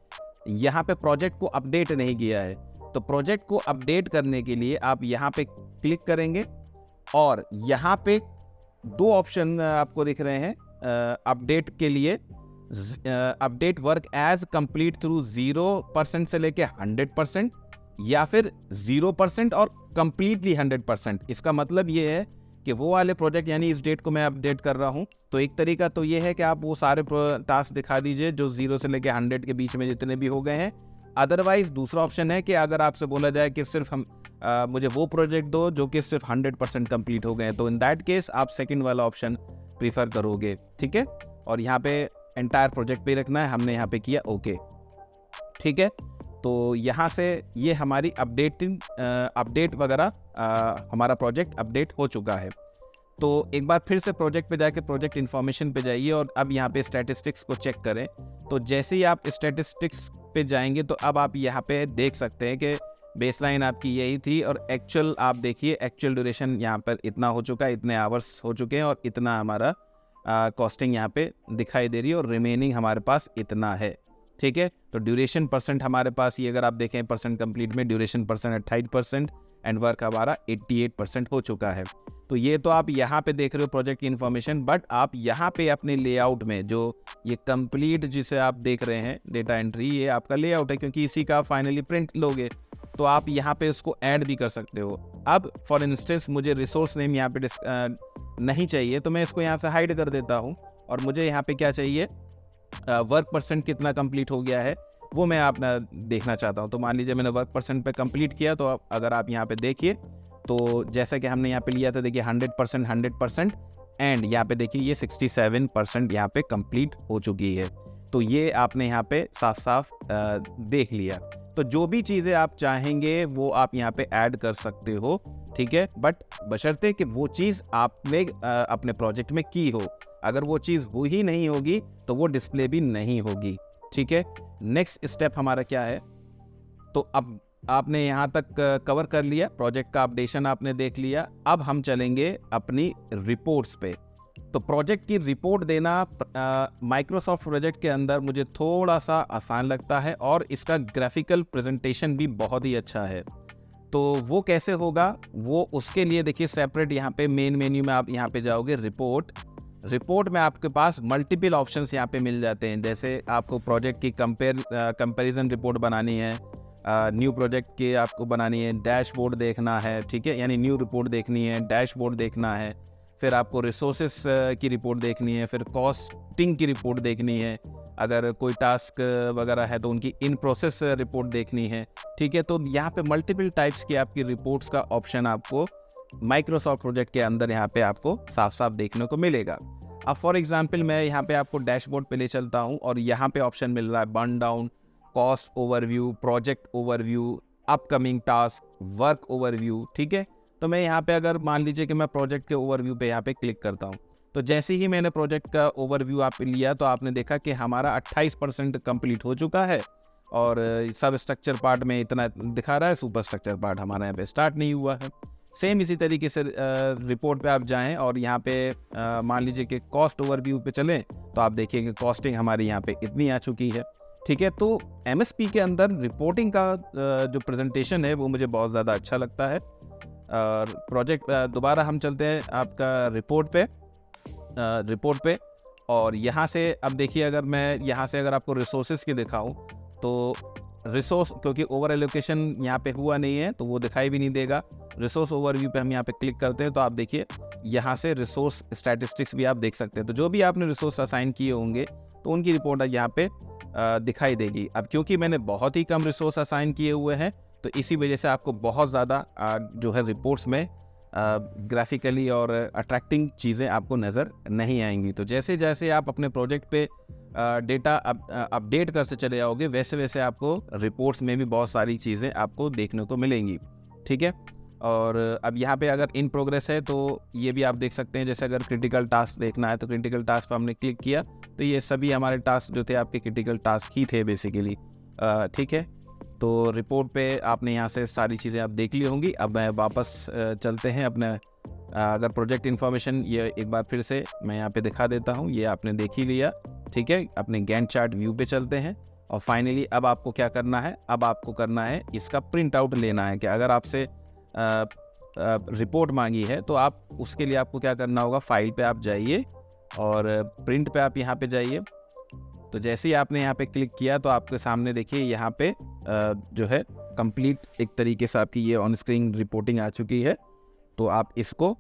यहाँ पे प्रोजेक्ट को अपडेट नहीं किया है। तो प्रोजेक्ट को अपडेट करने के लिए आप यहाँ पे क्लिक करेंगे और यहाँ पे 2 ऑप्शन आपको दिख रहे हैं अपडेट के लिए, update work as complete through 0% से लेके 100%, या फिर 0% और कंप्लीटली 100%। इसका मतलब ये है कि वो वाले प्रोजेक्ट, यानी इस डेट को मैं अपडेट कर रहा हूँ, तो एक तरीका तो ये है कि आप वो सारे टास्क दिखा दीजिए जो 0 से लेके 100 के बीच में जितने भी हो गए हैं। अदरवाइज दूसरा ऑप्शन है कि अगर आपसे बोला जाए कि सिर्फ मुझे वो प्रोजेक्ट दो जो कि सिर्फ 100% कंप्लीट हो गए हैं, तो इन दैट केस आप सेकंड वाला ऑप्शन प्रीफर करोगे। ठीक है, और यहाँ पे एंटायर प्रोजेक्ट पे रखना है, हमने यहाँ पे किया ओके। ठीक है, तो यहाँ से ये हमारी अपडेट वगैरह हमारा प्रोजेक्ट अपडेट हो चुका है। तो एक बार फिर से प्रोजेक्ट पे जाके प्रोजेक्ट इन्फॉर्मेशन पे जाइए और अब यहाँ पे स्टैटिस्टिक्स को चेक करें। तो जैसे ही आप स्टैटिस्टिक्स पे जाएंगे तो अब आप यहाँ पे देख सकते हैं कि बेसलाइन आपकी यही थी, और एक्चुअल आप देखिए एक्चुअल ड्यूरेशन यहाँ पर इतना हो चुका है, इतने आवर्स हो चुके हैं, और इतना हमारा कॉस्टिंग यहाँ पे दिखाई दे रही है, और रिमेनिंग हमारे पास इतना है। ठीक है, तो ड्यूरेशन परसेंट हमारे पास ये अगर आप देखें परसेंट कंप्लीट में ड्यूरेशन परसेंट 28% एंड वर्क हमारा 88% हो चुका है। तो ये तो आप यहाँ पे देख रहे हो प्रोजेक्ट की इन्फॉर्मेशन, बट आप यहाँ पे अपने लेआउट में जो ये कंप्लीट जिसे आप देख रहे हैं डेटा एंट्री, ये आपका लेआउट है क्योंकि इसी का फाइनली प्रिंट लोगे, तो आप यहाँ पे उसको ऐड भी कर सकते हो। अब फॉर इंस्टेंस मुझे रिसोर्स नेम यहाँ पे नहीं चाहिए, तो मैं इसको यहाँ से हाइड कर देता हूँ और मुझे यहाँ पे क्या चाहिए, वर्क परसेंट कितना कंप्लीट हो गया है वो मैं आप देखना चाहता हूँ। तो मान लीजिए मैंने वर्क परसेंट पे कंप्लीट किया, तो अगर आप यहाँ पे देखिए तो जैसा कि हमने यहाँ पे लिया था, देखिए 100% एंड यहाँ पे देखिए ये 67% यहाँ पे कंप्लीट हो चुकी है। तो ये आपने यहाँ पे साफ साफ देख लिया। तो जो भी चीज़ें आप चाहेंगे वो आप यहाँ पे ऐड कर सकते हो, ठीक है, बट बशर्ते कि वो चीज़ आपने अपने प्रोजेक्ट में की हो। अगर वो चीज़ हो ही नहीं होगी तो वो डिस्प्ले भी नहीं होगी, ठीक है। नेक्स्ट स्टेप हमारा क्या है, तो अब आपने यहाँ तक कवर कर लिया, प्रोजेक्ट का अपडेशन आपने देख लिया। अब हम चलेंगे अपनी रिपोर्ट्स पे। तो प्रोजेक्ट की रिपोर्ट देना माइक्रोसॉफ्ट प्रोजेक्ट के अंदर मुझे थोड़ा सा आसान लगता है और इसका ग्राफिकल प्रेजेंटेशन भी बहुत ही अच्छा है। तो वो कैसे होगा, वो उसके लिए देखिए सेपरेट यहाँ पे मेन मेन्यू में आप यहाँ पे जाओगे, रिपोर्ट में आपके पास मल्टीपल ऑप्शंस यहाँ पे मिल जाते हैं। जैसे आपको प्रोजेक्ट की कंपैरिजन रिपोर्ट बनानी है, न्यू प्रोजेक्ट की आपको बनानी है, डैशबोर्ड देखना है, ठीक है, यानी न्यू रिपोर्ट देखनी है, डैशबोर्ड देखना है, फिर आपको रिसोर्सेस की रिपोर्ट देखनी है, फिर कॉस्टिंग की रिपोर्ट देखनी है, अगर कोई टास्क वगैरह है तो उनकी इन प्रोसेस रिपोर्ट देखनी है, ठीक है। तो यहाँ पे मल्टीपल टाइप्स की आपकी रिपोर्ट्स का ऑप्शन आपको माइक्रोसॉफ्ट प्रोजेक्ट के अंदर यहाँ पे आपको साफ साफ देखने को मिलेगा। अब फॉर एग्जांपल मैं यहाँ पे आपको डैशबोर्ड पे ले चलता हूँ और यहाँ पे ऑप्शन मिल रहा है burn down, cost overview, project overview, upcoming task, work overview, ठीक है। तो मैं यहाँ पे अगर मान लीजिए कि मैं प्रोजेक्ट के ओवरव्यू पे यहाँ पे क्लिक करता हूँ, तो जैसे ही मैंने प्रोजेक्ट का ओवरव्यू आप लिया तो आपने देखा कि हमारा 28% कंप्लीट हो चुका है और सब स्ट्रक्चर पार्ट में इतना दिखा रहा है, सुपर स्ट्रक्चर पार्ट हमारा यहाँ पे स्टार्ट नहीं हुआ है। सेम इसी तरीके से रिपोर्ट पे आप जाएं और यहाँ पे मान लीजिए कि कॉस्ट ओवरव्यू पे चलें तो आप देखिए कि कॉस्टिंग हमारी यहाँ पे इतनी आ चुकी है, ठीक है। तो एमएसपी के अंदर रिपोर्टिंग का जो प्रेजेंटेशन है वो मुझे बहुत ज़्यादा अच्छा लगता है। और प्रोजेक्ट दोबारा हम चलते हैं आपका रिपोर्ट पे और यहाँ से अब देखिए, अगर मैं यहाँ से अगर आपको रिसोर्सेज की दिखाऊं तो रिसोर्स, क्योंकि ओवर एलोकेशन यहाँ पे हुआ नहीं है तो वो दिखाई भी नहीं देगा। रिसोर्स ओवरव्यू पे हम यहाँ पे क्लिक करते हैं तो आप देखिए यहाँ से रिसोर्स स्टैटिस्टिक्स भी आप देख सकते हैं। तो जो भी आपने रिसोर्स असाइन किए होंगे तो उनकी रिपोर्ट यहाँ पे दिखाई देगी। अब क्योंकि मैंने बहुत ही कम रिसोर्स असाइन किए हुए हैं तो इसी वजह से आपको बहुत ज़्यादा जो है रिपोर्ट्स में ग्राफिकली और अट्रैक्टिंग चीज़ें आपको नज़र नहीं आएंगी। तो जैसे जैसे आप अपने प्रोजेक्ट पे डेटा अपडेट करते चले जाओगे वैसे वैसे आपको रिपोर्ट्स में भी बहुत सारी चीज़ें आपको देखने को मिलेंगी, ठीक है। और अब यहाँ पे अगर इन प्रोग्रेस है तो ये भी आप देख सकते हैं। जैसे अगर क्रिटिकल टास्क देखना है तो क्रिटिकल टास्क पर हमने क्लिक किया तो ये सभी हमारे टास्क जो थे आपके क्रिटिकल टास्क ही थे बेसिकली, ठीक है। तो रिपोर्ट पे आपने यहाँ से सारी चीज़ें आप देख ली होंगी। अब मैं वापस चलते हैं अपने अगर प्रोजेक्ट इन्फॉर्मेशन, ये एक बार फिर से मैं यहाँ पे दिखा देता हूँ, ये आपने देख ही लिया, ठीक है। अपने गैंट चार्ट व्यू पे चलते हैं और फाइनली अब आपको क्या करना है, अब आपको करना है इसका प्रिंट आउट लेना है। कि अगर आपसे रिपोर्ट मांगी है तो आप उसके लिए आपको क्या करना होगा, फाइल पे आप जाइए और प्रिंट पे आप यहाँ पे जाइए। तो जैसे ही आपने यहाँ पे क्लिक किया तो आपके सामने देखिए यहाँ पे जो है कंप्लीट एक तरीके से आपकी ये ऑन स्क्रीन रिपोर्टिंग आ चुकी है। तो आप इसको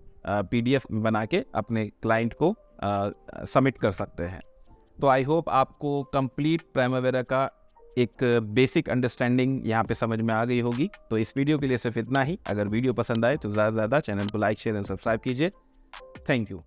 PDF बना के अपने क्लाइंट को सबमिट कर सकते हैं। तो आई होप आपको कंप्लीट प्राइमावेरा का एक बेसिक अंडरस्टैंडिंग यहाँ पे समझ में आ गई होगी। तो इस वीडियो के लिए सिर्फ इतना ही। अगर वीडियो पसंद आए तो ज़्यादा से ज़्यादा चैनल को लाइक, शेयर एंड सब्सक्राइब कीजिए। Thank you.